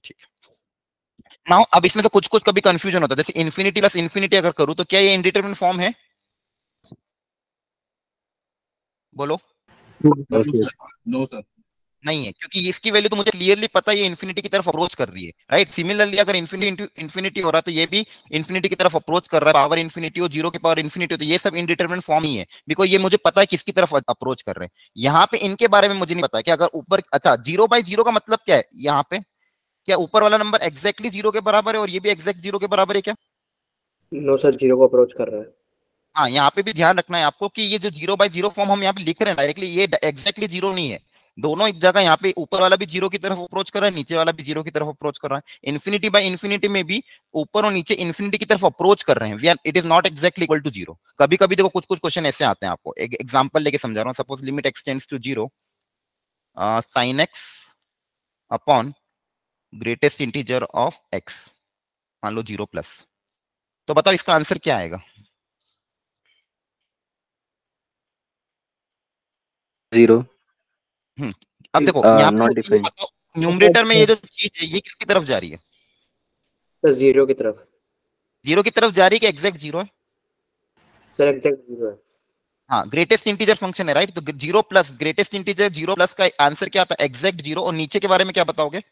ठीक है। नाउ अब इसमें तो कुछ कुछ कभी कंफ्यूजन होता है, जैसे इन्फिनिटी प्लस इन्फिनिटी अगर करूं तो क्या ये इंडिटरमिनेट फॉर्म है? बोलो। नो सर, नहीं है, क्योंकि इसकी वैल्यू तो मुझे क्लियरली पता है ये इन्फिनिटी की तरफ अप्रोच कर रही है, राइट। सिमिलरली अगर इन्फिनिटी इन्फिनिटी हो रहा है तो ये भी इन्फिनिटी की तरफ अप्रोच कर रहा है, पावर इन्फिनिटी हो, जीरो की पावर इन्फिनिटी हो, तो ये सब इंडिटरमिनेट फॉर्म ही है, बिकॉज ये मुझे पता है किसकी तरफ अप्रोच कर रहे हैं। यहाँ पे इनके बारे में मुझे नहीं पता कि अगर ऊपर, अच्छा 0/0 का मतलब क्या है यहाँ पे? क्या ऊपर वाला नंबर एग्जैक्टली जीरो के बराबर है और ये भी एग्जैक्ट जीरो के बराबर है क्या? नो सर, जीरो को अप्रोच कर रहा है। हाँ, यहाँ पे भी ध्यान रखना है आपको कि ये जो 0/0 फॉर्म हम यहाँ पे लिख रहे हैं डायरेक्टली, ये एग्जैक्टली जीरो नहीं है। दोनों एक जगह, यहाँ पे ऊपर वाला भी जीरो की तरफ अप्रोच कर रहा है, नीचे वाला भी जीरो की तरफ अप्रोच कर रहा है। इन्फिनिटी बाय इन्फिनिटी में भी ऊपर और नीचे इन्फिनिटी की तरफ अप्रोच कर रहे हैं, it is not exactly equal to zero. कभी कभी देखो कुछ कुछ क्वेश्चन ऐसे आते हैं, आपको एक एग्जांपल लेके समझा रहा हूँ। Suppose limit x tends to zero, sine x upon greatest integer of x, मान लो 0+, तो बताओ इसका आंसर क्या आएगा? 0। अब देखो यहाँ नॉट पे डिफाइंड। न्यूमरेटर में ये जो चीज है ये किसकी तरफ जा रही है? सर जीरो की तरफ। जीरो की तरफ जा रही है कि एग्जैक्ट जीरो है? सर एग्जैक्ट जीरो है। हाँ, ग्रेटेस्ट इंटीजर फंक्शन है, राइट। तो 0+ ग्रेटेस्ट इंटीजर 0+ का आंसर क्या आता है? Exact zero. और नीचे के बारे में क्या बताओगे?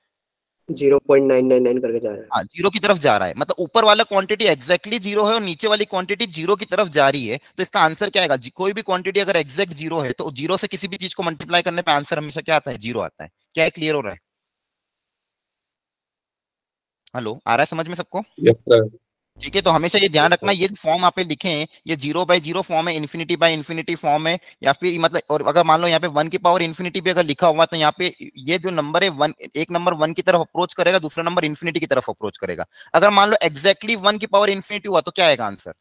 0.999 करके जा रहा है। हाँ, जीरो की तरफ जा रहा है, मतलब ऊपर वाला क्वांटिटी एग्जैक्टली जीरो है और नीचे वाली क्वांटिटी जीरो की तरफ जा रही है, तो इसका आंसर क्या आएगा? कोई भी क्वांटिटी अगर एग्जैक्ट जीरो है तो जीरो से किसी भी चीज को मल्टीप्लाई करने पे आंसर हमेशा क्या आता है? जीरो आता है। क्या है, क्लियर हो रहा है? हेलो, आ रहा है समझ में सबको? Yes sir. ठीक है, तो हमेशा ये ध्यान रखना, ये फॉर्म आप लिखे हैं ये 0/0 फॉर्म है, इन्फिनिटी बाय इन्फिनिटी फॉर्म है, या फिर मतलब, और अगर मान लो यहाँ पे 1 की पावर इन्फिनिटी भी अगर लिखा हुआ तो यहाँ पे ये जो नंबर है 1, एक नंबर 1 की तरफ अप्रोच करेगा, दूसरा नंबर इन्फिनिटी की तरफ अप्रोच करेगा। अगर मान लो एग्जैक्टली 1 की पावर इन्फिनिटी हुआ तो क्या आएगा आंसर?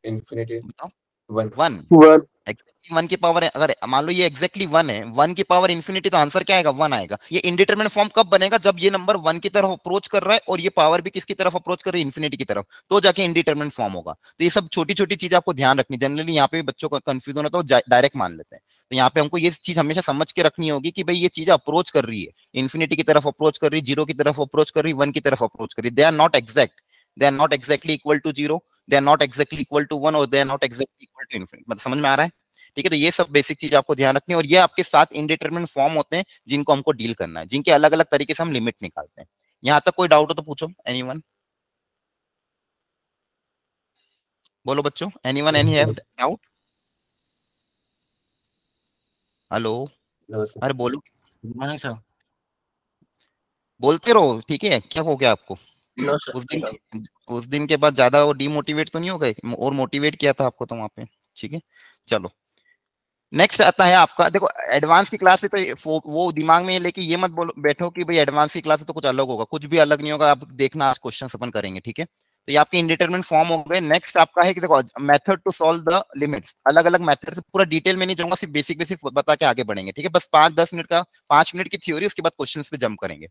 इन्फिनिटी बताओ। 1 1 एक्जैक्टली 1 की पावर है, अगर मान लो ये एक्जैक्टली 1 है, 1 की पावर इन्फिनिटी, तो आंसर क्या आएगा? 1 आएगा। ये इंडिटरमिनेट फॉर्म कब बनेगा? जब ये नंबर 1 की तरफ अप्रोच कर रहा है और ये पावर भी किसकी तरफ अप्रोच कर रही है? इन्फिनिटी की तरफ, तो जाके इंडिटरमिनेट फॉर्म होगा। तो ये सब छोटी छोटी चीज आपको ध्यान रखनी। जनरली यहाँ पे बच्चों का कंफ्यूजन होता है, वो डायरेक्ट मान लेते हैं। तो यहाँ पे हमको ये चीज हमेशा समझ के रखनी होगी कि भाई ये चीज अप्रोच कर रही है, इन्फिनिटी की तरफ अप्रोच कर रही है, जीरो की तरफ अप्रोच कर रही है, 1 की तरफ अप्रोच कर रही है। They are not exact, they are not exactly equal to zero, they are not exactly equal to 1, और they are not exactly equal to infinity. मतलब समझ में आ रहा है? ठीक है, तो ये सब बेसिक चीज आपको ध्यान रखनी है, और ये आपके 7 इंडिटरमिनेट फॉर्म होते हैं जिनको हमको डील करना है, जिनके अलग अलग तरीके से हम लिमिट निकालते हैं। यहां तक कोई डाउट हो तो पूछो, एनीवन? बोलो बच्चों, anyone, any have doubt? Hello, अरे बोलो, नहीं सर। बोलते रहो, ठीक है। क्या हो गया आपको? No sir. उस दिन के बाद ज्यादा वो डिमोटिवेट तो नहीं हो गए? और मोटिवेट किया था आपको तो वहां पे। ठीक है, चलो नेक्स्ट आता है आपका। देखो एडवांस की क्लास है तो वो दिमाग में लेके ये मत बोलो बैठो कि भाई एडवांस की क्लास है तो कुछ अलग होगा, कुछ भी अलग नहीं होगा। आप देखना, आज क्वेश्चन अपन करेंगे, ठीक है। तो ये आपके इंडिटरमिनेट फॉर्म हो गए। नेक्स्ट आपका है कि देखो method to solve the limits. अलग अलग मेथड से पूरा डिटेल में नहीं जाऊंगा, सिर्फ बेसिक बेसिक बता के आगे बढ़ेंगे, ठीक है। बस 5-10 मिनट का, 5 मिनट की थ्योरी, उसके बाद क्वेश्चन पे जंप करेंगे।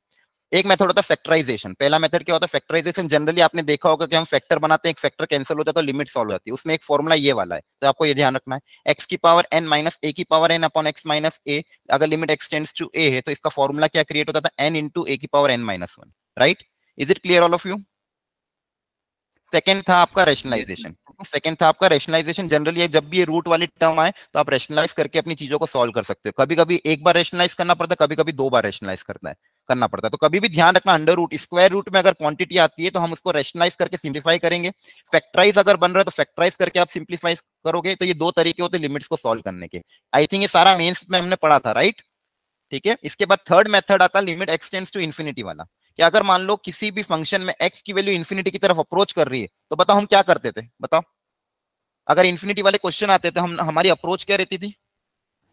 एक मेथड होता है फैक्टराइजेशन। पहला मेथड क्या होता है? फैक्टराइजेशन। जनरली आपने देखा होगा कि हम फैक्टर बनाते हैं, एक फैक्टर कैंसिल हो जाता है, लिमिट सॉल्व होती है। उसमें एक फॉर्मूला ये वाला है, तो आपको ये ध्यान रखना है। एक्स की पावर n माइनस ए की power n upon x minus a, अगर लिमिट एक्सटेंड्स टू ए है तो इसका फॉर्मूला क्या क्रिएट होता था? n इंटू ए की power n minus 1, right. Is it clear all of you? Second था आपका रैशनलाइजेशन। सेकंड था आपका रैशनलाइजेशन। जनरली जब भी ये रूट वाली टर्म आए तो आप रैशनलाइज करके अपनी चीजों को सॉल्व कर सकते हो। कभी कभी एक बार रैशनलाइज करना पड़ता है, कभी कभी 2 बार रैशनलाइज करना पड़ता है। तो कभी भी ध्यान रखना, अंडर रूट, स्क्वायर रूट में अगर क्वांटिटी आती है तो हम उसको रैशनलाइज करके सिंप्लीफाई करेंगे। फैक्टराइज अगर बन रहा है तो फैक्टराइज करके आप सिंप्लीफाई करोगे। तो ये 2 तरीके होते हैं लिमिट्स को सॉल्व करने के। आई थिंक ये सारा मेंस में हमने पढ़ा था, राइट। ठीक है, इसके बाद थर्ड मेथड आता है लिमिट एक्सटेंड्स टू इन्फिनिटी वाला। कि अगर मान लो किसी भी फंक्शन में x की वैल्यू इन्फिनिटी की तरफ अप्रोच कर रही है तो बताओ हम क्या करते थे? बताओ, अगर इन्फिनिटी वाले क्वेश्चन आते थे, हम हमारी अप्रोच क्या रहती थी?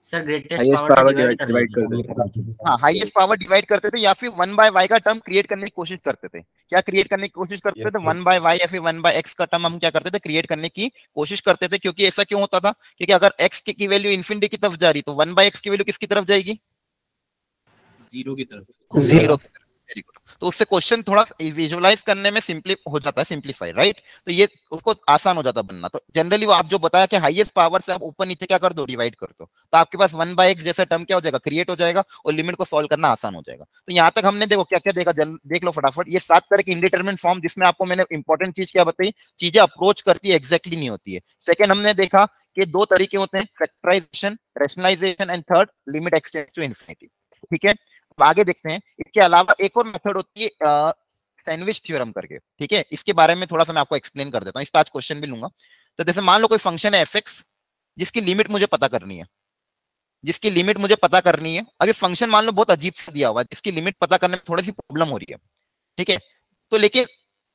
Sir greatest highest power power divide divide कर देते हैं। हाँ, हाईएस्ट पावर डिवाइड करते थे, या फिर 1/y का टर्म क्रिएट करने की कोशिश करते थे। क्या क्रिएट करने की कोशिश करते थे? 1/y या फिर 1/x का टर्म हम क्या करते थे? क्रिएट करने की कोशिश करते थे। क्योंकि ऐसा क्यों होता था? क्योंकि अगर x की वैल्यू इन्फिनिटी की तरफ जा रही तो 1/x की वैल्यू किसकी तरफ जाएगी? जीरो की तरफ। जीरो। Very good. तो उससे क्वेश्चन थोड़ा विजुअलाइज करने में सिंपली हो जाता है, सिंप्लीफाइड, राइट। तो ये उसको आसान हो जाता है बनना। तो जनरली वो आप जो बताया कि हाईएस्ट पावर से आप ऊपर नीचे क्या कर दो, डिवाइड कर दो, तो आपके पास 1/x जैसा टर्म क्या हो जाएगा, क्रिएट हो जाएगा, और लिमिट को सॉल्व करना आसान हो जाएगा। तो यहाँ तक हमने देखो क्या क्या देखा, देख लो फटाफट। ये 7 तरह की इंडिटरमिनेट फॉर्म, जिसमें आपको मैंने इंपॉर्टेंट चीज क्या बताई, चीजें अप्रोच करती है एग्जैक्टली नहीं होती है। सेकंड हमने देखा कि 2 तरीके होते हैं, factorisation, rationalisation, and third limit x tends to infinity. ठीक है, अब आगे देखते हैं। इसके अलावा एक और मेथड होती है सैंडविच थ्योरम करके, ठीक है। इसके बारे में थोड़ा सा मैं आपको एक्सप्लेन कर देता हूँ, इसका आज क्वेश्चन भी लूंगा। तो जैसे मान लो कोई फंक्शन है एफ जिसकी लिमिट मुझे पता करनी है, जिसकी लिमिट मुझे पता करनी है। अभी फंक्शन मान लो बहुत अजीब से दिया हुआ है, जिसकी लिमिट पता करने में थोड़ी सी प्रॉब्लम हो रही है, ठीक है। तो लेकिन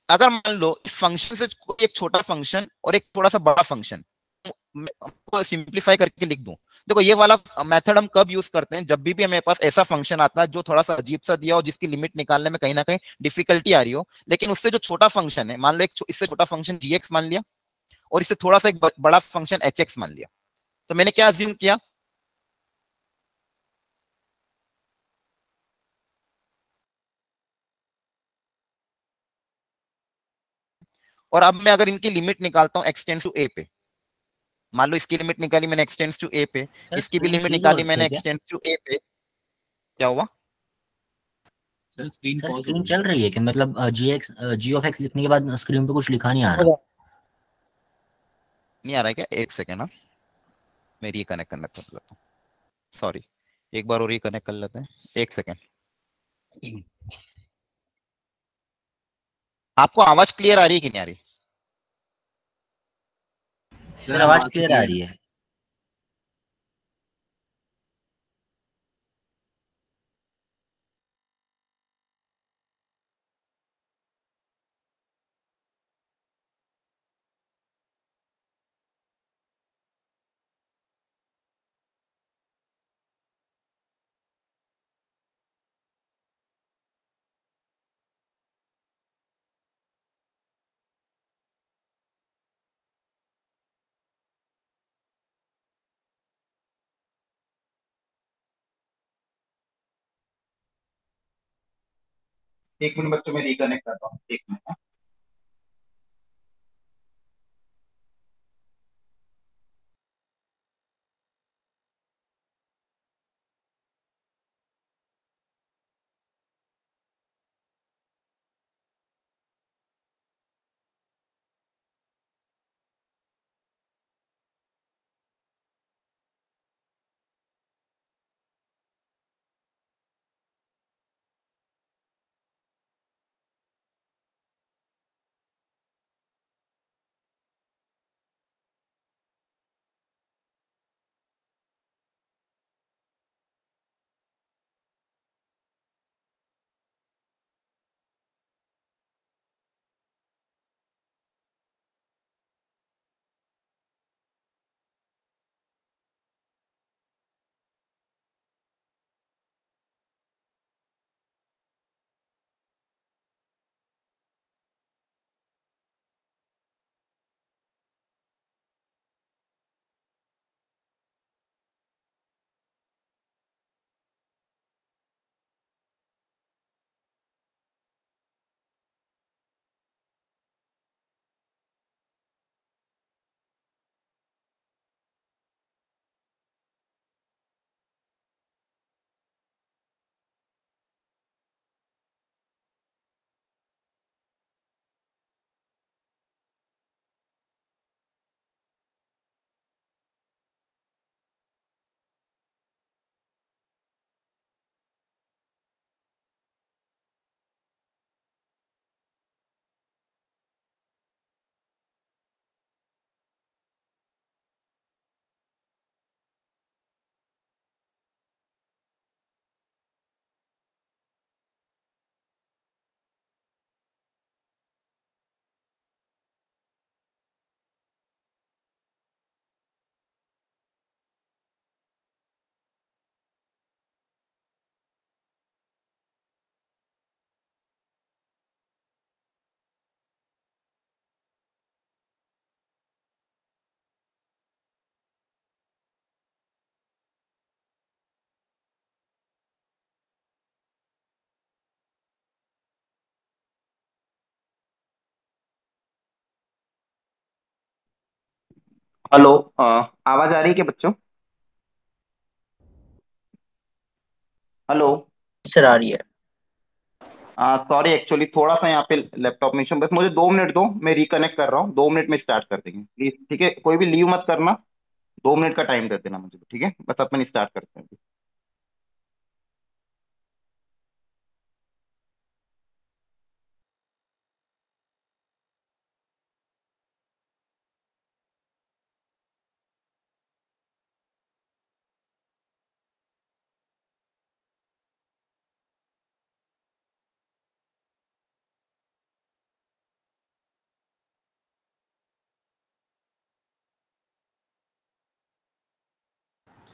अगर मान लो इस फंक्शन से एक छोटा फंक्शन और एक थोड़ा सा बड़ा फंक्शन सिंप्लीफाई करके लिख दूं। देखो ये वाला मेथड हम कब यूज करते हैं, जब भी हमें पास ऐसा फंक्शन आता है जो थोड़ा सा अजीब सा दिया हो, जिसकी लिमिट निकालने में कहीं ना कहीं डिफिकल्टी आ रही हो, लेकिन उससे जो छोटा फंक्शन है, मान लो एक इससे छोटा फंक्शन जी मान लिया, और इससे थोड़ा सा एक बड़ा फंक्शन एच मान लिया। तो मैंने क्या अज्यूम किया, और अब मैं अगर इनकी लिमिट निकालता हूं एक्सटेंड्स टू ए पे, मान लो इसकी लिमिट निकाली मैंने एक्सटेंड्स टू ए पे, सर इसकी भी स्क्रीन लिमिट फ्रीज हो निकाली रखी मैंने है क्या? एक्सटेंड्स टू ए पे, क्या हुआ? सर स्क्रीन सर पॉज हो स्क्रीन गई। चल रही है कि मतलब जी ऑफ एक्स लिखने के बाद स्क्रीन पे कुछ लिखा नहीं आ रहा। नहीं आ रहा है क्या? एक सेकेंड, हाँ मैं रिकनेक्ट करना कर लेता हूँ, सॉरी, एक बार और रिकनेक्ट कर लेते हैं, एक सेकेंड। आपको आवाज क्लियर आ रही है कि नहीं आ रही? सर आवाज क्लियर आ रही है। एक मिनट बच्चों, मैं रिकनेक्ट करता हूँ, एक मिनट। हेलो, आवाज आ रही है क्या बच्चों? हेलो। सर आ रही है। सॉरी, एक्चुअली थोड़ा सा यहाँ पे लैपटॉप में इशू, बस मुझे 2 मिनट दो, मैं रिकनेक्ट कर रहा हूँ, 2 मिनट में स्टार्ट कर देंगे प्लीज, ठीक है? कोई भी लीव मत करना, 2 मिनट का टाइम दे देना मुझे, ठीक है? बस अपन स्टार्ट करते हैं।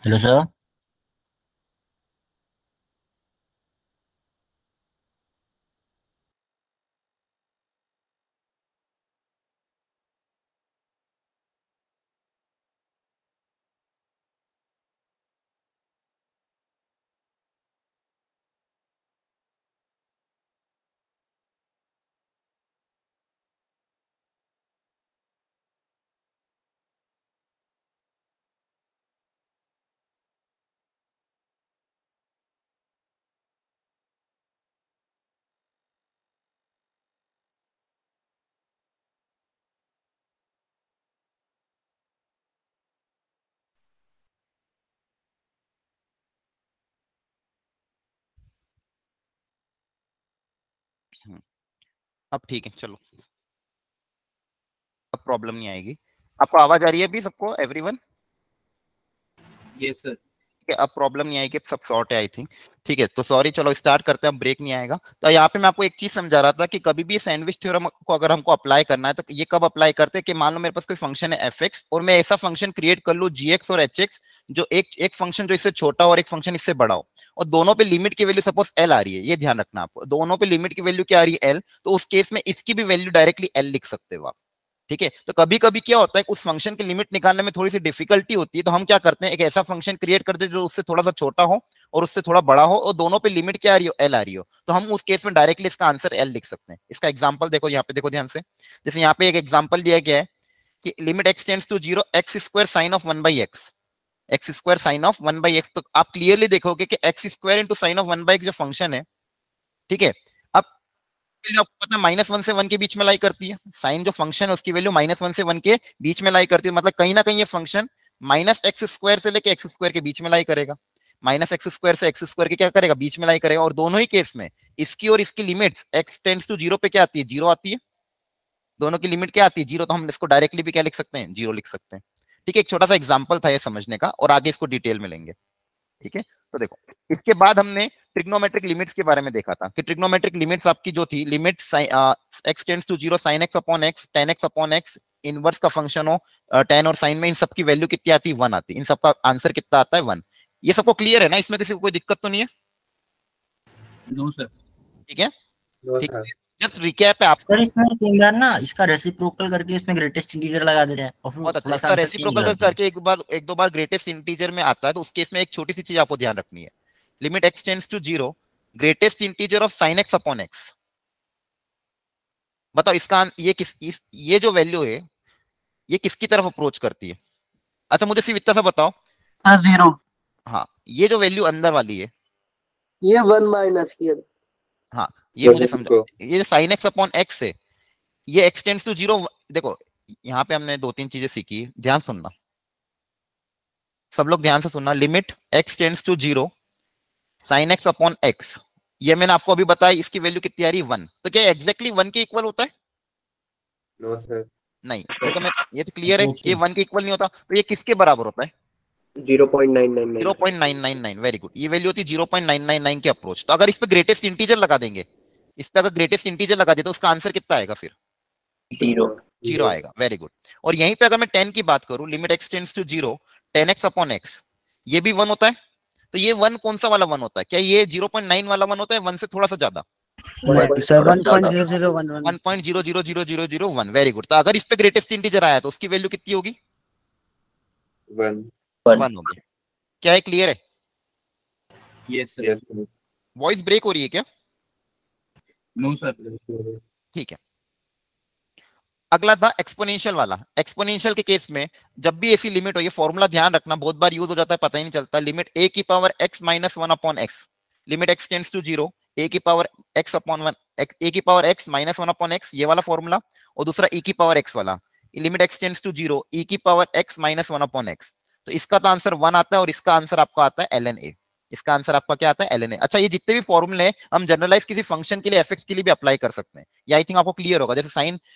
Hello sir. अब ठीक है, चलो, अब प्रॉब्लम नहीं आएगी। आपको आवाज आ रही है अभी सबको, एवरीवन? Yes sir. अब प्रॉब्लम नहीं आएगी, सब सॉर्ट है आई थिंक। ठीक है, तो सॉरी, चलो स्टार्ट करते हैं, अब ब्रेक नहीं आएगा। तो यहाँ पे मैं आपको एक चीज समझा रहा था कि कभी भी सैंडविच थ्योरम को अगर हमको अप्लाई करना है तो ये कब अप्लाई करते हैं कि मान लो मेरे पास कोई फंक्शन है एफ एक्स और मैं ऐसा फंक्शन क्रिएट कर लूँ जी एक्स और एच एक्स, जो एक फंक्शन जो इससे छोटा हो और एक फंक्शन इससे बड़ा हो, और दोनों पे लिमिट की वैल्यू सपोज एल आ रही है, ये ध्यान रखना आपको, दोनों पे लिमिट की वैल्यू क्या आ रही है, एल, तो उस केस में इसकी भी वैल्यू डायरेक्टली एल लिख सकते हो आप। ठीक है, तो कभी कभी क्या होता है उस फंक्शन की लिमिट निकालने में थोड़ी सी डिफिकल्टी होती है, तो हम क्या करते हैं, एक ऐसा फंक्शन क्रिएट करते हैं जो उससे थोड़ा सा छोटा हो और उससे थोड़ा बड़ा हो और दोनों पे लिमिट क्या आ रही हो, एल आ रही हो, तो हम उस केस में डायरेक्टली इसका आंसर एल लिख सकते हैं। इसका एग्जांपल देखो, यहाँ पे देखो ध्यान से, जैसे यहाँ पे एक एग्जांपल दिया गया है कि limit x tends to 0 x square sine of 1/x, x square sine of 1/x, तो आप क्लियरली देखोगे कि x square into sine of 1/x जो फंक्शन है, ठीक है, अब आपको पता है -1 से 1 के बीच में लाई करती है, साइन जो फंक्शन है उसकी वैल्यू -1 से 1 के बीच में लाई करती है, मतलब कहीं ना कहीं ये फंक्शन -x² से लेके x² के बीच में लाई करेगा, -x² से x² के क्या करेगा, बीच में लाई करेगा, और दोनों ही केस में इसकी और इसकी लिमिट्स x टेंड्स टू 0 पे क्या आती है, 0 आती है, दोनों की लिमिट क्या आती है, 0, तो हम इसको डायरेक्टली भी क्या लिख सकते हैं, 0 लिख सकते हैं। ठीक है, एक छोटा सा एग्जाम्पल था ये समझने का, और आगे इसको डिटेल में लेंगे। ठीक है, तो देखो, इसके बाद हमने ट्रिग्नोमेट्रिक लिमिट्स के बारे में देखा था कि ट्रिग्नोमेट्रिक लिमिट्स आपकी जो थी, limit x tends to 0 sin x upon x, tan x upon x, inverse का फंक्शन हो tan और sin में, इन सब की वैल्यू कितनी आती है, 1 आती है, इन सब का आंसर कितना आता है, 1। ये सबको क्लियर है ना, इसमें किसी को कोई दिक्कत तो नहीं है? No sir. ठीक है, ठीक है, जस्ट रिकैप है आपको। सर इसमें कई बार ना इसका रेसिप्रोकल करके इसमें ग्रेटेस्ट इंटीजर लगा दे रहे हैं और फिर बहुत अच्छा, थोड़ा सा इसका आंसर चेंज हो रेसिप्रोकल जाता है। करके एक दो बार ग्रेटेस्ट इंटीजर में आता है, तो उस केस में एक छोटी सी चीज आपको ध्यान रखनी है, limit x tends to 0 greatest integer of sin x upon x। बताओ इसका ये जो वैल्यू है ये किसकी तरफ अप्रोच करती है? अच्छा, मुझे सिर्फ इतना सा बताओ। सर 0, हाँ, ये जो वैल्यू अंदर वाली है, ये 1 माइनस की है। हाँ, ये मुझे समझो, ये sin x अपॉन x है, ये x टेंड्स टू 0। देखो, यहाँ पे हमने 2-3 चीजें सीखी, ध्यान सुनना, सब लोग ध्यान से सुनना। Limit x tends to 0 sin x upon x, ये मैंने आपको अभी बताया, इसकी वैल्यू कितनी आ रही है, 1, तो क्या एग्जैक्टली 1 के इक्वल होता है? नो सर, नहीं, ये तो क्लियर है कि 1 के इक्वल नहीं होता, तो ये किसके बराबर होता है? 0.999। 0.999, वेरी गुड, ये वैल्यू होती है 0.999 के अप्रोच। तो अगर इस पे ग्रेटेस्ट इंटीजर लगा देंगे, इस पे अगर ग्रेटेस्ट इंटीजर लगा दे तो उसका आंसर कितना आएगा फिर? 0। 0 आएगा, वेरी गुड। और यहीं पे अगर मैं 10 की बात करूं, limit x tends to 0 tan x upon x, ये भी 1 होता है, तो ये 1 कौन सा वाला 1 होता है? क्या ये 0.9 वाला 1 होता है, 1 से थोड़ा सा ज्यादा? सर 1.00111। 1.0000001, very good. तो अगर इस पे ग्रेटेस्ट इंटीजर आया तो उसकी वैल्यू कितनी होगी? 1। 1 होगी। क्या है, क्लियर है? Yes sir. वॉइस ब्रेक हो रही है क्या? No sir. ठीक है, अगला था एक्सपोनेंशियल वाला। एक्सपोनेंशियल के केस में जब भी ऐसी लिमिट हो, ये फॉर्मूला ध्यान रखना, बहुत बार यूज हो जाता है, पता ही नहीं चलता। लिमिट a की power x minus 1 upon x, limit x tends to 0, a की पावर x अपॉन 1, a की power x minus 1 upon x, ये वाला फॉर्मूला। और दूसरा e की पावर x वाला, limit x tends to 0, e की power x minus 1 upon x। तो इसका तो आंसर 1 आता है और इसका आंसर आपका आता है ln a। इसका आंसर आपका क्या आता है? ln a। अच्छा, ये जितने भी फॉर्मूले हैं हम जनरलाइज किसी फंक्शन के लिए fx के लिए भी अप्लाई कर सकते हैं। ये आई थिंक आपको क्लियर होगा। जैसे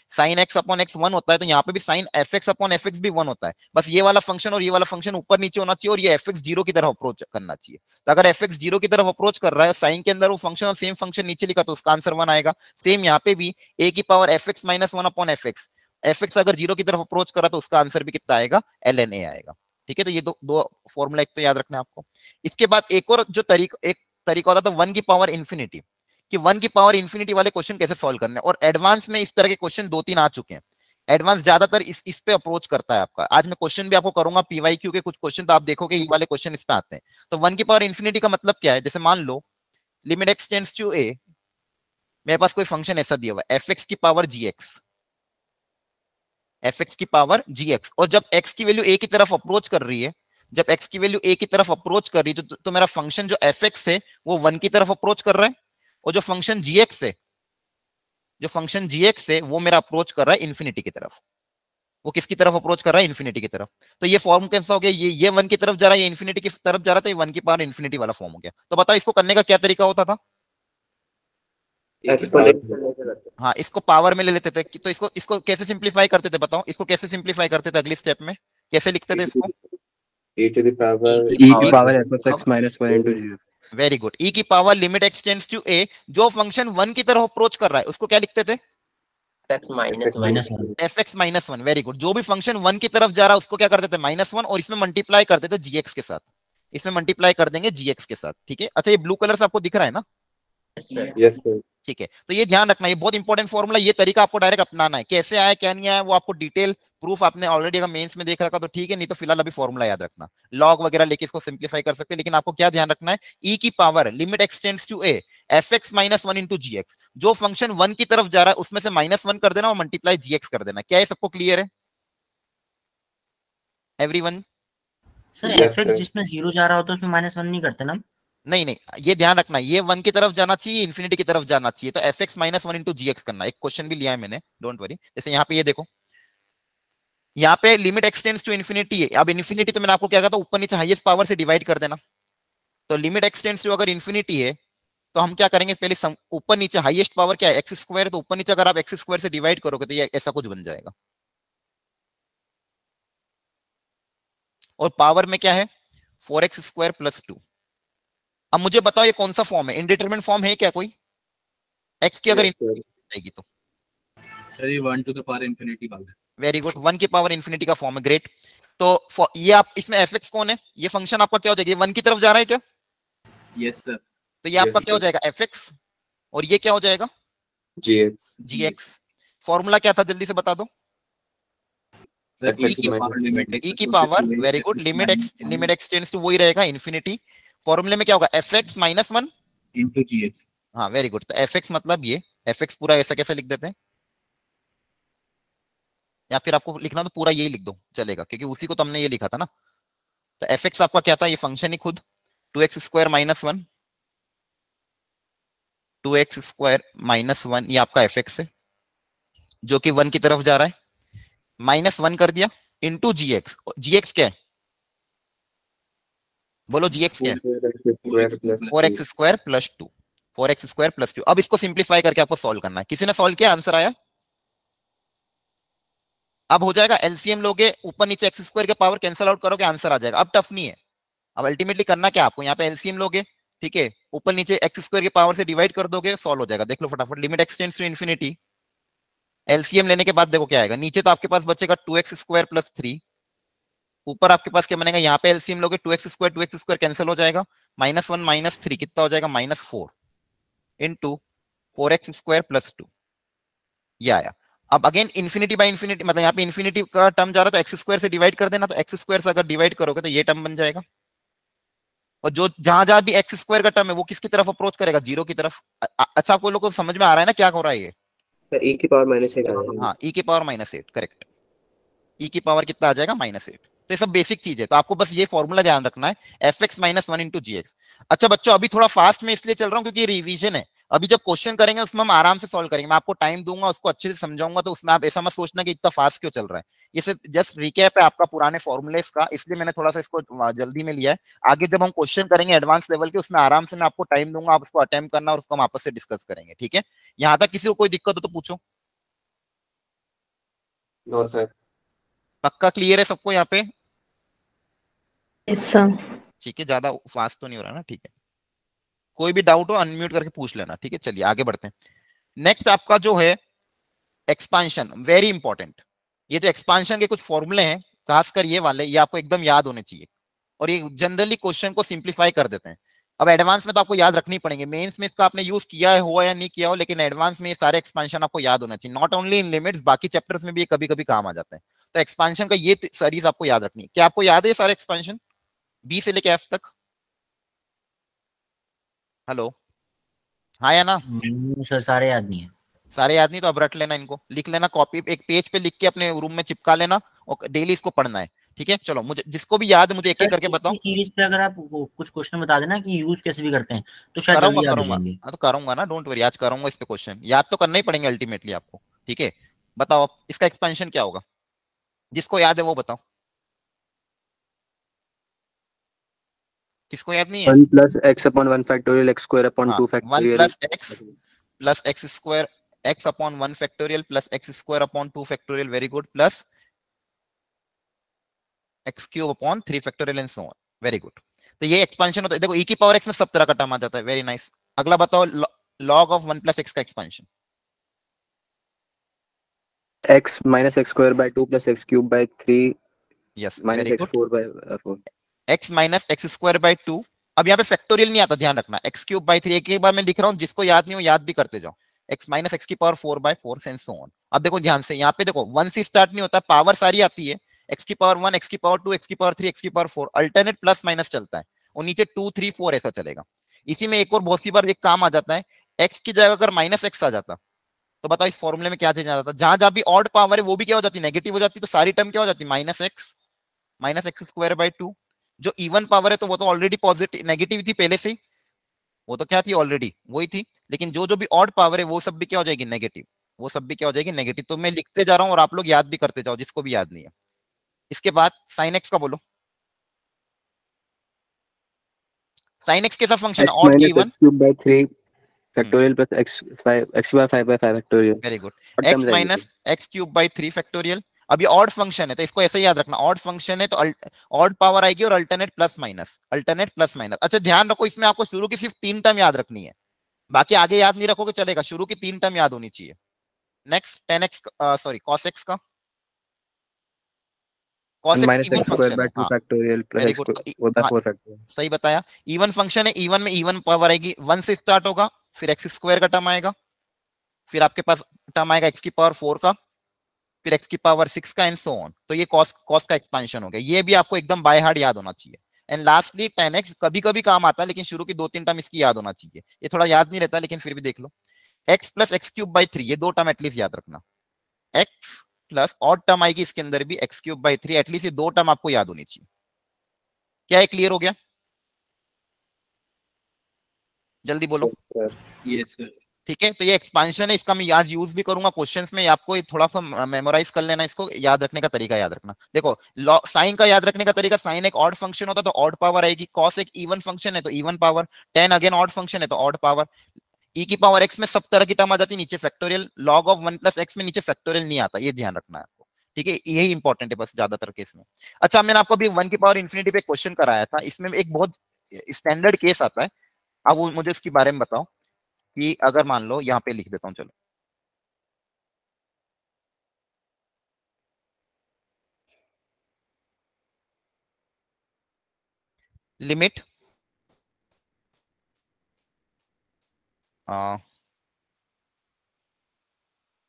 sin x अपॉन x 1 होता है, तो यहाँ पे भी sin fx अपॉन fx भी 1 होता है। बस ये वाला फंक्शन और ये वाला फंक्शन ऊपर नीचे होना चाहिए और ये fx 0 की तरफ अप्रोच करना चाहिए। तो अगर fx 0 की तरफ अप्रोच कर रहा है, साइन के अंदर वो फंक्शन और सेम फंक्शन नीचे लिखा, तो उसका आंसर 1 आएगा। सेम यहाँ पे भी a की power fx minus 1 upon fx अगर 0 की तरफ अप्रोच कर रहा, तो उसका आंसर भी कितना आएगा? ln a आएगा। ठीक है, तो ये दो फॉर्मूला एक तो याद रखना है आपको। इसके बाद एक और जो एक तरीका होता था 1 की पावर इंफिनिटी, कि 1 की पावर इंफिनिटी वाले क्वेश्चन कैसे सॉल्व करने हैं। और एडवांस में इस तरह के क्वेश्चन 2-3 आ चुके हैं। एडवांस ज्यादातर इस पे अप्रोच करता है आपका। आज मैं क्वेश्चन भी आपको करूंगा पीवाईक्यू के, कुछ क्वेश्चन तो आप देखोगे ये वाले क्वेश्चन इस पे आते हैं। तो 1 की पावर इंफिनिटी का मतलब क्या है? जैसे मान लो limit x tends to a, मेरे पास कोई फंक्शन ऐसा दिया हुआ है fx की पावर gx, fx की पावर gx, और जब x की वैल्यू a की तरफ अप्रोच कर रही है, जब x की वैल्यू a की तरफ अप्रोच कर रही है, तो मेरा फंक्शन जो fx है वो 1 की तरफ अप्रोच कर रहा है, और जो फंक्शन gx है, जो फंक्शन gx है वो मेरा अप्रोच कर रहा है इन्फिनिटी की तरफ। वो किसकी तरफ अप्रोच कर रहा है? इन्फिनिटी की तरफ। तो ये फॉर्म कैसा हो गया? ये 1 की तरफ जा रहा है, ये इन्फिनिटी की तरफ जा रहा था, ये 1 की पावर इन्फिनिटी वाला फॉर्म हो गया। तो बताओ इसको करने का क्या तरीका होता था? हाँ, इसको पावर में ले लेते थे। तो इसको कैसे सिंप्लीफाई करते थे? बताओ इसको कैसे सिंप्लीफाई करते थे? अगली स्टेप में कैसे लिखते थे इसको? e to the power e की power f(x minus 1 into g)। Very good. e की power limit x tends to a, जो फंक्शन 1 की तरफ अप्रोच कर रहा है उसको क्या लिखते थे? x minus fx minus 1। Very good. जो भी फंक्शन 1 की तरफ जा रहा है उसको क्या करते थे? -1, और इसमें मल्टीप्लाई करते थे gx के साथ। इसमें मल्टीप्लाई कर देंगे gx के साथ। ठीक है। अच्छा, ये ब्लू कलर से आपको दिख रहा है ना? Yes sir. ठीक है, तो ये ध्यान रखना, ये बहुत इंपॉर्टेंट फॉर्मूला। ये तरीका आपको डायरेक्ट अपनाना है। कैसे आया क्या नहीं आया वो आपको डिटेल प्रूफ आपने ऑलरेडी अगर मेंस में देख रखा तो ठीक है, नहीं तो फिलहाल अभी फॉर्मूला याद रखना। लॉग वगैरह लेके इसको सिंप्लीफाई कर सकते हैं, लेकिन आपको क्या ध्यान रखना है? e की power limit x tends to a fx minus 1 into gx, जो फंक्शन 1 की तरफ जा रहा है उसमें से -1 कर देना और मल्टीप्लाई gx कर देना। क्या है सबको क्लियर है everyone? Sir Yes, fx sir. जिसमें 0 जा रहा हो तो उसमें -1 नहीं करते ना? नहीं नहीं, ये ध्यान रखना, ये 1 की तरफ जाना चाहिए, इन्फिनिटी की तरफ जाना चाहिए। तो fx माइनस 1 इंटू gx करना। एक क्वेश्चन भी लिया है मैंने, डोंट वरी। जैसे यहाँ पे ये देखो, यहाँ पे limit x tends to infinity है। अब इन्फिनिटी तो मैंने आपको क्या कहा था? ऊपर नीचे हाईएस्ट पावर से डिवाइड कर देना। तो लिमिट x टेंड्स टू अगर इन्फिनिटी है तो हम क्या करेंगे? पहले ऊपर नीचे हाईएस्ट पावर क्या है? X square. तो ऊपर नीचे अगर आप एक्स स्क्वायर से डिवाइड करोगे तो ये ऐसा कुछ बन जाएगा। और पावर में क्या है? 4x square plus 2। अब मुझे बताओ ये कौन सा फॉर्म है? इनडिटरमिनेट फॉर्म है क्या कोई? x की अगर जाएगी तो सर ये 1 to the power infinity वाला है। वेरी गुड, 1 की पावर इन्फिनिटी का फॉर्म है। ग्रेट। तो ये आप इसमें fx कौन है? ये फंक्शन आपका क्या हो जाएगा? ये 1 की तरफ जा रहा है क्या? Yes sir. तो ये आपका क्या हो जाएगा? fx। और ये क्या हो जाएगा? gx। फॉर्मूला क्या था जल्दी से बता दो? सर e की power, very good, limit x tends to वही रहेगा इन्फिनिटी। फॉर्मूले में क्या होगा? fx minus 1 into gx। हाँ वेरी गुड। तो fx मतलब ये fx पूरा ऐसा कैसे लिख देते हैं? या फिर आपको लिखना तो पूरा यही लिख दो चलेगा, क्योंकि उसी को तो हमने ये लिखा था ना। तो fx आपका क्या था? ये फंक्शन ही खुद 2x square minus 1, 2x square minus 1 ये आपका fx है, जो कि 1 की तरफ जा रहा है। -1 कर दिया इंटू gx। gx क्या है? बोलो gx क्या है? 4x square plus 2। 4x square plus 2। अब इसको सिंप्लीफाई करके आपको सॉल्व करना है। किसी ने सॉल्व किया? आंसर आया? अब हो जाएगा, एलसीएम लोगे, ऊपर नीचे एक्स स्क्वायर के पावर कैंसिल आउट करोगे, आंसर आ जाएगा। अब टफ नहीं है। अब अल्टीमेटली करना क्या आपको? यहाँ पे एलसीएम लोगे, ठीक है, ऊपर नीचे एक्स स्क्वायर के पावर से डिवाइड कर दोगे, सॉल्व हो जाएगा। देख लो फटाफट, limit x tends to infinity, LCM लेने के बाद देखो क्या आएगा। नीचे तो आपके पास बचेगा 2x स्क्वायर प्लस 3, ऊपर आपके पास क्या बनेगा? यहाँ पे एलसीएम लोगे, 2x स्क्वायर कैंसिल हो जाएगा, -1 -3 कितना हो जाएगा? -4 इंटू 4x स्क्वायर प्लस 2, ये आया। अब अगेन इन्फिनिटी बाय इन्फिनिटी, मतलब यहाँ पे इन्फिनिटी का टर्म जा रहा था, एक्स स्क्वायर से डिवाइड कर देना। तो एक्स स्क्वायर से अगर डिवाइड करोगे तो ये टर्म बन जाएगा। और जो जहां जहां भी एक्स स्क्वायर का टर्म है वो किसकी तरफ अप्रोच करेगा? 0 की तरफ। अच्छा, आपको लोगों को समझ में आ रहा है ना क्या हो रहा है ये? सर e की पावर -8 आ जाएगा। हाँ, e की पावर -8, करेक्ट। e की पावर कितना आ जाएगा -8। तो ये सब बेसिक चीज है, तो आपको बस ये फॉर्मूला ध्यान रखना है, fx-1 इंटू जी एक्स। अच्छा बच्चों, अभी थोड़ा फास्ट में इसलिए चल रहा हूँ क्योंकि रिवीजन है। अभी जब क्वेश्चन करेंगे उसमें हम आराम से सॉल्व करेंगे, मैं आपको टाइम दूंगा, उसको अच्छे से समझाऊंगा, तो उसमें आप ऐसा मत सोचना कि इतना फास्ट क्यों चल रहा है। ये सिर्फ जस्ट रिकैप है आपका पुराने फॉर्मूलेस का, इसलिए मैंने थोड़ा सा इसको जल्दी में लिया है। आगे जब हम क्वेश्चन करेंगे एडवांस लेवल के, उसमें आराम से मैं आपको टाइम दूंगा, आप उसको अटेम्प्ट करना और उसको हम आपस से डिस्कस करेंगे, ठीक है। यहाँ तक किसी को कोई दिक्कत हो तो पूछो। No sir. पक्का क्लियर है सबको यहाँ पे? Yes sir. ठीक है, ज्यादा फास्ट तो नहीं हो रहा ना, ठीक है। कोई भी डाउट हो अनम्यूट करके पूछ लेना, ठीक है। चलिए आगे बढ़ते हैं। नेक्स्ट आपका जो है एक्सपांशन, वेरी इंपॉर्टेंट। ये जो एक्सपांशन के कुछ फॉर्मूले हैं, खासकर ये वाले, ये आपको एकदम याद होने चाहिए, और ये जनरली क्वेश्चन को सिंप्लीफाई कर देते हैं। अब एडवांस में तो आपको याद रखनी पड़ेंगे, मेंस में इसका आपने यूज किया है हो या नहीं किया हो, लेकिन एडवांस में ये सारे एक्सपांशन आपको याद होना चाहिए। नॉट ओनली इन लिमिट्स, बाकी चैप्टर्स में भी ये कभी कभी काम आ जाते हैं। तो एक्सपांशन का ये सीरीज आपको याद रखनी है। क्या आपको याद है सारे एक्सपांशन, बी से लेके एफ तक? हेलो, हाँ या ना? सर सारे याद नहीं है। सारे याद नहीं तो अब रट लेना, इनको लिख लेना, कॉपी एक पेज पे लिख के अपने रूम में चिपका लेना, और डेली इसको पढ़ना है, ठीक है। चलो, मुझे जिसको भी याद है मुझे एक एक करके बताओ। सीरीज पे अगर आप कुछ क्वेश्चन बता देना कि यूज कैसे भी करते हैं तो शायद करूंगा जल्दी याद हो करूंगा, जाएंगे। हाँ तो करूंगा ना, डोंट वरी, आज करूंगा इस पे क्वेश्चन, याद तो करना ही पड़ेंगे अल्टीमेटली आपको, ठीक है। बताओ आप, इसका एक्सपेंशन क्या होगा, जिसको याद है वो बताओ। किसको याद नहीं है? 1 plus x upon 1 factorial x square upon हाँ, 2 1 factorial plus x square, x upon 1 factorial plus x square upon 2 factorial, very good, plus x cube upon 3 factorial and so on, very good. तो ये expansion होता है। देखो, e की power x में सब तरह का टर्म आ जाता है, वेरी नाइस। अगला बताओ, लॉग ऑफ 1 प्लस एक्स का expansion. x minus x square by 2 plus x cube by 3 yes, minus very x good. 4 by 4। X minus x square by 2। अब यहाँ पे फैक्टोरियल नहीं आता, ध्यान रखना, एक्स क्यूब बाय 3 एक एक बार मैं लिख रहा हूँ, जिसको याद नहीं हो याद भी करते जाओ। एक्स माइनस एक्स की power 4 by 4 and so on. अब देखो ध्यान से, यहाँ पे देखो 1 से स्टार्ट नहीं होता, पावर सारी आती है, एक्स की पावर 1, एक्स की पावर 2, एक्स की पावर 3, एक्स की पावर 4, अल्टरनेट प्लस माइनस चलता है, और नीचे 2 3 4 ऐसा चलेगा। इसी में एक और बहुत सी बार एक काम आ जाता है, एक्स की जगह अगर माइनस एक्स आ जाता तो बताओ इस फॉर्मूले में क्या चेंज आ जाता? जहां जहां भी ऑड पावर है वो भी क्या हो जाती, नेगेटिव हो जाती, तो सारी टर्म क्या हो जाती, माइनस एक्स स्क्वायर बाय 2। जो इवन पावर है तो वो तो ऑलरेडी पॉजिटिव नेगेटिव थी पहले से ही, वो तो क्या थी ऑलरेडी वही थी, लेकिन जो जो भी ऑड पावर है वो सब भी क्या हो जाएगी, नेगेटिव, वो सब भी क्या हो जाएगी, नेगेटिव। तो मैं लिखते जा रहा हूँ और आप लोग याद भी करते जाओ, जिसको भी याद नहीं है। इसके बाद साइन एक्स का बोलो, साइन एक्स कैसा फंक्शन है, x ऑड के minus even, x cube by 3 factorial plus x by 5 by 5 factorial. Very good. और एक्स टर्म्स आएंगे minus x cube by 3 factorial. अब ये ऑड फंक्शन है तो इसको ऐसे ही याद रखना, ऑड फंक्शन है तो ऑड पावर आएगी और alternate plus minus, alternate plus minus. अच्छा ध्यान रखो, इसमें आपको शुरू की सिर्फ 3 टर्म याद रखनी है, बाकी आगे याद नहीं रखोगे चलेगा, शुरू की 3 टर्म याद होनी चाहिए। Next 10x, sorry cos x का, cos x minus even x square function by है, 2 हाँ factorial plus very x good. By हाँ 4 फैक्टोरियल। सही बताया, इवन फंक्शन है, इवन में इवन पावर आएगी, 1 से स्टार्ट होगा, फिर एक्स स्क्वायर का टर्म आएगा, फिर आपके पास टर्म आएगा एक्स की पावर 4 का, फिर एक्स की पावर 6 का एंड सो ऑन। तो ये कॉस कॉस का एक्सपेंशन हो गया, ये भी आपको एकदम बाय हार्ट याद होना चाहिए। एंड लास्टली 10x कभी कभी काम आता है, लेकिन शुरू की 2-3 टर्म इसकी याद होना चाहिए, ये थोड़ा याद नहीं रहता लेकिन फिर भी देख लो। x plus x cube by 3, ये 2 टर्म एटलीस्ट याद रखना, x प्लस और टर्म आएगी इसके अंदर भी एक्स क्यूब बाई 3, एटलीस्ट ये 2 टर्म आपको याद होनी चाहिए। क्या ये क्लियर हो गया? जल्दी बोलो। Yes sir. ठीक है, तो ये एक्सपांशन है, इसका मैं आज यूज भी करूंगा क्वेश्चंस में, आपको ये थोड़ा सा मेमोराइज कर लेना, इसको याद रखने का तरीका याद रखना। देखो साइन का याद रखने का तरीका, साइन एक ऑड फंक्शन होता है तो ऑड पावर आएगी, कॉस एक इवन फंक्शन है तो even power, ten again odd function है तो ऑड पावर, ई की पावर एक्स में सब तरह की टर्म आ जाती है, नीचे factorial, log of 1 plus x में नीचे फैक्टोरियल नहीं आता, ये ध्यान रखना है आपको, ठीक है, यही इंपॉर्टेंट है बस ज्यादातर केस में। अच्छा, मैंने आपको अभी 1 की पावर इन्फिनिटी पे क्वेश्चन कराया था, इसमें एक बहुत स्टैंडर्ड केस आता है, अब वो मुझे इसके बारे में बताओ कि अगर मान लो यहाँ पे लिख देता हूँ, चलो लिमिट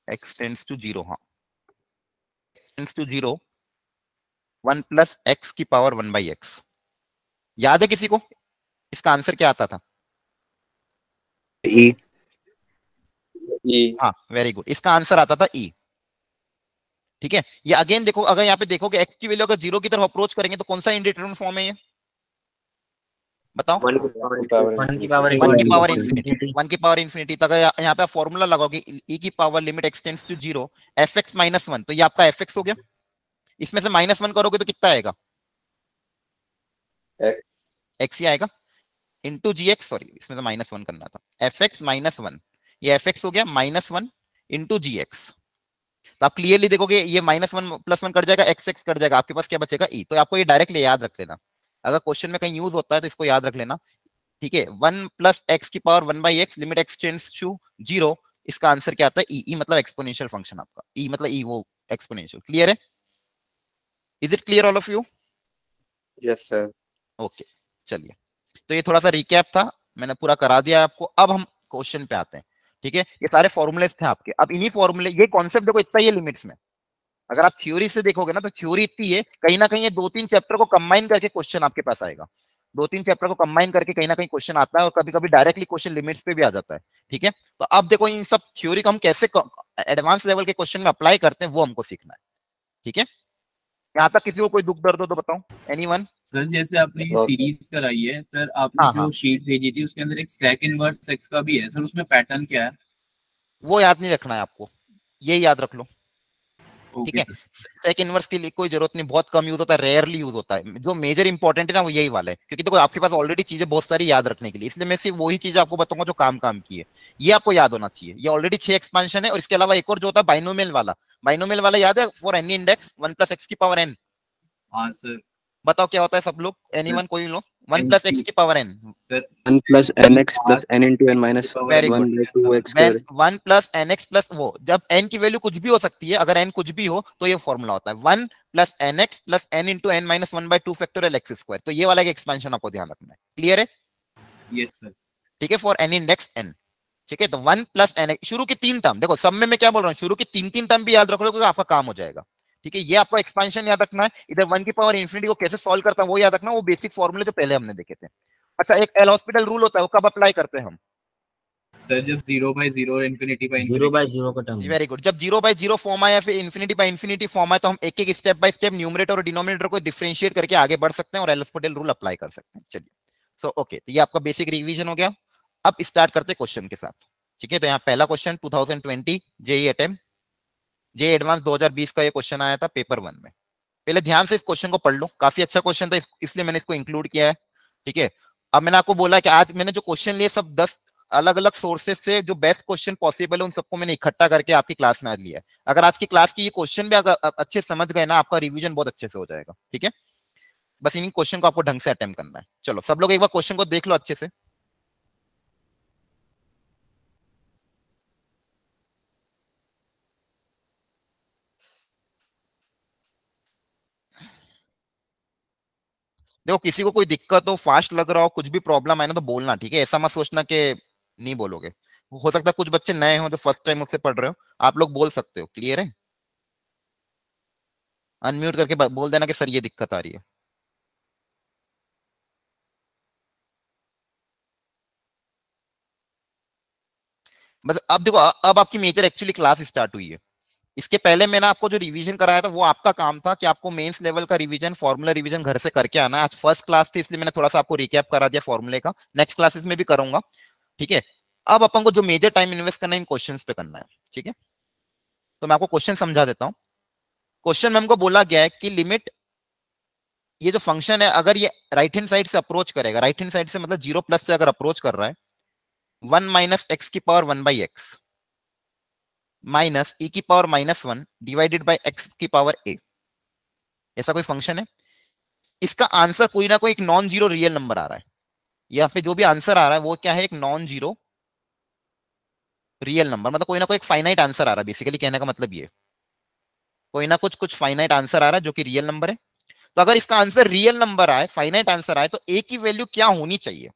x टेंड्स टू 0, हाँ टेंड्स टू 0, 1 प्लस एक्स की पावर 1 बाई एक्स। याद है किसी को इसका आंसर क्या आता था? e E. हाँ वेरी गुड, इसका आंसर आता था ई। ठीक है, ये अगेन देखो, अगर यहाँ पे देखोगे एक्स की वैल्यू अगर 0 की तरफ अप्रोच करेंगे तो कौन सा इंडिटरमिनेट फॉर्म है ये बताओ? 1 की पावर 1 की पावर 1 की पावर infinity. इंफिनिटी, 1 की पावर इंफिनिटी तक। यहाँ पे आप फॉर्मूला लगाओगे e की power limit x tends to 0 fx minus 1, तो ये आपका fx हो गया। इसमें से -1 करोगे तो कितना आएगा? x ही आएगा इंटू gx, सॉरी इसमें से -1 करना था, fx माइनस 1, ये fx हो गया -1 इंटू gx। तो आप क्लियरली देखोगे ये -1 + 1 कट जाएगा, x कट जाएगा, आपके पास क्या बचेगा e। तो आपको ये डायरेक्टली याद रख लेना, अगर क्वेश्चन में कहीं यूज होता है तो इसको याद रख लेना। ठीक है, 1 + x की power 1/x limit x tends to 0, इसका आंसर क्या आता है? ई मतलब एक्सपोनेंशियल फंक्शन आपका, ई मतलब ई वो एक्सपोनेंशियल। क्लियर है? Is it clear all of you? Yes sir. Okay चलिए, तो ये थोड़ा सा रिकैप था, मैंने पूरा करा दिया आपको। अब हम क्वेश्चन पे आते हैं। ठीक है, ये सारे फॉर्मूलेस थे आपके। अब इन्हीं फॉर्मूले, ये कॉन्सेप्ट देखो इतना ही है लिमिट्स में। अगर आप थ्योरी से देखोगे ना तो थ्योरी इतनी है, कहीं ना कहीं ये 2-3 चैप्टर को कंबाइन करके क्वेश्चन आपके पास आएगा। 2-3 चैप्टर को कंबाइन करके कहीं ना कहीं क्वेश्चन आता है, और कभी कभी डायरेक्टली क्वेश्चन लिमिट्स पे भी आ जाता है। ठीक है, तो अब देखो इन सब थ्योरी को हम कैसे एडवांस लेवल के क्वेश्चन में अप्लाई करते हैं वो हमको सीखना है। ठीक है, यहाँ तक किसी को कोई दुख दर्द हो तो बताओ, एनीवन? सर जैसे आपने ये सीरीज कराई है सर, आपने हाँ, जो हाँ। शीट भेजी थी उसके अंदर एक सेक इनवर्स एक्स का भी है सर, उसमें पैटर्न क्या है? वो याद नहीं रखना है आपको, ये याद रख लो। ठीक है, सर। सेक इनवर्स के लिए कोई जरूरत नहीं, बहुत कम यूज होता है, रेयरली यूज होता है। जो मेजर इंपॉर्टेंट है ना वो यही वाला है, क्योंकि देखो आपके पास ऑलरेडी चीजें बहुत सारी याद रखने के लिए, इसलिए मैं सिर्फ वही चीजें आपको बताऊंगा जो काम की है। ये आपको याद होना चाहिए। ये ऑलरेडी 6 एक्सपेंशन है, और इसके अलावा एक और जो होता है बाइनोमियल वाला। बाइनोमियल वाला याद है? फॉर एनी इंडेक्स 1 + x की पावर n। हाँ सर। बताओ क्या होता है सब लोग, एनीवन कोई लोग? 1 + x की power n। 1 + nx + n × n - 1 Very good. 2x When 1 + nx + वो, जब n की वैल्यू कुछ भी हो सकती है, अगर n कुछ भी हो तो ये फॉर्मूला होता है 1 + nx + n × n - 1/2 factorial x²। तो ये वाला एक एक्सपेंशन आपको ध्यान रखना है। क्लियर है? Yes sir. ठीक है, फॉर एनी इंडेक्स n। ठीक है, तो 1 + nx, शुरू की 3 टर्म, देखो सब में मैं क्या बोल रहा हूँ, शुरू की 3 टर्म भी याद रख लो, आपका काम हो जाएगा। ठीक है, ये आपको एक्सपेंशन याद रखना है। इधर 1 की पावर इंफिनिटी को कैसे सॉल्व करता है वो याद रखना, वो बेसिक फॉर्मूले जो पहले हमने देखे थे। अच्छा, एक एल हॉस्पिटल रूल होता है, वो कब अप्लाई करते हैं हम? सर जब 0/0 और इन्फिनिटी बाय 0/0 का टर्म। वेरी गुड, जब 0/0 फॉर्म आया फिर इन्फिनिटी फॉर्म आया, तो हम एक एक स्टेप बाय स्टेप न्यूमरेटर और डिनोमिनेटर को डिफरेंशिएट करके आगे बढ़ सकते हैं और एल हॉस्पिटल रूल अप्लाई कर सकते हैं। चलिए, सो ओके, तो ये आपका बेसिक रिवीजन हो गया। अब स्टार्ट करते हैं क्वेश्चन के साथ। ठीक है, तो यहाँ पहला question 2020 JEE attempt, JEE advance 2020 का ये क्वेश्चन आया था पेपर 1 में। पहले ध्यान से इस क्वेश्चन को पढ़ लो, काफी अच्छा क्वेश्चन था, इसलिए मैंने इसको इंक्लूड किया है। ठीक है, अब मैंने आपको बोला कि आज मैंने जो क्वेश्चन लिए सब 10 अलग अलग सोर्सेज से जो बेस्ट क्वेश्चन पॉसिबल है उन सबको मैंने इकट्ठा करके आपकी क्लास में आज लिया है। अगर आज की क्लास की ये क्वेश्चन भी अगर अच्छे समझ गए ना, आपका रिवीजन बहुत अच्छे से हो जाएगा। ठीक है, बस इन क्वेश्चन को आपको ढंग से अटेम्प्ट करना है। चलो सब लोग एक बार क्वेश्चन को देख लो अच्छे से। देखो किसी को कोई दिक्कत हो, फास्ट लग रहा हो, कुछ भी प्रॉब्लम आए ना तो बोलना। ठीक है, ऐसा मत सोचना कि नहीं बोलोगे। हो सकता है कुछ बच्चे नए हो जो फर्स्ट टाइम मुझसे पढ़ रहे हो, आप लोग बोल सकते हो। क्लियर है? अनम्यूट करके बोल देना कि सर ये दिक्कत आ रही है। बस अब देखो, अब आपकी मेजर एक्चुअली क्लास स्टार्ट हुई है। इसके पहले मैंने आपको जो रिवीजन कराया था वो आपका काम था कि आपको मेंस लेवल का रिवीजन, फॉर्मूला रिवीजन घर से करके आना। आज फर्स्ट क्लास थी इसलिए मैंने थोड़ा सा आपको रिकैप करा दिया फॉर्मूले का, नेक्स्ट क्लासेस में भी करूंगा। ठीक है, अब अपन को जो मेजर टाइम इन्वेस्ट करना है इन क्वेश्चंस पे करना है। ठीक है, तो मैं आपको क्वेश्चन समझा देता हूं। क्वेश्चन में हमको बोला गया है कि लिमिट, ये जो फंक्शन है अगर ये राइट हैंड साइड से अप्रोच करेगा, राइट हैंड साइड से मतलब 0+ से अगर अप्रोच कर रहा है, 1 - x की पावर 1/x माइनस e की पावर -1 डिवाइडेड बाय x की पावर a, ऐसा कोई फंक्शन है। इसका आंसर कोई ना कोई एक नॉन जीरो रियल नंबर आ रहा है, या फिर जो भी आंसर आ रहा है वो क्या है, एक नॉन जीरो रियल नंबर, मतलब कोई ना कोई एक फाइनाइट आंसर आ रहा है। बेसिकली कहने का मतलब ये, कोई ना कुछ फाइनाइट आंसर आ रहा है जो कि रियल नंबर है। तो अगर इसका आंसर रियल नंबर आए, फाइनाइट आंसर आए, तो a की वैल्यू क्या होनी चाहिए,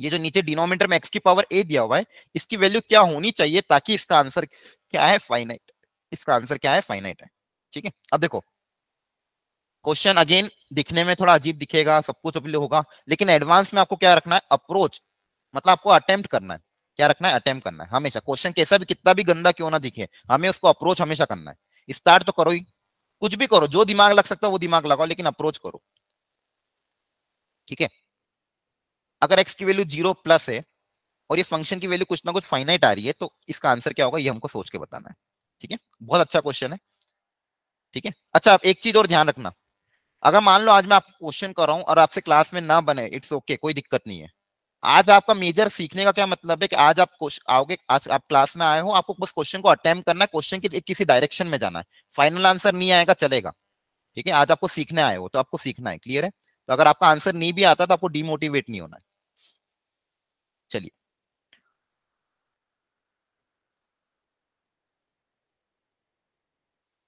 ये जो नीचे डिनोमिनेटर में x की पावर a दिया हुआ है इसकी वैल्यू क्या होनी चाहिए ताकि इसका आंसर क्या है, फाइनाइट। इसका आंसर क्या है, फाइनाइट है। ठीक है, अब देखो क्वेश्चन अगेन दिखने में थोड़ा अजीब दिखेगा, सब कुछ होगा, लेकिन एडवांस में आपको क्या रखना है, अप्रोच, मतलब आपको अटेम्प्ट करना है। क्या रखना है, अटेम्प्ट करना है हमेशा। क्वेश्चन कैसा भी कितना भी गंदा क्यों ना दिखे, हमें उसको अप्रोच हमेशा करना है। स्टार्ट तो करो ही, कुछ भी करो, जो दिमाग लग सकता है वो दिमाग लगाओ, लेकिन अप्रोच करो, ठीक है। अगर एक्स की वैल्यू 0+ है और ये फंक्शन की वैल्यू कुछ ना कुछ फाइनाइट आ रही है, तो इसका आंसर क्या होगा ये हमको सोच के बताना है, ठीक है। बहुत अच्छा क्वेश्चन है, ठीक है। अच्छा, आप एक चीज और ध्यान रखना, अगर मान लो आज मैं आपको क्वेश्चन कर रहा हूं और आपसे क्लास में ना बने, इट्स ओके, कोई दिक्कत नहीं है। आज आपका मेजर सीखने का क्या मतलब है कि आज आप आओगे, आज आप क्लास में आए हो, आपको बस क्वेश्चन को अटेम्प्ट करना है, क्वेश्चन की किसी डायरेक्शन में जाना है, फाइनल आंसर नहीं आएगा चलेगा, ठीक है। आज आपको सीखने आए हो तो आपको सीखना है, क्लियर है। तो अगर आपका आंसर नहीं भी आता तो आपको डिमोटिवेट नहीं होना है। चलिए,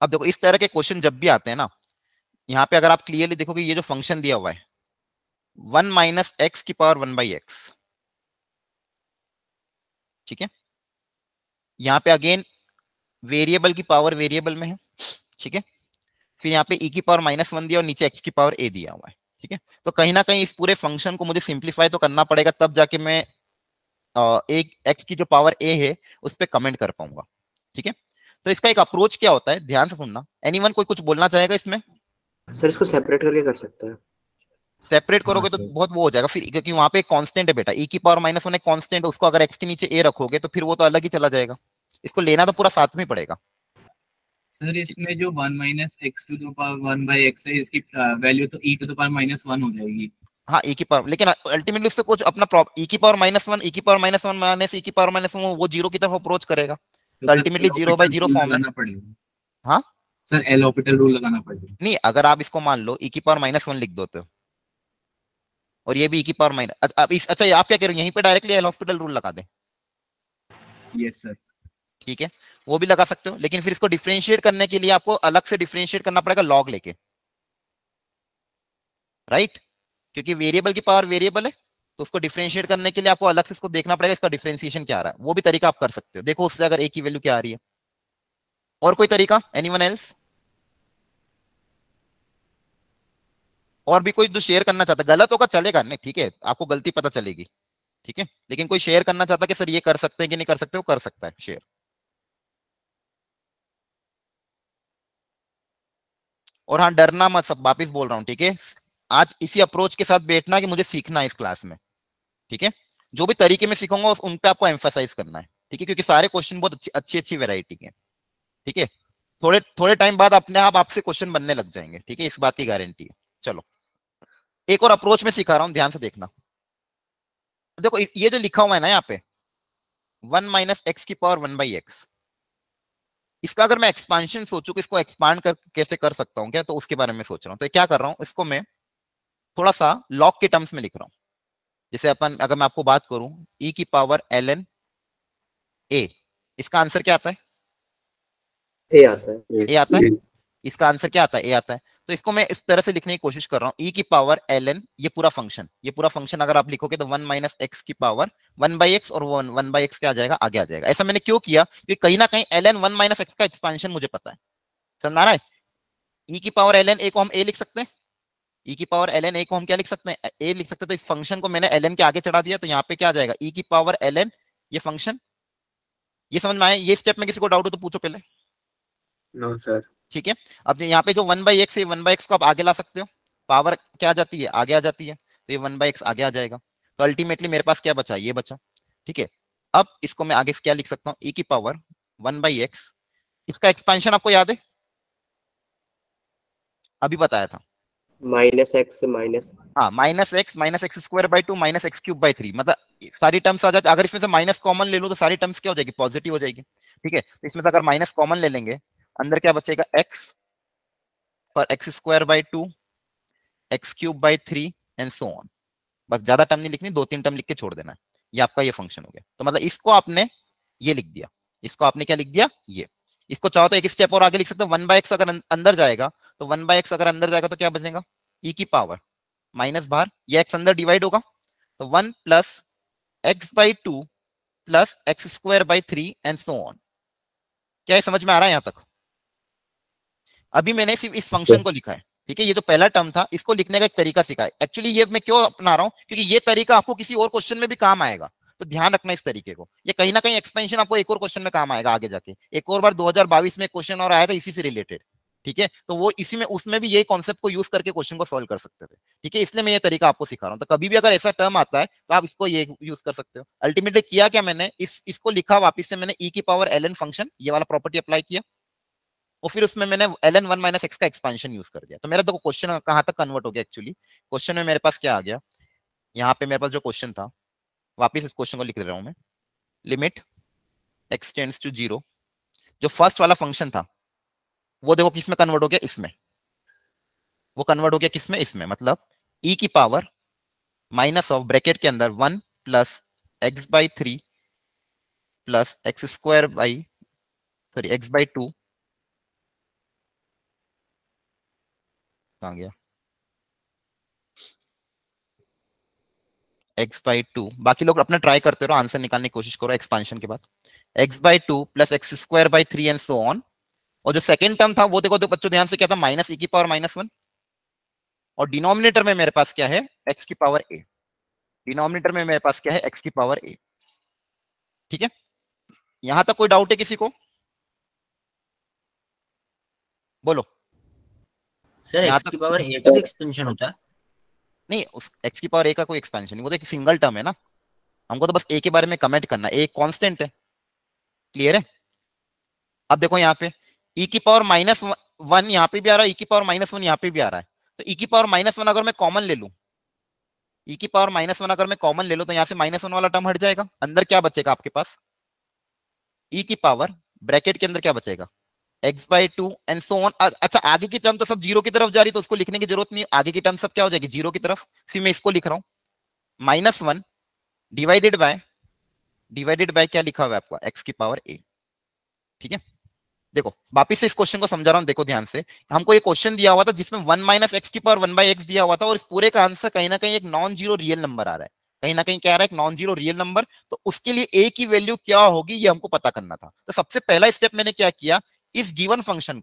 अब देखो इस तरह के क्वेश्चन जब भी आते हैं ना, यहाँ पे अगर आप क्लियरली देखोगे ये जो फंक्शन दिया हुआ है 1 - x की पावर 1/x, ठीक है। यहाँ पे अगेन वेरिएबल की पावर वेरिएबल में है, ठीक है। फिर यहाँ पे e की पावर -1 दिया और नीचे x की पावर a दिया हुआ है, ठीक है। तो कहीं ना कहीं इस पूरे फंक्शन को मुझे सिंप्लीफाई तो करना पड़ेगा, तब जाके मैं एक x की जो पावर a है उस पर कमेंट कर पाऊंगा, ठीक है। तो इसका एक अप्रोच क्या होता है, ध्यान से सुनना। एनीवन कोई कुछ बोलना चाहेगा इसमें? सर इसको सेपरेट करके कर सकते हैं। सेपरेट करोगे तो बहुत वो हो जाएगा फिर, क्योंकि वहां पे एक कांस्टेंट है बेटा, e की पावर -1 एक कांस्टेंट है, उसको अगर x के नीचे a रखोगे तो फिर वो तो अलग ही चला जाएगा। इसको लेना तो पूरा साथ में पड़ेगा। सर इसमें जो 1 - x1/x है, इसकी वैल्यू तो e⁻1 हो जाएगी। हाँ, e की पावर, लेकिन अल्टीमेटली उससे कुछ अपना e की पावर -1, e की पावर -1 माइनस e की पावर -1 वो जीरो की तरफ अप्रोच करेगा, तो अल्टीमेटली 0/0 फॉर्म है। हाँ सर एल ऑर्बिटल रूल लगाना पड़ेगा। नहीं, अगर आप इसको मान लो e की पावर -1 लिख दो तो, और ये भी e की पावर माइनस, अच्छा आप क्या कह रहे हो, यहीं पे डायरेक्टली एल हॉस्पिटल रूल लगा दें? Yes sir. ठीक है, वो भी लगा सकते हो, लेकिन फिर इसको डिफरेंशिएट करने के लिए आपको अलग से डिफरेंशिएट करना पड़ेगा लॉग लेके, राइट। क्योंकि वेरिएबल की पावर वेरिएबल है, तो उसको डिफरेंशिएट करने के लिए आपको अलग से इसको देखना पड़ेगा इसका डिफरेंशिएशन क्या आ रहा है। वो भी तरीका आप कर सकते हो, देखो उससे अगर ए की वैल्यू क्या आ रही है। और कोई तरीका, एनीवन एल्स? और भी कोई जो शेयर करना चाहता, गलत होगा चलेगा नहीं, ठीक है, आपको गलती पता चलेगी, ठीक है, लेकिन कोई शेयर करना चाहता कि सर ये कर सकते हैं कि नहीं कर सकते, वो कर सकता है शेयर। और हाँ, डरना मत, सब वापिस बोल रहा हूं, ठीक है। आज इसी अप्रोच के साथ बैठना कि मुझे सीखना है इस क्लास में, ठीक है। जो भी तरीके में सीखूंगा उन पे आपको एम्फेसाइज करना है, ठीक है, क्योंकि सारे क्वेश्चन बहुत अच्छी अच्छी वैरायटी के, ठीक है। थोड़े थोड़े टाइम बाद अपने आप आपसे क्वेश्चन बनने लग जाएंगे, ठीक है, इस बात की गारंटी है। चलो, एक और अप्रोच में सिखा रहा हूं, ध्यान से देखना। देखो ये जो लिखा हुआ है ना यहाँ पे 1 - x की पावर 1/x, इसका अगर मैं एक्सपांशन सोचूं कि इसको एक्सपांड कर कैसे कर सकता हूं क्या, तो उसके बारे में सोच रहा हूं। तो क्या कर रहा हूं, इसको मैं थोड़ा सा लॉग के टर्म्स में लिख रहा हूं। जैसे अपन, अगर मैं आपको बात करूं e की पावर ln a, इसका आंसर क्या आता है? ए आता है। ए आता है। इसका आंसर क्या आता है? ए आता है। तो इसको मैं इस तरह से लिखने की कोशिश कर रहा हूं, e की पावर ln, ये पूरा फंक्शन अगर आप लिखोगे तो 1 - x की पावर 1/x, और 1/x क्या आ जाएगा, आगे आ जाएगा। ऐसा मैंने क्यों किया, क्योंकि कहीं ना कहीं ln 1 - x का एक्सपेंशन मुझे पता है, समझ आ रहा है। e की पावर ln a को हम a लिख सकते हैं, e की पावर ln a को हम क्या लिख सकते हैं, a लिख सकते हैं। तो इस फंक्शन को मैंने ln के आगे चढ़ा दिया, तो यहाँ पे क्या आ जाएगा, e की पावर ln, ये फंक्शन। ये समझ में आया? ये स्टेप में किसी को डाउट हो तो पूछो पहले। No sir. ठीक है, अब यहाँ पे जो 1/x है, 1/x को आप आगे ला सकते हो, पावर क्या आ जाती है, आगे आ जाती है, तो ये 1/x आगे आ जाएगा। तो अल्टीमेटली मेरे पास क्या बचा, ये बचा, ठीक है। अब इसको मैं आगे क्या लिख सकता हूँ, e की पावर 1/x, इसका एक्सपेंशन आपको याद है, अभी बताया था, -x से माइनस, हाँ, -x - x²/2 -x³/3, मतलब सारी टर्म्स आ जाती। अगर इसमें से माइनस कॉमन ले लो तो सारी टर्म्स क्या हो जाएगी, पॉजिटिव हो जाएगी, ठीक है। तो इसमें से अगर माइनस कॉमन ले लेंगे, अंदर क्या बचेगा, x और x²/2 x³/3 and so on. बस ज्यादा टर्म नहीं लिखनी, 2-3 टर्म लिख के छोड़ देना है। ये आपका ये फंक्शन हो गया। तो मतलब इसको आपने ये लिख दिया, इसको आपने क्या लिख दिया, ये। इसको चाहो तो एक स्टेप और आगे लिख सकते हो, 1/x अगर अंदर जाएगा, तो 1/x अगर अंदर जाएगा तो क्या बचेगा, e की पावर माइनस बाहर, ये x अंदर डिवाइड होगा, तो 1 + x/2 + x²/3 and so on. क्या ये समझ में आ रहा है यहां तक? अभी मैंने सिर्फ इस फंक्शन को लिखा है, ठीक है। ये जो पहला टर्म था, इसको लिखने का एक तरीका सिखा है। एक्चुअली ये मैं क्यों अपना रहा हूं, क्योंकि ये तरीका आपको किसी और क्वेश्चन में भी काम आएगा। तो ध्यान रखना इस तरीके को, ये कहीं ना कहीं एक्सपेंशन आपको एक और क्वेश्चन में काम आएगा आगे जाके। एक और बार 2022 में क्वेश्चन और आया था इसी से रिलेटेड, ठीक है, तो वो इसी में उसमें भी यही कॉन्सेप्ट को यूज करके क्वेश्चन को सॉल्व कर सकते थे, ठीक है, इसलिए मैं ये तरीका आपको सिखा रहा हूँ। तो कभी भी अगर ऐसा टर्म आता है तो आप इसको ये यूज कर सकते हो। अल्टीमेटली किया क्या मैंने, इसको लिखा वापिस से मैंने e की पावर ln फंक्शन, ये वाला प्रॉपर्टी अप्लाई किया, और फिर उसमें मैंने ln 1 माइनस एक्स का एक्सपेंशन यूज कर दिया। तो मेरा देखो क्वेश्चन कहां तक कन्वर्ट हो गया एक्चुअली। क्वेश्चन में मेरे पास क्या आ गया, यहाँ पे मेरे पास जो क्वेश्चन था, वापिस इस क्वेश्चन को लिख रहा हूं मैं, लिमिट x टेंड्स टू 0, जो फर्स्ट वाला फंक्शन था वो देखो किसमें कन्वर्ट हो गया, इसमें, वो कन्वर्ट हो गया किसमें, इसमें, मतलब e की पावर माइनस ऑफ ब्रैकेट के अंदर 1 plus x by 3 plus x square by sorry x by 2 कहां गया, x बाई 2, बाकी लोग अपना ट्राई करते रहो, आंसर निकालने की कोशिश करो एक्सपांशन के बाद, x by 2 plus x square by 3 and so on. और जो सेकंड टर्म था वो देखो तो बच्चों ध्यान से क्या था, माइनस e की पावर -1, और डिनोमिनेटर में मेरे पास क्या है, x की पावर a, डिनोमिनेटर में मेरे पास क्या है, x की पावर a, ठीक है। यहां तक कोई डाउट है किसी को, बोलो। सर यहाँ एक्स की पावर ए का भी एक्सपेंशन होता है? नहीं, उस x की पावर a का कोई एक्सपेंशन नहीं, वो तो एक सिंगल टर्म है ना, हमको तो बस a के बारे में कमेंट करना है, a कांस्टेंट है, क्लियर है। अब देखो यहाँ पे e की पावर -1 यहाँ पे भी आ रहा है, e की पावर -1 यहाँ पे भी आ रहा है, तो e की पावर -1 अगर मैं कॉमन ले लूं, e की पावर -1 अगर मैं कॉमन ले लूं तो यहाँ से -1 वाला टर्म हट जाएगा, अंदर क्या बचेगा आपके पास, e की पावर ब्रैकेट के अंदर क्या बचेगा, x by 2 and so on. अच्छा आगे की टर्म तो सब 0 की तरफ जा रही, तो उसको लिखने की जरूरत नहीं, आगे की टर्म सब क्या हो जाएगी, 0 की तरफ, फिर मैं इसको लिख रहा हूं -1 डिवाइडेड बाय क्या लिखा हुआ है आपका, x की पावर a, ठीक है। देखो वापिस से इस क्वेश्चन को समझा रहा हूं, देखो ध्यान से, हमको ये क्वेश्चन दिया हुआ था जिसमें 1 माइनस एक्स की पावर 1/x दिया हुआ था, और इस पूरे का आंसर कहीं ना कहीं एक नॉन जीरो रियल नंबर आ रहा है, कहीं ना कहीं क्या आ रहा है, एक नॉन जीरो रियल नंबर। तो उसके लिए a की वैल्यू क्या होगी ये हमको पता करना था। तो सबसे पहला स्टेप मैंने क्या किया, इस गिवन फंक्शन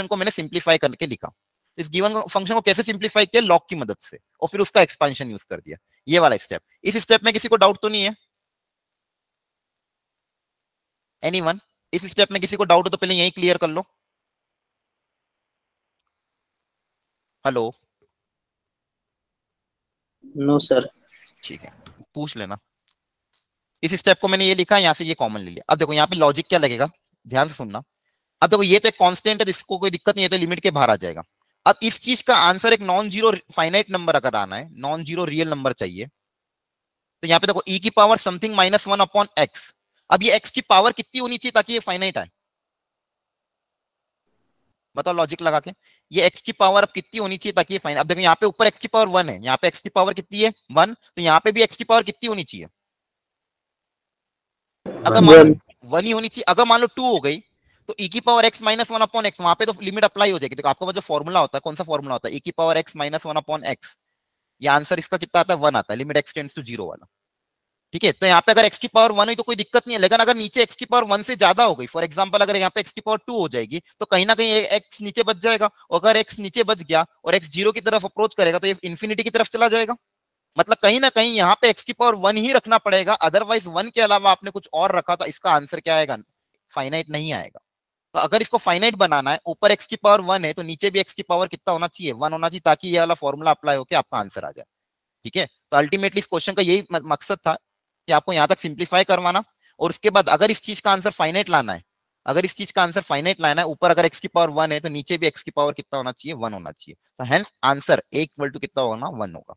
को मैंने सिंप्लीफाई करके लिखा। इस गिवन फंक्शन को कैसे सिंप्लीफाई किया, लॉग की मदद से, और फिर उसका एक्सपेंशन यूज कर दिया, ये वाला स्टेप। इस स्टेप में किसी को डाउट तो नहीं है, एनीवन? इस स्टेप में किसी को डाउट हो तो पहले यही क्लियर कर लो। Hello, no sir. ठीक है, पूछ लेना। इस स्टेप को मैंने ये लिखा, यहां से ये कॉमन ले लिया। अब देखो यहाँ पे लॉजिक क्या लगेगा, ध्यान से सुनना। अब देखो ये तो एक कांस्टेंट है, जिसको कोई दिक्कत नहीं है, तो लिमिट के बाहर आ जाएगा। अब इस चीज का आंसर एक नॉन जीरो फाइनाइट नंबर अगर आना है, नॉन जीरो रियल नंबर चाहिए, तो यहाँ पे देखो e की पावर समथिंग -1 अपॉन x। अब ये x की पावर कितनी होनी चाहिए ताकि ये फाइनाइट आए, बताओ लॉजिक लगा के, ये x की पावर अब कितनी होनी चाहिए ताकि ये फाइनाइट। अब देखो यहाँ पे ऊपर x की पावर 1 है, यहाँ पे x की पावर कितनी है 1, तो यहाँ पे भी x की पावर कितनी होनी चाहिए, अगर मान लो 1 ही होनी चाहिए। अगर मान लो 2 हो गई तो e की पावर x -1 अपॉन x, वहां पे तो लिमिट अप्लाई हो जाएगी। देखो आपका जो फॉर्मूला होता है, कौन सा फॉर्मूला होता है, e की पावर x -1 अपॉन x, ये आंसर इसका कितना आता है 1 आता है, लिमिट x टेंड्स टू 0 वाला, ठीक है। तो यहाँ पे अगर x की पावर 1 हुई तो कोई दिक्कत नहीं है, लेकिन अगर नीचे x की पावर 1 से ज्यादा हो गई, फॉर एग्जांपल अगर यहाँ पे x की पावर 2 हो जाएगी, तो कहीं ना कहीं x नीचे बच जाएगा, और अगर x नीचे बच गया और x 0 की तरफ अप्रोच करेगा तो ये इंफिनिटी की तरफ चला जाएगा। मतलब कहीं ना कहीं यहाँ पे x की पावर 1 ही रखना पड़ेगा, अदरवाइज 1 के अलावा आपने कुछ और रखा तो इसका आंसर क्या आएगा, फाइनाइट नहीं आएगा। तो अगर इसको फाइनाइट बनाना है, ऊपर x की पावर 1 है तो नीचे भी x की पावर कितना होना चाहिए, 1 होना चाहिए, ताकि ये वाला फॉर्मूला अप्लाई होकर आपका आंसर आ जाए, ठीक है। तो अल्टीमेटली इस क्वेश्चन का यही मकसद था कि आपको यहाँ तक सिंप्लीफाई करवाना, और उसके बाद अगर इस चीज का आंसर फाइनाइट लाना है, ऊपर अगर x की पावर 1 है तो नीचे भी x की पावर कितना होना चाहिए, 1 होना चाहिए। तो hence answer a equal to कितना होना, 1 होगा,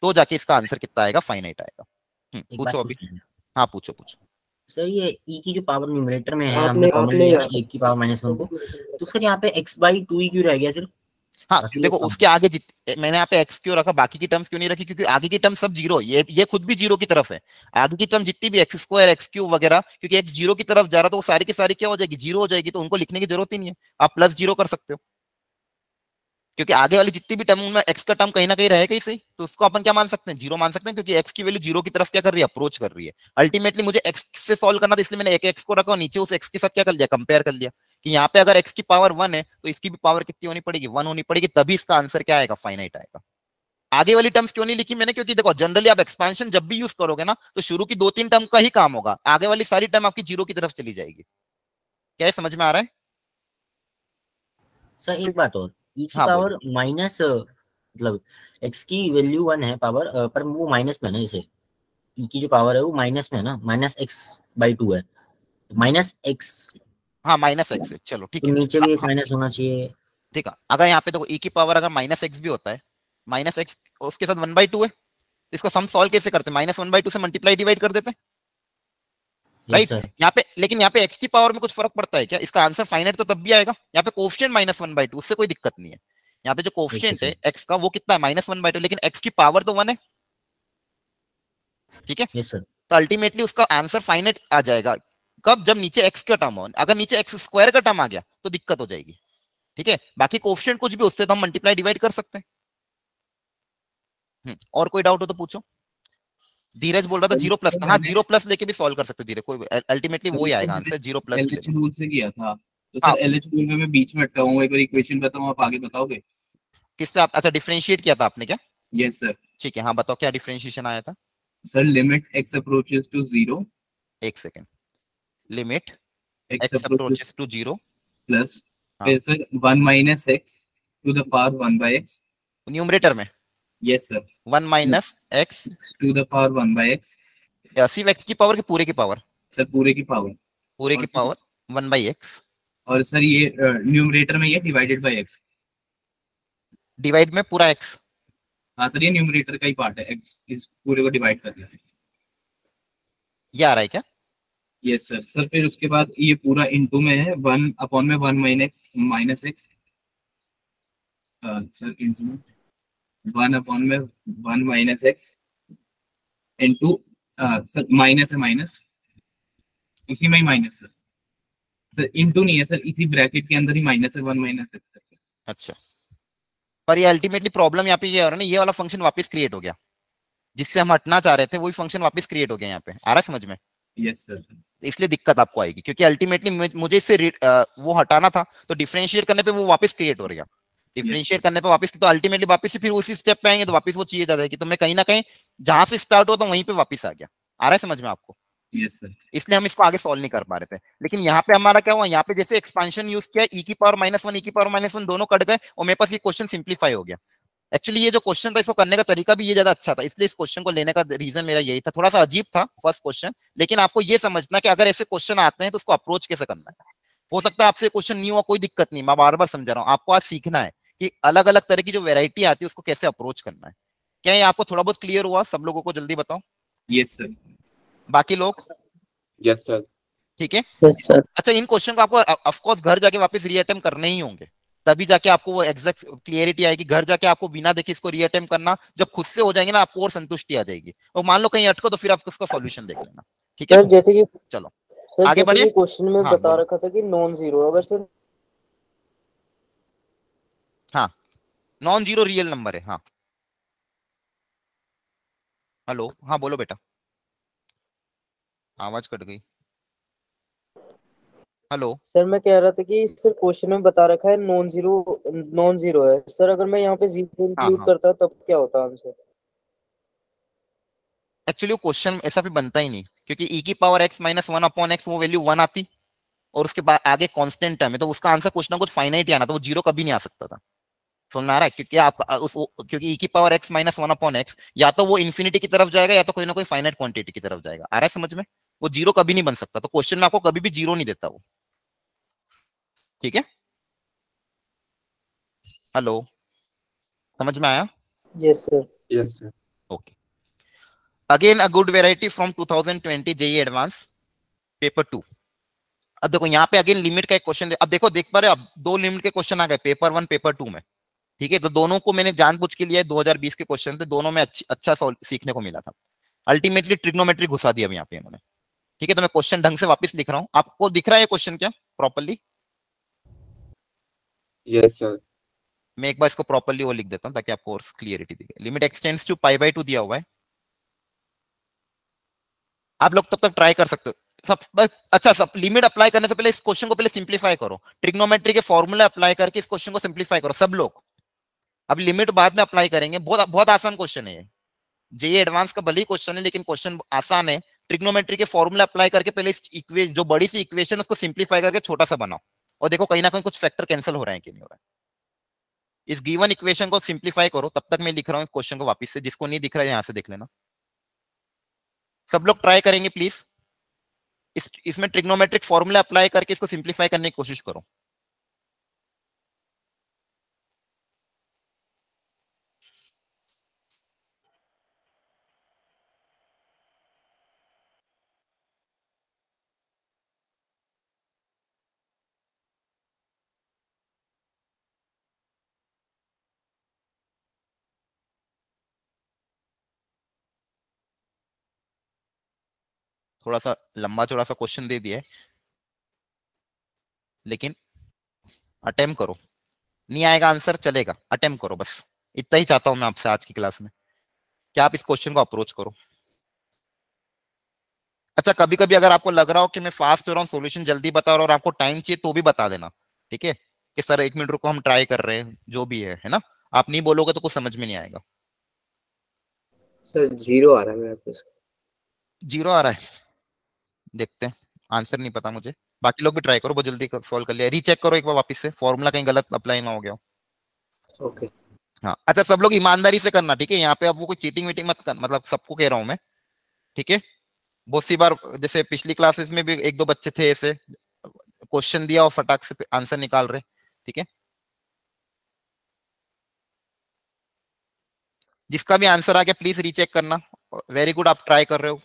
तो जाके इसका आंसर कितना आएगा, फाइनाइट आएगा। एक बात पूछो अभी। पूछनी है। हाँ पूछो। सर ये e की जो पावर न्यूमरेटर में है, आपने- हमने कॉमन आपने लिया 1 की पावर -1 को, तो सर यहाँ पे x बाई 2 ही क्यों रह गया सिर्फ? हाँ बाकी देखो लोग उसके आगे मैंने यहाँ पे x क्यों रखा, बाकी की टर्म्स क्यों नहीं रखी, क्योंकि आगे की टर्म सब जीरो, ये खुद भी जीरो की तरफ है। आगे की टर्म जितनी भी x स्क्वायर x क्यूब वगैरह, क्योंकि x जीरो की तरफ जा रहा तो वो सारी की सारी क्या हो जाएगी, जीरो हो जाएगी, तो उनको लिखने की जरूरत ही नहीं है, आप प्लस जीरो कर सकते हो, क्योंकि आगे वाली जितनी भी टर्म में x का टर्म कहीं ना कहीं रहेगा ही सही, तो उसको अपन क्या मान सकते हैं, जीरो मान सकते हैं, क्योंकि x की वैल्यू जीरो की तरफ क्या कर रही है, अप्रोच कर रही है। अल्टीमेटली मुझे x से सॉल्व करना था, इसलिए मैंने एक x को रखा और नीचे उस x के साथ क्या कर लिया, कंपेयर कर लिया, कि यहाँ पे अगर x की पावर 1 है तो इसकी भी पावर कितनी होनी पड़ेगी, 1 होनी पड़ेगी, तभी इसका आंसर क्या आएगा, फाइनाइट आएगा। आगे वाली टर्म्स क्यों नहीं लिखी मैंने, क्योंकि देखो जनरली आप एक्सपेंशन जब भी यूज करोगे ना तो शुरू की 2-3 टर्म का ही काम होगा, आगे वाली सारी टर्म आपकी जीरो की तरफ चली जाएगी। क्या ये समझ में आ रहा है? सर एक बात और, ई की हाँ, पावर माइनस मतलब एक्स की वैल्यू 1 है पावर, पर वो माइनस में है ना, जैसे ई की जो पावर है वो माइनस में है ना, -x/2 है, -x, हाँ माइनस एक्स है, चलो ठीक तो है। नीचे भी एक हाँ, माइनस होना चाहिए। ठीक है, अगर यहाँ पे देखो ई की पावर अगर -x भी होता है, -x उसके साथ 1/2 है, इसको सम सॉल्व कैसे करते हैं, -1/2 से मल्टीप्लाई डिवाइड कर देते हैं, राइट। सर यहाँ पे लेकिन यहाँ पे x की पावर में कुछ फर्क पड़ता है क्या? इसका आंसर फाइनाइट तो तब भी आएगा, यहाँ पे कोफिशिएंट -1/2, उससे कोई दिक्कत नहीं है। यहाँ पे जो कोफिशिएंट है x का वो कितना है, -1/2, लेकिन x की पावर तो 1 है, ठीक है। Yes sir. तो अल्टीमेटली उसका आंसर फाइनाइट आ जाएगा, कब? जब नीचे x का टर्म हो, अगर नीचे x² का टर्म आ गया तो दिक्कत हो जाएगी, ठीक है। बाकी कोफिशिएंट कुछ भी उससे तो हम मल्टीप्लाई डिवाइड कर सकते हैं। और कोई डाउट हो तो पूछो। धीरज बोल रहा था 0+, हाँ 0+ लेके भी सॉल्व कर सकते हो धीरे, कोई अल्टीमेटली वही आएगा आंसर, 0+ एलएच रूल से किया था, तो हाँ। सर एलएच रूल में मैं बीच में अटका हूँ, एक बार इक्वेशन बताऊँ, आप आगे बताओगे? किससे आप, अच्छा डिफरेंशिएट किया था आपने क्या? Yes sir. ठीक है, हाँ बताओ क्या डिफरेंशिएशन आया था। Sir limit x approaches to 0, एक second, limit x x approaches to 0 plus, हाँ। फिर sir 1 - x to the power 1/x। Numerator में yes sir. 1 - x to the power 1/x। सिर्फ x की पावर की पूरे की पावर? सर पूरे की पावर। पूरे और की सर- पावर 1/x, और सर ये न्यूमरेटर में ये डिवाइडेड बाय x। डिवाइड में पूरा x, हाँ सर ये न्यूमरेटर का ही पार्ट है, x इस पूरे को डिवाइड कर दिया है। ये आ रहा है क्या? Yes sir. सर फिर उसके बाद ये पूरा इनटू में है 1/(1 - x) सर इनटू में 1/(1 - x) इनटू सर माइनस है, माइनस इसी में ही माइनस है सर, इनटू नहीं है सर, इसी ब्रैकेट के अंदर ही माइनस है 1 - x। अच्छा, पर ये अल्टीमेटली प्रॉब्लम यहाँ पे ये हो रहा है ना, ये वाला फंक्शन वापस क्रिएट हो गया, जिससे हम हटना चाह रहे थे वही फंक्शन वापस क्रिएट हो गया यहाँ पे, आ रहा है समझ में? Yes sir. इसलिए दिक्कत आपको आएगी, क्योंकि अल्टीमेटली मुझे इससे वो हटाना था, तो डिफरेंशिएट करने पे वो वापस क्रिएट हो रहा है, डिफरेंशिएट करने पे वापस, तो अल्टीमेटली वापस से फिर उसी स्टेप पे आएंगे तो वापस वो चीज आ जाएगी, तो मैं कहीं ना कहीं जहां से स्टार्ट हुआ था वहीं पे वापस आ गया। आ रहा है समझ में आपको? Yes sir. इसलिए हम इसको आगे सॉल्व नहीं कर पा रहे थे। लेकिन यहाँ पे हमारा क्या हुआ, यहाँ पे जैसे एक्सपेंशन यूज किया, e की पावर -1 e की पावर -1 दोनों कट गए और मेरे पास ये क्वेश्चन सिंप्लीफाई हो गया। एक्चुअली ये जो क्वेश्चन था इसको करने का तरीका भी ये ज्यादा अच्छा था, इसलिए इस क्वेश्चन को लेने का रीजन मेरा यही था। थोड़ा सा अजीब था फर्स्ट क्वेश्चन, लेकिन आपको ये समझना कि अगर ऐसे क्वेश्चन आते हैं तो उसको अप्रोच कैसे करना है। हो सकता है आपसे क्वेश्चन नहीं हुआ, कोई दिक्कत नहीं, मैं बार बार समझा रहा हूँ, आपको आज सीखना है कि अलग अलग तरह की जो वेरायटी आती है उसको कैसे अप्रोच करना है। क्या ये आपको थोड़ा बहुत क्लियर हुआ? सब लोगों को जल्दी बताओ। Yes sir. बाकी लोग? Yes sir. ठीक है। Yes sir. अच्छा, इन क्वेश्चन को आपको ऑफ कोर्स घर जाके वापस रीअटेम्प्ट करने ही होंगे, तभी जाके आपको वो एग्जैक्ट क्लियरिटी आएगी। घर जाके आपको बिना देखे इसको रीअटेम्प्ट करना, जब खुद से हो जाएंगे ना आपको और संतुष्टि आ जाएगी। और मान लो कहीं अटको तो फिर आप उसका सॉल्यूशन देख लेना, ठीक है? सर जैसे कि चलो सर आगे जैसे बढ़िए। कि क्वेश्चन में हाँ, बता बोलो। रखा था कि नॉन जीरो, अगर सर हाँ, नॉन जीरो रियल नंबर है। हाँ हेलो, हाँ बोलो बेटा, आवाज कट गई। हेलो, सर मैं कह रहा था कि सर क्वेश्चन में बता रखा है नॉन जीरो है सर, अगर मैं यहाँ पे जीरो हाँ इंक्लूड हाँ, करता तब क्या होता आंसर? एक्चुअली वो क्वेश्चन ऐसा भी बनता ही नहीं, क्योंकि e की पावर x -1/x वो वैल्यू 1 आती और उसके बाद आगे कांस्टेंट टर्म है, तो उसका आंसर कुछ ना कुछ फाइनाइट ही आना, तो वो जीरो कभी नहीं आ सकता था। समझ में आ रहा है? क्योंकि आप क्योंकि e की पावर x -1/x या तो वो इन्फिनिटी की तरफ जाएगा या तो कोई ना कोई फाइनाइट क्वांटिटी की तरफ जाएगा। आ रहा है समझ में? वो जीरो कभी नहीं बन सकता, तो क्वेश्चन में आपको कभी भी जीरो नहीं देता वो, ठीक है? हेलो, समझ में आया? Yes sir. Yes sir. Okay, again a good variety from 2020 JEE advance paper 2। अब देखो यहाँ पे अगेन लिमिट का एक क्वेश्चन, अब देखो देख पा रहे हो अब 2 लिमिट के क्वेश्चन आ गए पेपर 1 पेपर 2 में, ठीक है? तो दोनों को मैंने जानबूझ के लिया, 2020 के क्वेश्चन थे, दोनों में अच्छा सीखने को मिला था। अल्टीमेटली ट्रिग्नोमेट्री घुसा दिया यहाँ पे इन्होंने, ठीक है? तो मैं क्वेश्चन ढंग से वापस लिख रहा हूँ, आपको दिख रहा है क्वेश्चन क्या प्रॉपर्ली? Yes sir. मैं एक बार इसको प्रॉपर्ली वो लिख देता हूँ ताकि आपको और क्लियरिटी दिखे। लिमिट एक्सटेंड्स टू π/2 दिया हुआ है, आप लोग तब तक ट्राई कर सकते हो। अच्छा, सब लिमिट अप्लाई करने से पहले इस क्वेश्चन को पहले सिंप्लीफाई करो, ट्रिग्नोमेट्री के फॉर्मूला अप्लाई करके इस क्वेश्चन को सिंप्लीफाई करो सब लोग। अब लिमिट बाद में अप्लाई करेंगे। बहुत बहुत आसान क्वेश्चन है ये, जेई एडवांस का भले ही क्वेश्चन है लेकिन क्वेश्चन आसान है। ट्रिग्नोमेट्री के फॉर्मूला अप्लाई करके पहले इस जो बड़ी सी इक्वेशन उसको सिंप्लीफाई करके छोटा सा बनाओ, और देखो कहीं ना कहीं कुछ फैक्टर कैंसिल हो रहे हैं कि नहीं हो रहा है। इस गिवन इक्वेशन को सिंप्लीफाई करो, तब तक मैं लिख रहा हूँ क्वेश्चन को वापस से, जिसको नहीं दिख रहा है यहाँ से देख लेना। सब लोग ट्राई करेंगे प्लीज, इसमें ट्रिग्नोमेट्रिक फॉर्मूला अप्लाई करके इसको सिंप्लीफाई करने की कोशिश करो। थोड़ा सा लंबा चौड़ा सा क्वेश्चन दे दिया है, लेकिन अटेम्प्ट करो। नहीं आएगा आंसर चलेगा, अटेम्प्ट करो, बस इतना ही चाहता हूं मैं आपसे आज की क्लास में, कि आप इस क्वेश्चन को अप्रोच करो। अच्छा, कभी कभी अगर आपको लग रहा हो कि मैं फास्ट हो रहा हूँ, सॉल्यूशन जल्दी बता रहा हूँ और आपको टाइम चाहिए, तो भी बता देना, ठीक है, कि सर 1 मिनट रुको हम ट्राई कर रहे हैं, जो भी है ना। आप नहीं बोलोगे तो कुछ समझ में नहीं आएगा। सर 0 आ रहा है मेरा पास। 0 आ रहा है, देखते हैं, आंसर नहीं पता मुझे। बाकी लोग भी ट्राई करो, बहुत जल्दी सॉल्व कर लिया। रीचेक करो एक बार वापस से, फॉर्मूला कहीं गलत अप्लाई ना हो गया हो। ओके। हाँ, अच्छा सब लोग ईमानदारी से करना, ठीक है, यहाँ पे अब वो कोई चीटिंग वीटिंग मत कर, मतलब सबको कह रहा हूँ मैं, ठीक है। बहुत सी बार जैसे पिछली क्लासेस में भी 1-2 बच्चे थे ऐसे, क्वेश्चन दिया और फटाक से आंसर निकाल रहे, ठीक है। जिसका भी आंसर आ गया प्लीज रीचेक करना। वेरी गुड, आप ट्राई कर रहे हो,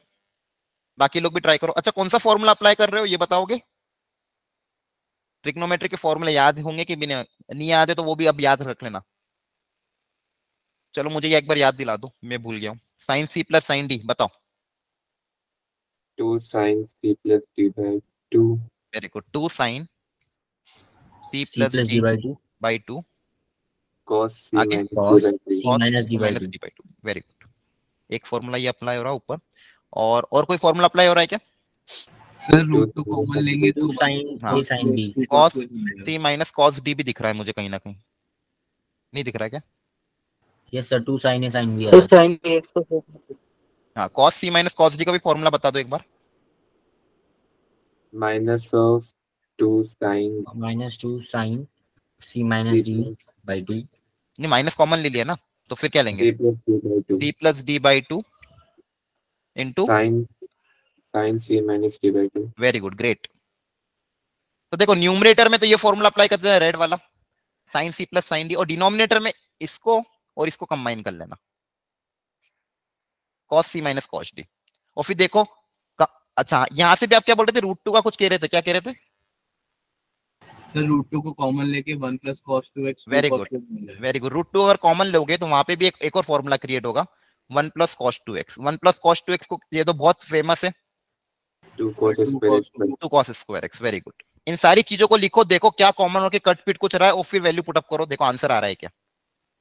बाकी लोग भी ट्राई करो। अच्छा, कौन सा फॉर्मूला अप्लाई कर रहे हो ये बताओगे? ट्रिग्नोमेट्री के फॉर्मूले याद होंगे कि भी नहीं याद है तो वो भी अब याद रख लेना। चलो मुझे ये एक बार याद दिला दो, मैं भूल गया हूँ। Sine C plus sine D बताओ। 2 sin c plus d by 2 very गुड, 2 sine C C plus plus D D by 2 by 2 cos c आगे minus d cos by 3। C minus D by 2। D by 2, very good. एक formula ये apply हो रहा है ऊपर, और कोई फॉर्मूला अप्लाई हो रहा है क्या? सर रूट टू कॉमन लेंगे तो 2 sin हाँ, A sin B। Cos C minus cos D भी दिख रहा है मुझे कहीं ना कहीं, नहीं दिख रहा है क्या? Yes sir, 2 sin A sin B आ तो रहा है। साइन ए तो हाँ, cos C minus cos D का भी फॉर्मूला बता दो एक बार। minus of 2 sin -2 sin C minus D by 2 नहीं, माइनस कॉमन ले लिया ना, तो फिर क्या लेंगे? c plus d by 2 C plus D by 2 into, sin c minus d by 2। Very good, great. तो देखो न्यूमरेटर में तो ये फॉर्मूला अप्लाई करते हैं, रेड वाला sine C plus sine D, और डिनोमिनेटर में इसको और इसको कंबाइन कर लेना, cos C minus cos D. और फिर देखो अच्छा, यहां से भी आप क्या बोल रहे थे, रूट 2 का कुछ कह रहे थे, क्या कह रहे थे? सर रूट टू को कॉमन लेके 1 plus cos 2x very good, very good. Root 2 अगर कॉमन लोगे तो वहां पे भी एक और फॉर्मूला क्रिएट होगा, 1 plus cos 2x। 1 plus cos 2x को, ये तो बहुत फेमस है, 2 cos square x by 2 cos square x, very good. इन सारी चीजों को लिखो, देखो क्या कॉमन होके कट पिट कुछ रहा है, और फिर वैल्यू पुट अप करो, देखो आंसर आ रहा है क्या।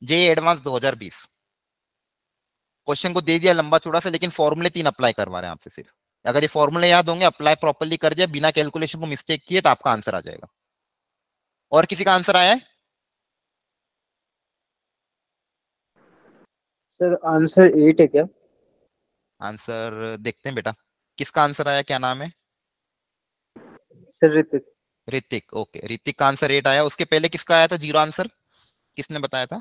जेईई एडवांस 2020 क्वेश्चन को दे दिया लंबा चौड़ा से, लेकिन फॉर्मूले 3 अप्लाई करवा रहे हैं आपसे सिर्फ। अगर ये फॉर्मूले याद होंगे, अप्लाई प्रॉपर्ली कर दिया, बिना कैलकुलेशन को मिस्टेक किए, तो आपका आंसर आ जाएगा। और किसी का आंसर आया है? सर आंसर 8 है क्या? आंसर देखते हैं बेटा, किसका आंसर आया, क्या नाम है? सर ऋतिक। ऋतिक, ओके, ऋतिक का आंसर 8 आया। उसके पहले किसका आया था 0 आंसर, किसने बताया था?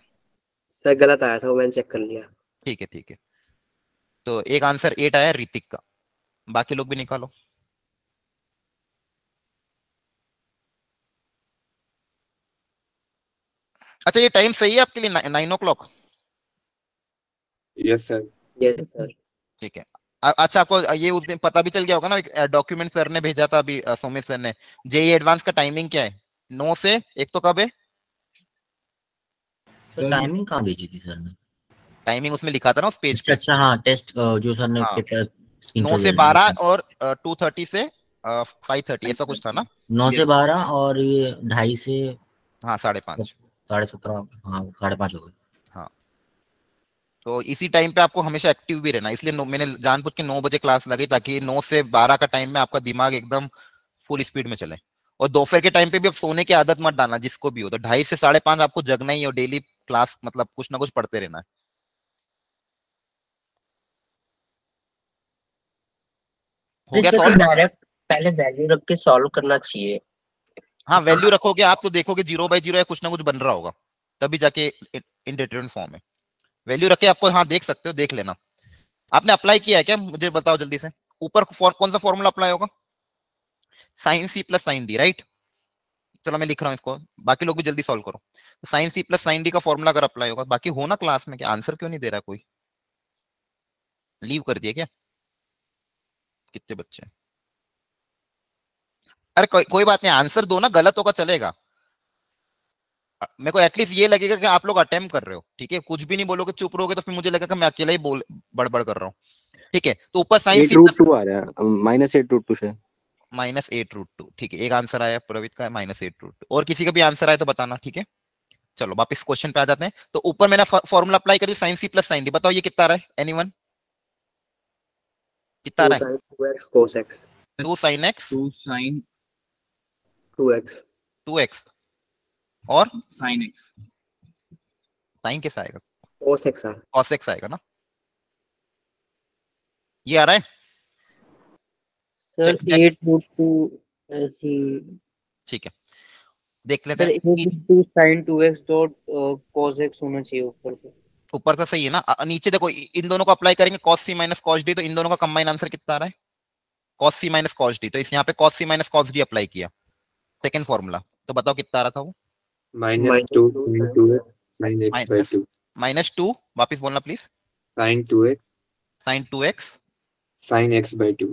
सर गलत आया था, वो मैंने चेक कर लिया। ठीक है, ठीक है, तो एक आंसर 8 आया ऋतिक का, बाकी लोग भी निकालो। अच्छा, ये टाइम सही है आपके लिए, 9 o'clock? Yes sir. Yes sir. ठीक है। अच्छा, आपको ये उस दिन पता भी चल गया होगा ना, एक डॉक्यूमेंट सर ने भेजा था अभी, सोमेश सर ने। जेईई एडवांस का टाइमिंग क्या है? 9 से 1 तो कब है? सर टाइमिंग कहाँ भेजी थी सर ने? टाइमिंग उसमें लिखा था ना उस पेज पे। अच्छा हाँ, टेस्ट जो सर ने हाँ, पेपर 9 से 12 और 2:30 से 5:30 ऐसा कुछ था ना? 9 से 12 और ये 2:30 से हाँ 5:30, 17:30, हाँ 5:30 हो गए। हाँ, तो इसी टाइम पे आपको हमेशा एक्टिव भी रहना, इसलिए मैंने जानबूझ के 9 बजे क्लास लगाई, ताकि 9 से 12 का टाइम में आपका दिमाग एकदम फुल स्पीड में चले। और दोपहर के टाइम पे भी अब सोने की आदत मत डालना, जिसको भी हो, तो 2:30 से 5:30 आपको जगना ही हो डेली क्लास मतलब कुछ ना कुछ पढ़ते रहना है। हो गया सॉल्व? डायरेक्ट पहले वैल्यू रख के सॉल्व करना चाहिए। हाँ वैल्यू रखोगे आप तो देखोगे 0/0 या कुछ ना कुछ बन रहा होगा, तभी जाके इंडिटरमिनेट फॉर्म है। वैल्यू रख के आपको हाँ देख सकते हो, देख लेना। आपने अप्लाई किया है क्या, मुझे बताओ जल्दी से। ऊपर कौन सा फॉर्मूला अप्लाई होगा? Sine C plus sine D, right. चलो मैं लिख रहा हूँ इसको, बाकी लोग भी जल्दी सॉल्व करो। Sine C plus sine D का फॉर्मूला अगर अप्लाई होगा, बाकी हो ना क्लास में, क्या आंसर क्यों नहीं दे रहा कोई? लीव कर दिया क्या? कितने बच्चे? अरे कोई बात नहीं, आंसर दो ना, गलत होगा चलेगा। मेरे को एटलीस्ट ये लगेगा कि आप लोग अटेम्प्ट कर रहे हो, ठीक है। कुछ भी नहीं बोलोगे, चुप रहोगे, तो फिर मुझे लगेगा मैं अकेला ही बोल बड़बड़ कर रहा हूँ, ठीक है। तो ऊपर साइन सी प्लस -8√2 आ रहा है, -8√2 से -8√2, ठीक है। एक आंसर आया प्रवीत का -8√2, और किसी का भी आंसर आया तो बताना, ठीक है। चलो वापस क्वेश्चन पे आ जाते हैं। तो ऊपर मैंने फॉर्मूला अप्लाई करी sine C plus sine D, बताओ ये कितना आ रहा है, एनीवन? कितना आ रहा है? 2 cos x 2 sin x 2 sin 2x 2x और sin x साइन कैसा आएगा? cos x आ cos x आएगा ना, ये आ रहा है। सर चल, 8√2 ऐसी, ठीक है, देख लेते सर हैं। 8√2 sin 2x dot cos x होना चाहिए ऊपर पे। ऊपर का सही है ना, नीचे देखो इन दोनों को अप्लाई करेंगे cos c minus cos d, तो इन दोनों का कंबाइन आंसर कितना आ रहा है? cos c minus cos d, तो इस यहाँ पे cos c minus cos d apply किया, सेकंड फॉर्मूला, तो बताओ कितना आ रहा था वो? -2 sin 2x sin x by 2 -2, वापिस बोलना please. sin 2x sin 2x sin x by 2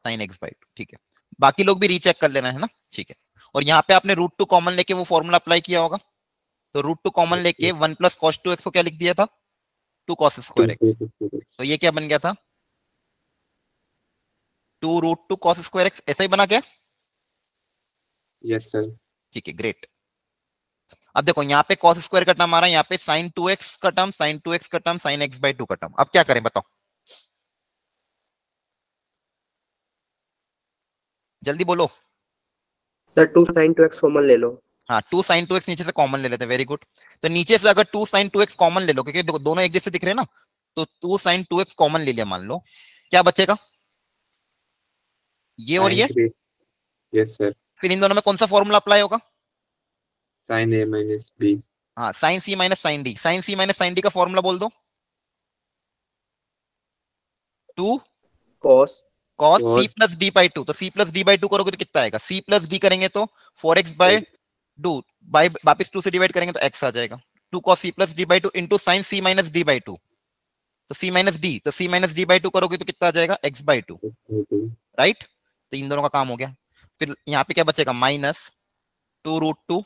sin x by 2, ठीक है। बाकी लोग भी रीचेक कर लेना है ना, ठीक है। और यहाँ पे आपने √2 कॉमन लेके वो फॉर्मूला अप्लाई किया होगा, तो √2 कॉमन लेके 1 + cos 2x को क्या लिख दिया था? 2 cos स्क्वायर x, तो ये क्या बन गया था? 2√2 cos स्क्वायर x, ऐसा ही बना क्या? Yes sir. ठीक है, ग्रेट। अब देखो यहाँ पे cos स्क्वायर का टर्म आ रहा है, यहाँ पे sin 2x का टर्म, sin 2x का टर्म, sin x by 2 का टर्म। अब क्या करें बताओ, जल्दी बोलो। सर 2 sin 2x कॉमन ले लो। हाँ 2 sin 2x नीचे से कॉमन ले लेते हैं, वेरी गुड। तो नीचे से अगर 2 sin 2x कॉमन ले लो, क्योंकि दोनों एक जैसे दिख रहे हैं ना, तो 2 sin 2x कॉमन ले लिया, मान लो क्या बचेगा? ये और ये। Yes sir. फिर इन दोनों में कौन सा फॉर्मूला अप्लाई होगा? sin a minus b हाँ sign C minus sine D, sign C minus sine D का फॉर्मूला बोल दो। 2 cos cos c plus D by 2, तो c प्लस डी बाई 2 करोगे तो कितना आएगा? c प्लस डी करेंगे तो 4x बाय 2, बाय वापस 2 से डिवाइड करेंगे तो x आ जाएगा। 2 cos c plus D by 2 into sine c minus D by 2, तो c माइनस डी, तो c माइनस डी बाई 2 करोगे तो कितना आ जाएगा? x by 2, right. तो इन दोनों का काम हो गया। फिर यहाँ पे क्या बचेगा? -2√2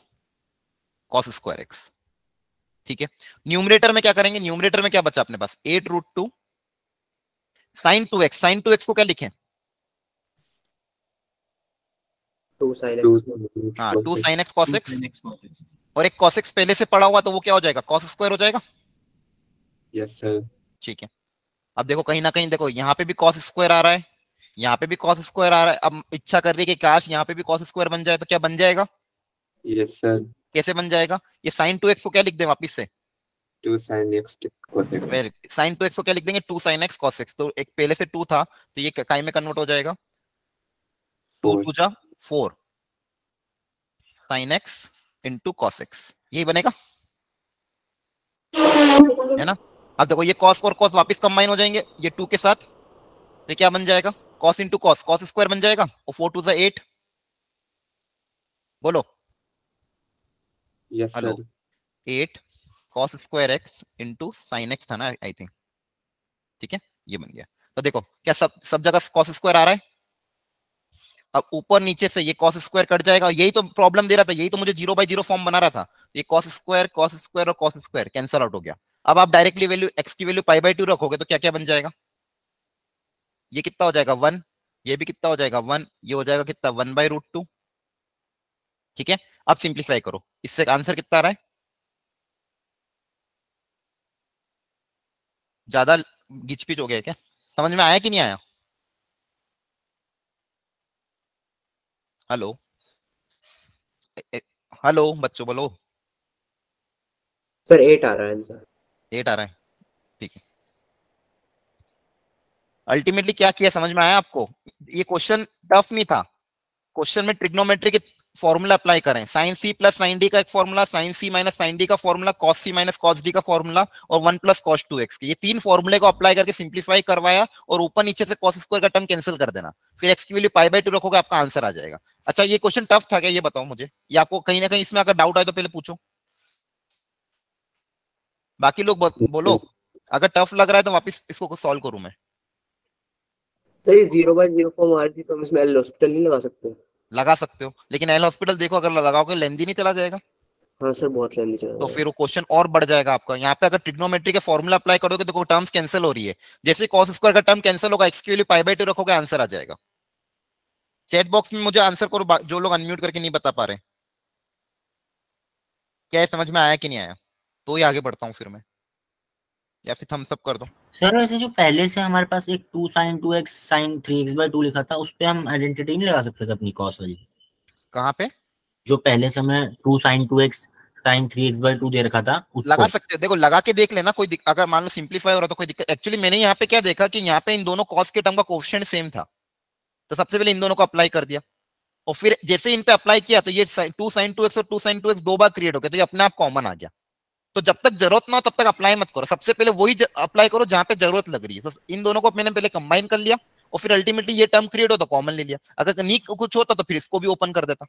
cos स्क्वायर x, ठीक है। न्यूमरेटर में क्या करेंगे? न्यूमरेटर में क्या बचा अपने पास? 8√2 sin 2x, sin 2x को क्या लिखें? 2 sin x हाँ 2 sin x cos 2 x, sin x cos x और एक cos x पहले से पड़ा हुआ, तो वो क्या हो जाएगा? cos स्क्वायर हो जाएगा, यस सर। ठीक है। अब देखो कहीं ना कहीं देखो यहाँ पे भी cos स्क्वायर आ रहा है, यहाँ पे भी cos स्क्वायर आ रहा है। अब इच्छा कर रही है कि काश यहाँ पे भी cos स्क्वायर बन जाए, तो क्या बन जाएगा? Yes sir. कैसे बन जाएगा? ये sin 2x को क्या लिख दें वापिस से? 2 sin x cos x sin 2x को क्या लिख देंगे? 2 sin x cos x, तो एक पहले से 2 था, तो ये काय में कन्वर्ट हो जाएगा? 2 2 जा 4 sin x into cos x, यही बनेगा, है ना। अब देखो ये cos और cos वापस कंबाइन हो जाएंगे ये 2 के साथ, तो क्या बन जाएगा? cos into cos, cos square बन जाएगा, और 4 2 जा 8, बोलो। Yes hello, sir. 8 cos square x into sine x था ना, आई थिंक, ठीक है, ये बन गया। तो देखो क्या सब जगह cos स्क्वायर आ रहा है। अब ऊपर नीचे से ये cos स्क्वायर कट जाएगा, यही तो प्रॉब्लम दे रहा था, यही तो मुझे 0/0 फॉर्म बना रहा था। ये cos स्क्वायर और cos स्क्वायर कैंसल आउट हो गया। अब आप डायरेक्टली वैल्यू x की वैल्यू π/2 रखोगे तो क्या क्या बन जाएगा? ये कितना हो जाएगा? 1, ये भी कितना हो जाएगा? 1, ये हो जाएगा कितना? 1/√2, ठीक है। अब सिंप्लीफाई करो, इससे आंसर कितना आ रहा है? ज्यादा गिचपिच हो गया क्या? समझ में आया कि नहीं आया? हेलो हेलो बच्चों बोलो। सर 8 आ रहा है आंसर। 8 आ रहा है, ठीक है। अल्टीमेटली क्या किया समझ में आया आपको? ये क्वेश्चन टफ नहीं था। क्वेश्चन में ट्रिग्नोमेट्री के फॉर्मूला अप्लाई करें, sine C plus sine D का एक formula, sine C minus sine D का formula, cos C minus cos D का फॉर्मूला और 1 प्लस कॉस 2x, ये 3 फॉर्मूले को अप्लाई करके सिंप्लीफाई करवाया और ऊपर नीचे से कॉस स्क्वायर का टर्म कैंसिल कर देना, फिर x की वैल्यू पाई बाय 2 रखोगे, आपका आंसर आ जाएगा। अच्छा ये क्वेश्चन टफ था क्या, ये बताओ मुझे, या आपको कहीं ना कहीं इसमें अगर डाउट आए तो पहले पूछो, बाकी लोग बोलो। अगर टफ लग रहा है तो वापस इसको सॉल्व करूं मैं। सर ये 0/0 फॉर्म आ रही थी, तो हम इसमें एल हॉस्पिटल नहीं लगा सकते? लगा सकते हो, लेकिन एल हॉस्पिटल देखो अगर लगाओगे लेंदी नहीं चला जाएगा, हाँ सर बहुत लेंदी चला तो जाएगा। फिर वो क्वेश्चन और बढ़ जाएगा आपका। यहाँ पे अगर ट्रिग्नोमेट्री के फॉर्मूला अप्लाई करोगे तो टर्म्स कैंसिल हो रही है, जैसे cos स्क्वायर का टर्म कैंसिल होगा, x की वैल्यू पाई बाय 2 रखोगे, आंसर आ जाएगा। चैट बॉक्स में मुझे आंसर करो जो लोग अनम्यूट करके नहीं बता पा रहे, क्या है समझ में आया कि नहीं आया, तो ही आगे बढ़ता हूँ फिर मैं, या फिर थम्स अप कर दो। सर वैसे जो पहले से हमारे पास एक 2 sin 2x sin 3x/2 लिखा था, उस पे हम आइडेंटिटी नहीं लगा सकते थे अपनी कॉस वाली? कहाँ पे? जो पहले से हमें 2 sin 2x sin 3x/2 दे रखा था उसको लगा सकते हो, देखो लगा के देख लेना, कोई अगर मान लो सिंप्लीफाई हो रहा तो कोई दिक्कत। एक्चुअली मैंने यहाँ पे क्या देखा कि यहाँ पे इन दोनों कॉस के टर्म का कोएफिशिएंट सेम था, तो सबसे पहले इन दोनों को अप्लाई कर दिया, और फिर जैसे इन पे अप्लाई किया तो ये 2 sin 2x और 2 sin 2x दो बार क्रिएट हो गया, तो ये अपने आप कॉमन आ गया। तो जब तक जरूरत ना हो तब तक अप्लाई मत करो, सबसे पहले वही अप्लाई करो जहां पे जरूरत लग रही है। तो इन दोनों को मैंने पहले कंबाइन कर लिया और फिर अल्टीमेटली ये टर्म क्रिएट हो तो कॉमन ले लिया, अगर नहीं कुछ होता तो फिर इसको भी ओपन कर देता।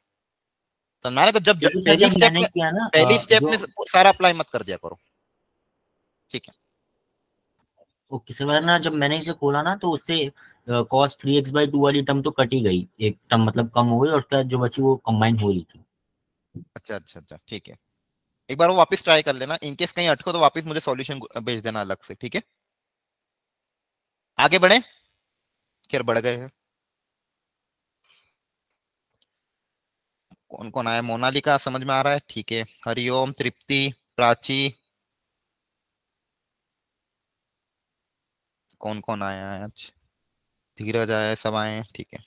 तो मैंने तो जब क्योंकि सर पहली जब स्टेप मैंने में किया ना पहली स्टेप जो में सारा अप्लाई मत कर दिया करो, ठीक है। ओके सर, वरना जब मैंने इसे खोला ना तो उससे cos 3x/2 वाली टर्म तो कट ही गई, एक टर्म मतलब कम हो गई, और उसके बाद जो बची वो कंबाइन हो रही थी। अच्छा अच्छा अच्छा, ठीक है। एक बार वो वापस ट्राई कर लेना, इनकेस कहीं अटको तो वापस मुझे सॉल्यूशन भेज देना अलग से, ठीक है। आगे बढ़े, खैर बढ़ गए हैं। कौन कौन आया? मोनालिका समझ में आ रहा है, ठीक है। हरिओम, तृप्ति, प्राची, कौन कौन आया है आज? धीरज आया है, सब आए हैं, ठीक है।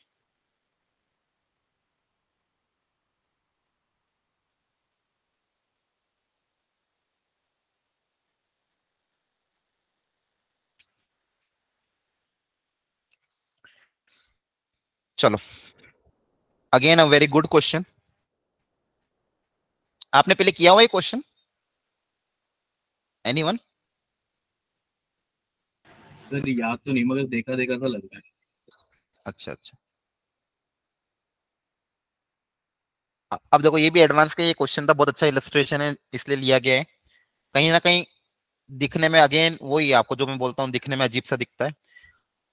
चलो, again a very good question. आपने पहले किया हुआ ये क्वेश्चन, एनीवन? सर याद तो नहीं, मगर देखा देखा सा लग रहा है। अच्छा अच्छा, अब देखो ये भी एडवांस का ये क्वेश्चन था, बहुत अच्छा इलस्ट्रेशन है इसलिए लिया गया है। कहीं ना कहीं दिखने में अगेन वही आपको जो मैं बोलता हूँ, दिखने में अजीब सा दिखता है,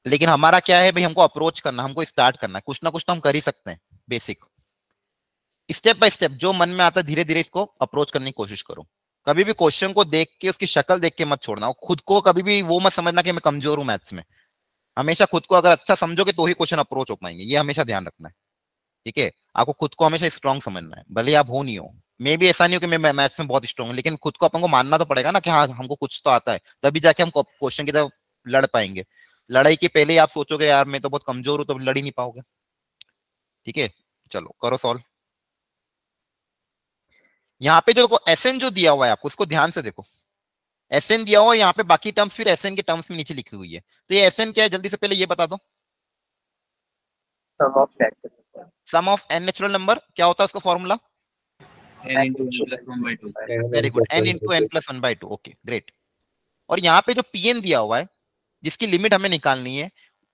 लेकिन हमारा क्या है भाई, हमको अप्रोच करना, हमको स्टार्ट करना है, कुछ ना कुछ तो हम कर ही सकते हैं। बेसिक स्टेप बाय स्टेप जो मन में आता है धीरे धीरे इसको अप्रोच करने की कोशिश करो। कभी भी क्वेश्चन को देख के उसकी शक्ल देख के मत छोड़ना, और खुद को कभी भी वो मत समझना कि मैं कमजोर हूं मैथ्स में। हमेशा खुद को अगर अच्छा समझोगे तो ही क्वेश्चन अप्रोच हो पाएंगे, ये हमेशा ध्यान रखना है, ठीक है। आपको खुद को हमेशा स्ट्रांग समझना है, भले आप हो नहीं हो। मैं भी ऐसा नहीं हो कि मैं मैथ्स में बहुत स्ट्रांग हूँ, लेकिन खुद को अपन को मानना तो पड़ेगा ना कि हाँ हमको कुछ तो आता है, तभी जाके हम क्वेश्चन की तरफ लड़ पाएंगे। लड़ाई के पहले ही आप सोचोगे यार मैं तो बहुत कमजोर हूं, तो लड़ ही नहीं पाओगे, ठीक है। चलो करो सॉल्व। यहाँ पे जो देखो एसएन जो दिया हुआ है आपको, उसको ध्यान से देखो। एसएन दिया हुआ है यहाँ पे, बाकी टर्म्स फिर एसएन के टर्म्स में नीचे लिखी हुई है, तो ये एसएन क्या है जल्दी से पहले ये बता दो। Sum of n natural number, क्या होता है उसका formula? n into n plus 1/2। Very good, n into n plus 1/2, okay great. और यहाँ पे जो पीएन दिया हुआ है जिसकी लिमिट हमें निकालनी है,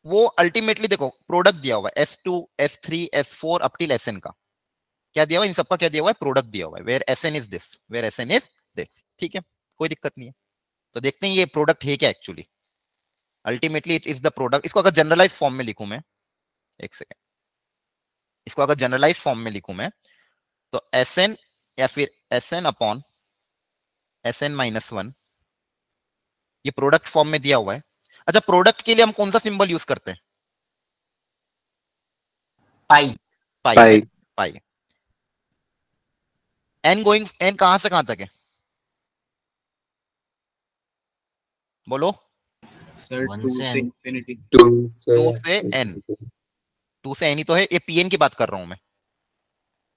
वो अल्टीमेटली देखो प्रोडक्ट दिया हुआ है S2 S3 S4 up till Sn का। क्या दिया हुआ है इन सबका? क्या दिया हुआ है? प्रोडक्ट दिया हुआ है, where Sn is this, where Sn is this, ठीक है, कोई दिक्कत नहीं है। तो देखते हैं ये प्रोडक्ट है क्या actually. Ultimately it is the product. इसको अगर जनरलाइज फॉर्म में लिखूं मैं, एक सेकेंड, इसको अगर जनरलाइज फॉर्म में लिखूं मैं तो Sn या फिर Sn अपॉन Sn-1 ये प्रोडक्ट फॉर्म में दिया हुआ है। अच्छा, प्रोडक्ट के लिए हम कौन सा सिंबल यूज करते हैं? पाई। पाई, पाई। एन गोइंग, एन कहां से कहां तक है बोलो? सर 1 2 से से n। इंफिनिटी। 2 से एन, 2 से एन ही तो है, ये पीएन की बात कर रहा हूं मैं।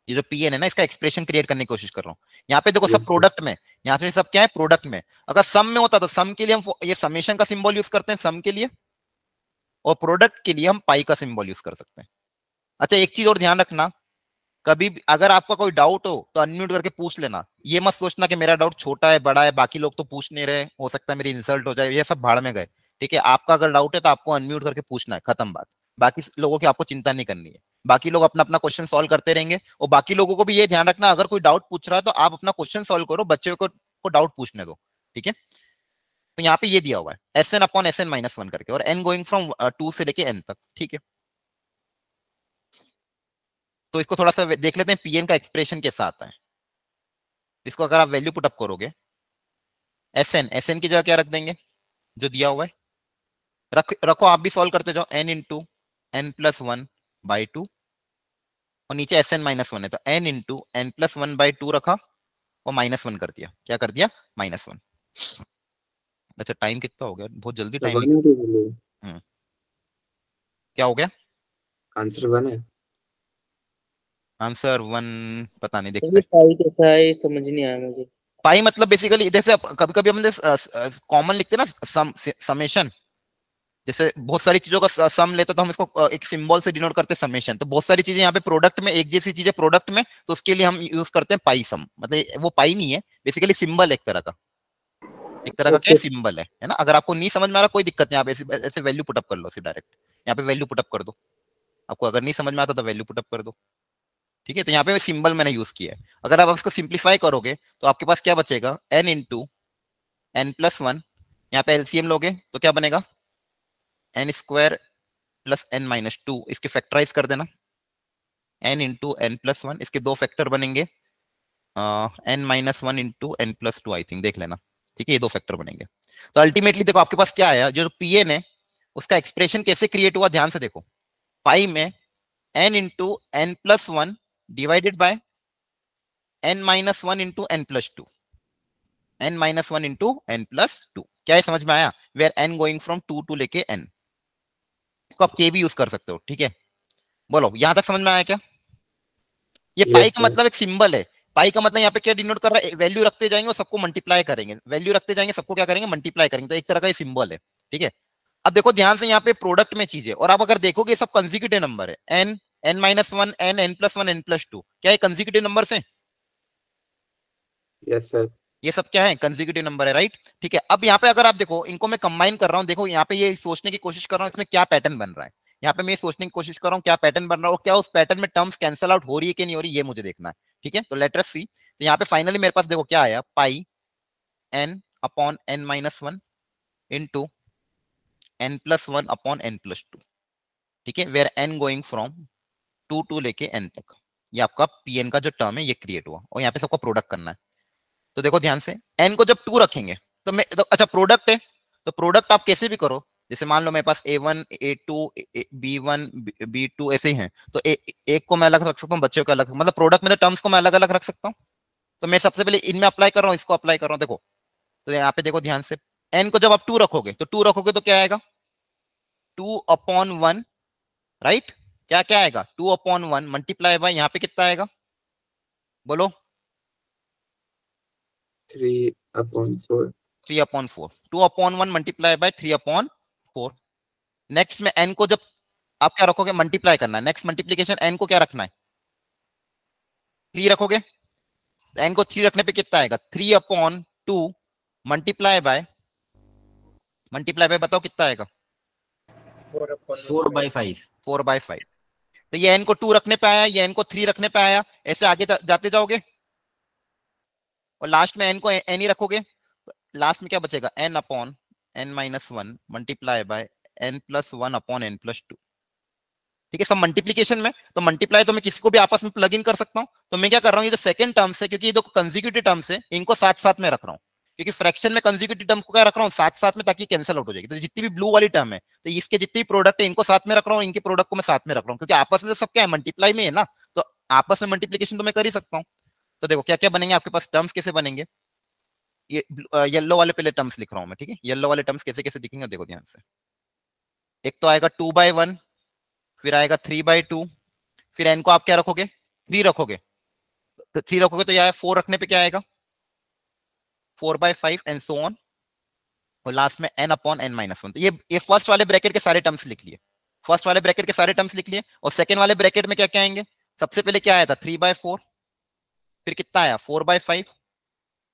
ये जो पी एन है ना, इसका एक्सप्रेशन क्रिएट करने की कोशिश कर रहा हूँ। यहाँ पे देखो सब प्रोडक्ट में, यहाँ पे सब क्या है, प्रोडक्ट में। अगर सम में होता तो सम के लिए हम ये समेशन का सिंबल यूज करते हैं सम के लिए, और प्रोडक्ट के लिए हम पाई का सिंबल यूज कर सकते हैं। अच्छा एक चीज और ध्यान रखना, कभी भी अगर आपका कोई डाउट हो तो अनम्यूट करके पूछ लेना। ये मत सोचना कि मेरा डाउट छोटा है बड़ा है, बाकी लोग तो पूछ नहीं रहे, हो सकता है मेरी इंसल्ट हो जाए, ये सब भाड़ में गए। ठीक है, आपका अगर डाउट है तो आपको अनम्यूट करके पूछना है, खत्म बात। बाकी लोगों की आपको चिंता नहीं करनी है, बाकी लोग अपना अपना क्वेश्चन सॉल्व करते रहेंगे। और बाकी लोगों को भी ये ध्यान रखना, अगर कोई डाउट पूछ रहा है तो आप अपना क्वेश्चन सॉल्व करो, बच्चे को डाउट पूछने दो। ठीक है, तो यहाँ पे ये दिया हुआ है S n upon S n minus one करके, और एन गोइंग फ्रॉम 2 से लेके एन तक। ठीक है, तो इसको थोड़ा सा देख लेते हैं, पीएन का एक्सप्रेशन कैसा आता है। इसको अगर आप वैल्यू पुटअप करोगे, एस एन की जगह क्या रख देंगे, जो दिया हुआ है रखो, आप भी सॉल्व करते जाओ, n into n plus one by two, और नीचे एस एन माइनस वन है तो n into n plus one by two रखा, और माइनस वन कर दिया। क्या कर दिया, माइनस वन। अच्छा टाइम कितना हो गया, बहुत जल्दी टाइम। क्या हो गया, आंसर 1 है। आंसर 1 पता नहीं, देखते ये पाई कैसा है, ये समझ नहीं आया मुझे। पाई मतलब बेसिकली जैसे कभी कभी हम कॉमन लिखते हैं ना, समेशन, जैसे बहुत सारी चीजों का सम लेते तो हम इसको एक सिंबल से डिनोट करते हैं समेशन। तो बहुत सारी चीजें यहाँ पे प्रोडक्ट में, एक जैसी चीजें प्रोडक्ट में, तो उसके लिए हम यूज करते हैं पाई सम। मतलब वो पाई नहीं है, बेसिकली सिंबल एक तरह का, क्या सिंबल है ना। अगर आपको नहीं समझ में आ रहा कोई दिक्कत नहीं, आप ऐसे वैल्यू पुटअप कर लो डायरेक्ट, यहाँ पे वैल्यू पुटअप कर दो। आपको अगर नहीं समझ में आता तो वैल्यू पुटअप कर दो। ठीक है, तो यहाँ पे सिंबल मैंने यूज किया है। अगर आप इसको सिंप्लीफाई करोगे तो आपके पास क्या बचेगा, n into n plus one, यहाँ पे एलसीएम लोगे तो क्या बनेगा, n square plus n minus two, इसके फैक्टराइज कर देना, n into n plus one, इसके दो फैक्टर बनेंगे, n minus one into n plus two, I think देख लेना। ठीक है, ये दो फैक्टर बनेंगे। तो अल्टीमेटली देखो आपके पास क्या आया, जो पीएन है उसका एक्सप्रेशन कैसे क्रिएट हुआ, ध्यान से देखो। पाई में n into n plus one divided by n minus one into n plus two, n minus one into n plus two. क्या है, समझ में आया, where n going from two to लेके एन। इसको आप के भी यूज कर सकते हो। ठीक है, बोलो यहां तक समझ में आया क्या। ये पाई का मतलब एक सिंबल है, पाई का मतलब यहाँ पे क्या डिनोट कर रहा है, वैल्यू रखते जाएंगे और सबको मल्टीप्लाई करेंगे, वैल्यू रखते जाएंगे सबको क्या करेंगे, मल्टीप्लाई करेंगे। तो एक तरह का ये सिंबल है। ठीक है, अब देखो ध्यान से यहाँ पे प्रोडक्ट में चीजें, और आप अगर देखोगे सब कंसेक्यूटिव नंबर है, n, n minus one, n, n plus one, n plus two, क्या ये कंसेक्यूटिव नंबर है। यस सर, ये सब क्या है, कंसेक्यूटिव नंबर है, राइट। ठीक है, अब यहाँ पे अगर आप देखो इनको मैं कंबाइन कर रहा हूँ, देखो यहाँ पे ये सोचने की कोशिश कर रहा हूँ इसमें क्या पैटर्न बन रहा है। यहाँ पे मैं सोचने की कोशिश कर रहा हूँ क्या पैटर्न बन रहा है, और क्या उस पैटर्न में टर्म्स कैंसल आउट हो रही है कि नहीं हो रही, ये मुझे देखना है। ठीक है, तो लेट अस सी। तो यहाँ पे फाइनली मेरे पास देखो क्या आया, pi n upon n minus one into n plus one upon n plus two. ठीक है, where n going from two to लेके एन तक। ये आपका पीएन का जो टर्म है ये क्रिएट हुआ, और यहाँ पे सबको प्रोडक्ट करना है। तो देखो ध्यान से, एन को जब टू रखेंगे तो मैं तो अच्छा प्रोडक्ट है, तो प्रोडक्ट आप कैसे भी करो, जैसे मान लो मेरे पास a1 a2 b1 b2 ऐसे ही हैं, तो एक को मैं अलग रख सकता हूँ, बच्चों को अलग, मतलब प्रोडक्ट में तो टर्म्स को मैं अलग अलग रख सकता हूँ। तो मैं सबसे पहले इनमें अप्लाई कर रहा हूँ, इसको अप्लाई कर रहा हूँ। देखो तो यहाँ पे देखो ध्यान से, एन को जब आप टू रखोगे तो क्या आएगा, टू अपॉन वन, राइट। क्या क्या आएगा, two upon one multiply by यहाँ पे कितना आएगा, बोलो 3 upon 4। 3 upon 4, 2 upon 1 multiply by 3 upon 4। Next में n को जब आप क्या रखोगे, मल्टीप्लाई करना है, नेक्स्ट मल्टीप्लीकेशन n को क्या रखना है, 3 रखोगे। n को 3 रखने पे कितना आएगा, 3 अपॉन 2 मल्टीप्लाई बाय बताओ कितना आएगा, 4/5। 4/5। तो ये n को 2 रखने पे आया, ये n को 3 रखने पे आया, ऐसे आगे जाते जाओगे और लास्ट में n को n ही रखोगे, तो लास्ट में क्या बचेगा, n upon n minus one multiply by n plus one upon n plus two. ठीक है, सब मल्टीप्लीकेशन में, तो मल्टीप्लाई तो मैं किसी को भी आपस में प्लग इन कर सकता हूँ। तो मैं क्या कर रहा हूँ, ये जो सेकंड टर्म्स है, क्योंकि ये जो कंसेक्यूटिव टर्म्स है इनको साथ साथ में रख रहा हूँ, क्योंकि फ्रैक्शन में कंसेक्यूटिव टर्म को क्या रख रहा हूँ, साथ साथ में, ताकि कैंसिल आउट हो जाएगी। तो जितनी भी ब्लू वाली टर्म है, तो इसके जितनी भी प्रोडक्ट है इनको साथ में रख रहा हूँ, इनके प्रोडक्ट को मैं साथ में रख रहा हूँ, क्योंकि आपस में तो सब क्या है, मल्टीप्लाई में है ना, तो आपस में मल्टीप्लीकेशन तो मैं कर ही सकता हूँ। तो देखो क्या क्या बनेंगे आपके पास, टर्म्स कैसे बनेंगे, ये येलो वाले पहले टर्म्स लिख रहा हूं मैं। ठीक है, येलो वाले टर्म्स कैसे कैसे दिखेंगे देखो ध्यान से। एक तो आएगा 2/1, फिर आएगा 3/2, फिर n को आप क्या रखोगे, 3 रखोगे, तो 3 रखोगे तो यह 4 रखने पे क्या आएगा 4/5 एंड सो ऑन, और लास्ट में n/n-1। तो ये फर्स्ट वाले ब्रैकेट के सारे टर्म्स लिख लिए, फर्स्ट वाले ब्रैकेट के सारे टर्म्स लिख लिए। और सेकंड वाले ब्रैकेट में क्या क्या आएंगे, सबसे पहले क्या आया था 3/4, फिर कितना आया 4/5,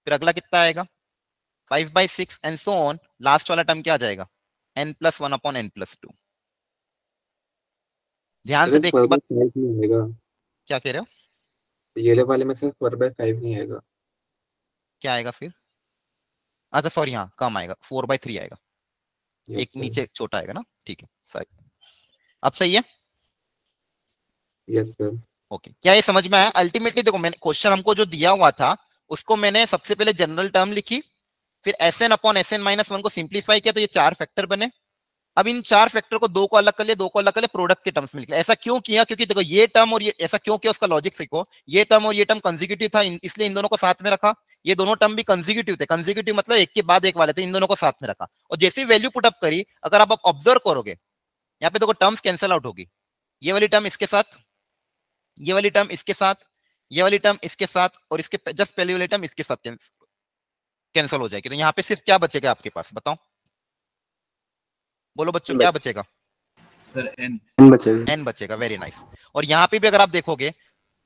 फिर अगला कितना आएगा 5/6 एंड सो ऑन, लास्ट वाला टर्म क्या आ जाएगा n+1/n+2। ध्यान से देख मत, क्या कह रहे हो, ये वाले में से 4/5 नहीं आएगा। क्या आएगा फिर, अच्छा सॉरी हाँ कम आएगा 4/3 आएगा, एक नीचे छोटा आएगा ना, ठीक है सही, अब सही है। Yes sir. ओके क्या ये समझ में आया। अल्टीमेटली देखो मैंने क्वेश्चन हमको जो दिया हुआ था उसको मैंने सबसे पहले जनरल टर्म लिखी, फिर Sn/Sn-1 को सिंप्लीफाई किया तो ये 4 फैक्टर बने। अब इन 4 फैक्टर को 2 को अलग कर लिया, 2 को अलग कर लिया, प्रोडक्ट के टर्म्स में लिख लिया। ऐसा क्यों किया, क्योंकि देखो ये टर्म और ये, ऐसा क्यों किया उसका लॉजिक सीखो, ये टर्म और ये टर्म कंसेक्यूटिव था इसलिए इन दोनों को साथ में रखा, ये दोनों टर्म भी कंसेक्यूटिव थे, कंसेक्यूटिव मतलब एक के बाद एक वाले थे, इन दोनों को साथ में रखा। और जैसी वैल्यू पुट अप करी, अगर आप ऑब्जर्व करोगे यहाँ पे देखो टर्म्स कैंसिल आउट होगी, ये वाली टर्म इसके साथ, ये वाली टर्म इसके साथ, ये वाली टर्म इसके साथ, और इसके जस्ट पहले वाली टर्म इसके साथ कैंसिल हो जाएगी। तो यहाँ पे सिर्फ क्या बचेगा आपके पास, बताओ बोलो बच्चों क्या बचेगा सर n बचेगा। n बचेगा, वेरी नाइस। और यहाँ पे भी अगर आप देखोगे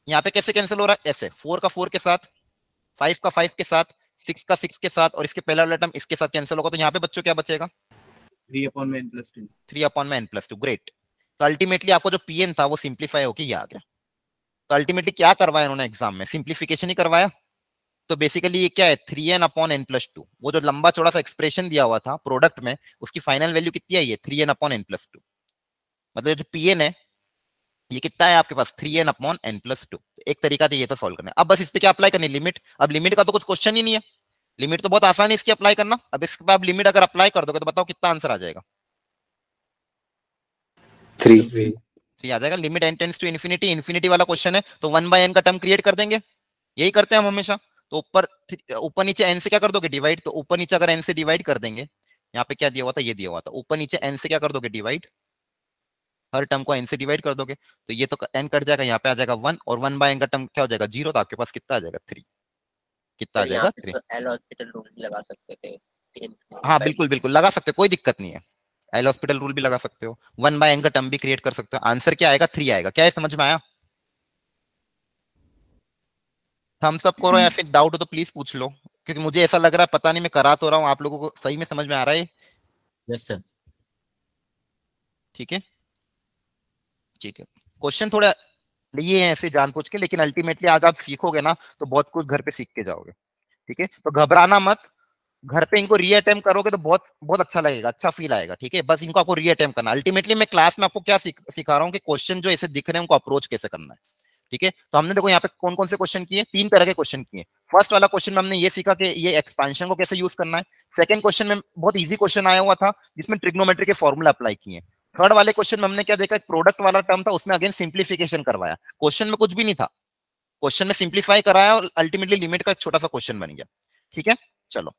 यहाँ पे कैसे कैंसिल हो रहा है, ऐसे 4 का 4 के साथ, 5 का 5 के साथ, 6 का 6 के साथ, और इसके पहला वाला टर्म इसके साथ कैंसिल होगा। तो यहाँ पे बच्चों क्या बचेगा 3/n+2। 3/n+2, great. तो अल्टीमेटली आपको जो pn था वो सिंप्लीफाई होके ये आ गया। तो अल्टीमेटली क्या करवाया उन्होंने एग्जाम में, सिंप्लीफिकेशन ही करवाया। तो बेसिकली ये क्या है 3n/n+2, वो जो लंबा चौड़ा सा एक्सप्रेशन दिया हुआ था प्रोडक्ट में, उसकी फाइनल वैल्यू कितनी आई है 3n/n+2। मतलब जो pn है ये कितना है आपके पास 3n/n+2। एक तरीका था ये तो सॉल्व करना। अब बस इस पे क्या अप्लाई करनी, लिमिट। अब लिमिट का तो कुछ क्वेश्चन ही नहीं है, लिमिट तो बहुत आसान है इसकी अप्लाई करना। अब इस पे आप लिमिट अगर अप्लाई कर दोगे तो बताओ कितना आंसर आ जाएगा 3 आ जाएगा। Limit n tends to infinity, infinity वाला क्वेश्चन है तो 1/n का टर्म क्रिएट कर देंगे, यही करते हैं हम हमेशा। तो ऊपर नीचे n से क्या कर दोगे डिवाइड, तो ऊपर नीचे अगर n से डिवाइड कर देंगे, यहाँ पे क्या दिया हुआ था ये दिया हुआ था, ऊपर नीचे n से क्या कर दोगे डिवाइड, हर टर्म को n से डिवाइड कर दोगे तो ये तो n कट जाएगा, यहाँ पे आ जाएगा 1, और 1/n का टर्म क्या हो जाएगा 0, तो आपके पास कितना आ जाएगा 3, कितना आ जाएगा 3। तो एल हॉस्पिटल रूल भी लगा सकते थे। हाँ बिल्कुल बिल्कुल लगा सकते हो, कोई दिक्कत नहीं है, एल हॉस्पिटल रूल भी लगा सकते हो, 1/n का टर्म भी क्रिएट कर सकते हो। आंसर क्या आएगा 3 आएगा। क्या है समझ में आया, थम्स अप करो, या फिर डाउट हो तो प्लीज पूछ लो, क्योंकि मुझे ऐसा लग रहा है पता नहीं मैं करा तो रहा हूँ, आप लोगों को सही में समझ में आ रहा है। Yes sir. ठीक है ठीक है, क्वेश्चन थोड़ा लिए हैं ऐसे जानबूझ के, लेकिन अल्टीमेटली आज आप सीखोगे ना तो बहुत कुछ घर पे सीख के जाओगे। ठीक है तो घबराना मत, घर पे इनको रीअटेम्प्ट करोगे तो बहुत बहुत अच्छा लगेगा, अच्छा फील आएगा। ठीक है बस इनको आपको रीअटेम्प्ट करना। अल्टीमेटली मैं क्लास में आपको क्या सिखा रहा हूँ कि क्वेश्चन जो ऐसे दिख रहे हैं उनको अप्रोच कैसे करना है। ठीक है तो हमने देखो यहाँ पे कौन कौन से क्वेश्चन किए, 3 तरह के क्वेश्चन किए। फर्स्ट वाला क्वेश्चन में हमने ये सीखा कि ये एक्सपेंशन को कैसे यूज करना है। सेकंड क्वेश्चन में बहुत इजी क्वेश्चन आया हुआ था जिसमें ट्रिग्नोमेट्री के फॉर्मूला अप्लाई किए। थर्ड वाले क्वेश्चन में हमने क्या देखा, एक प्रोडक्ट वाला टर्म था उसमें अगेन सिंप्लीफिकेशन करवाया, क्वेश्चन में कुछ भी नहीं था, क्वेश्चन में सिंप्लीफाई कराया और अल्टीमेटली लिमिट का एक छोटा सा क्वेश्चन बन गया। ठीक है चलो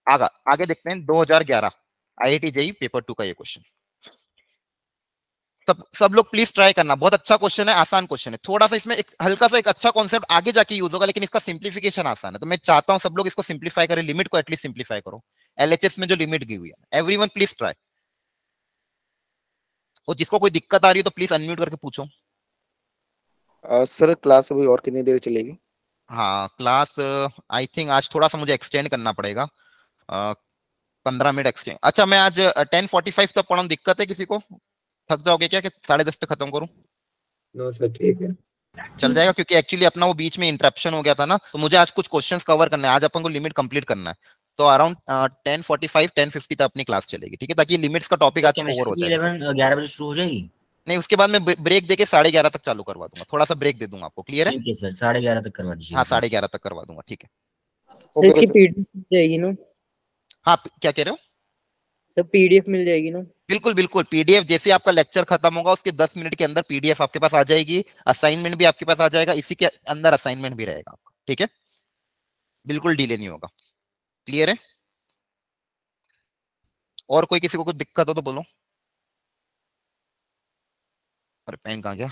आगे देखते हैं 2011 IIT JEE पेपर 2 का ये क्वेश्चन। सब लोग प्लीज ट्राई करना, बहुत अच्छा क्वेश्चन है, आसान क्वेश्चन है, थोड़ा सा इसमें एक हल्का सा एक अच्छा कॉन्सेप्ट आगे जाके यूज होगा, लेकिन इसका सिंप्लीफिकेशन आसान है। तो मैं चाहता हूं सब लोग इसको सिंप्लीफाई करें, लिमिट को एटलीस्ट सिंप्लीफाई करो, LHS में जो लिमिट गी हुई है। एवरीवन प्लीज ट्राई, और जिसको कोई दिक्कत आ रही है तो प्लीज अनम्यूट करके पूछो। सर क्लास अभी और कितनी देर चलेगी? हाँ क्लास आई थिंक आज थोड़ा सा मुझे एक्सटेंड करना पड़ेगा, 15 मिनट एक्सटेंड। अच्छा मैं आज 10:45 तक पढ़ाऊं, दिक्कत है किसी को, थक जाओगे क्या कि 10:30 तक खत्म करूं? नो सर ठीक है चल जाएगा, क्योंकि एक्चुअली अपना वो बीच में इंटरप्शन हो गया था ना, तो मुझे आज कुछ क्वेश्चंस कवर करना है, आज अपन को लिमिट कंप्लीट करना है। तो अराउंड 10:45 10:50 तक अपनी क्लास चलेगी। ठीक है ताकि लिमिट्स का टॉपिक आज ओवर हो जाए। 11 बजे शुरू हो जाएगी? नहीं उसके बाद मैं ब्रेक देके 11:30 तक चालू करवा दूंगा, थोड़ा सा ब्रेक दे दूंगा आपको। क्लियर है? ठीक है सर 11:30 तक करवा दीजिए। हाँ 11:30 तक करवा दूंगा। ठीक है सर इसकी पीडीएफ मिल जाएगी ना? हाँ क्या कह रहे हो सर? पीडीएफ मिल जाएगी ना? बिल्कुल बिल्कुल, पीडीएफ जैसे आपका लेक्चर खत्म होगा उसके 10 मिनट के अंदर पीडीएफ आपके पास आ जाएगी, असाइनमेंट भी आपके पास आ जाएगा, इसी के अंदर असाइनमेंट भी रहेगा आपका। ठीक है बिल्कुल डिले नहीं होगा। क्लियर है? और कोई किसी को कुछ दिक्कत हो तो बोलो। अरे पेन कहाँ गया?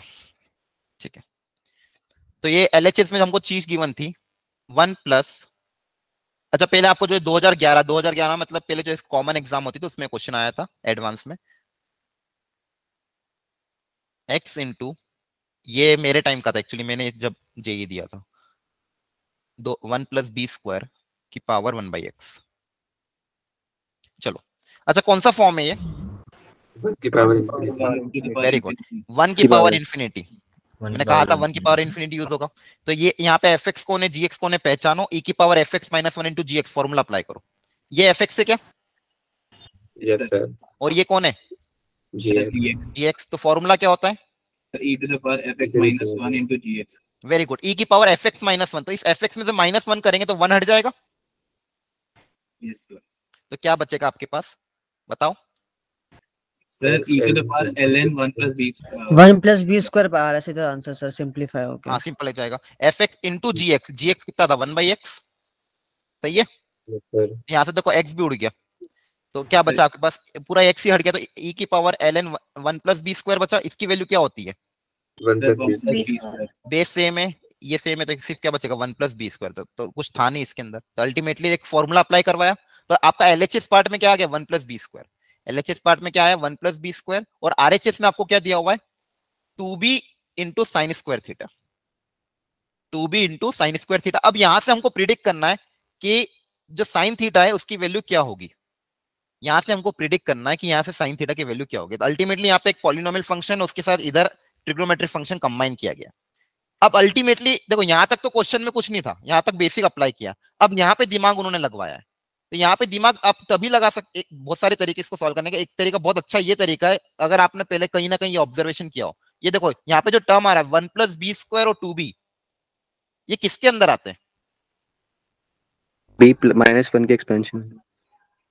ठीक है तो ये LHS में हमको चीज गिवन थी 1 प्लस, अच्छा पहले आपको जो 2011 मतलब पहले जो कॉमन एग्जाम होती थी उसमें क्वेश्चन आया था एडवांस में, x इंटू, ये मेरे टाइम का था एक्चुअली, मैंने जब जेई दिया था, 1 प्लस बी स्क्वायर की पावर 1/x। चलो अच्छा कौन सा फॉर्म है ये? 1 की पावर वेरी गुड, 1 की पावर इंफिनिटी। मैंने कहा था 1 की पावर इंफिनिटी यूज होगा। तो ये यहाँ पे fx कौन है, gx कौन है, पहचानो, e की power fx minus 1 into gx, formula apply करो। ये fx से क्या, यस सर, और ये कौन है, gx, तो फॉर्मूला क्या होता है, e to the power fx minus 1 into gx। Very good, e की पावर fx माइनस 1, तो इस fx में से माइनस 1 करेंगे तो 1 हट जाएगा। Yes sir. तो क्या बचेगा आपके पास, बताओ। Sir e to the power ln 1 plus b 1 plus b square बाहर ऐसे तो आंसर सर सिंपलीफाई हो गया। हाँ सिंपल हो जाएगा, fx इंटू gx, gx कितना था 1/x, सही है, यहाँ से देखो x भी उड़ गया, तो क्या बचा आपके पास, पूरा x ही हट गया, तो e की power ln 1 plus b square बचा। इसकी वैल्यू क्या होती है, 1 प्लस बी, बेस सेम है, ये सेम है, तो सिर्फ क्या बचेगा 1 प्लस बी स्क्वायर, तो कुछ था नहीं इसके अंदर, तो अल्टीमेटली एक फॉर्मूला अप्लाई करवाया, तो आपका LHS पार्ट में क्या आ गया 1 plus b square, LHS part में क्या आया 1 प्लस बी स्क्वायर, और RHS में आपको क्या दिया हुआ है 2b into sine square theta, 2b into sine square theta. अब यहां से हमको प्रिडिक्ट करना है कि जो साइन थीटा है उसकी वैल्यू क्या होगी, यहां से हमको प्रिडिक्ट करना है कि यहां से साइन थीटा की वैल्यू क्या होगी। तो अल्टीमेटली यहाँ पे एक पॉलिनोमियल फंक्शन उसके साथ इधर ट्रिग्नोमेट्रिक फंक्शन कंबाइन किया गया। अब अल्टीमेटली देखो यहां तक तो क्वेश्चन में कुछ नहीं था, यहां तक बेसिक अप्लाई किया, अब यहाँ पे दिमाग उन्होंने लगवाया है। तो यहाँ पे दिमाग आप तभी लगा सकते, बहुत सारे तरीके इसको सॉल्व करने का, एक तरीका बहुत अच्छा ये तरीका है, अगर आपने पहले कहीं ना कहीं ये ऑब्जर्वेशन किया हो, ये देखो यहाँ पे जो टर्म आ रहा है 1 प्लस बी स्क्वायर और 2b, ये किसके अंदर आते हैं, b माइनस 1 के एक्सपेंशन,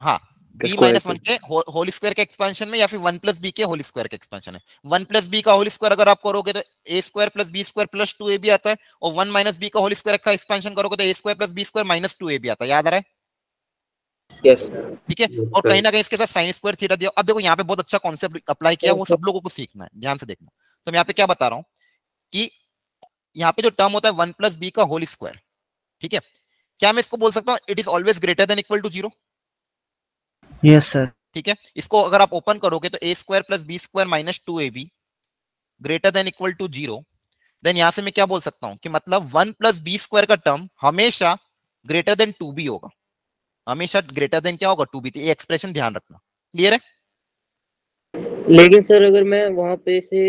हाँ b माइनस 1 के होल स्क्वायर के एक्सपेंशन में, या फिर 1 प्लस बी के होल स्क्वायर के एक्सपेंशन है। 1 प्लस बी का होल स्क्वायर अगर आप करोगे तो a square plus b square plus 2ab आता है, और 1 माइनस बी का होल स्क्वायर का एक्सपेंशन करोगे तो a square plus b square minus 2ab आता है, याद आ रहा है, यस ठीक है। और कहीं ना कहीं इसके साथ साइन स्क्वायर थीटा दिया। अब देखो यहाँ पे बहुत अच्छा कॉन्सेप्ट अप्लाई किया, वो सब लोगों को सीखना है, ध्यान से देखना। तो मैं यहाँ पे क्या बता रहा हूँ कि यहाँ पे जो टर्म होता है 1 प्लस बी का होल स्क्वायर, ठीक है, क्या मैं इसको बोल सकता हूँ it is always greater than equal to 0, yes sir, ठीक है। इसको अगर आप ओपन करोगे तो a square plus b square minus 2ab greater than equal to 0, then यहां से मैं क्या बोल सकता हूं कि मतलब 1 प्लस बी स्क्वायर का टर्म हमेशा ग्रेटर देन 2b होगा, हमेशा ग्रेटर देन क्या होगा 2b। ये एक्सप्रेशन ध्यान रखना, क्लियर है। लेकिन सर अगर मैं वहां पे से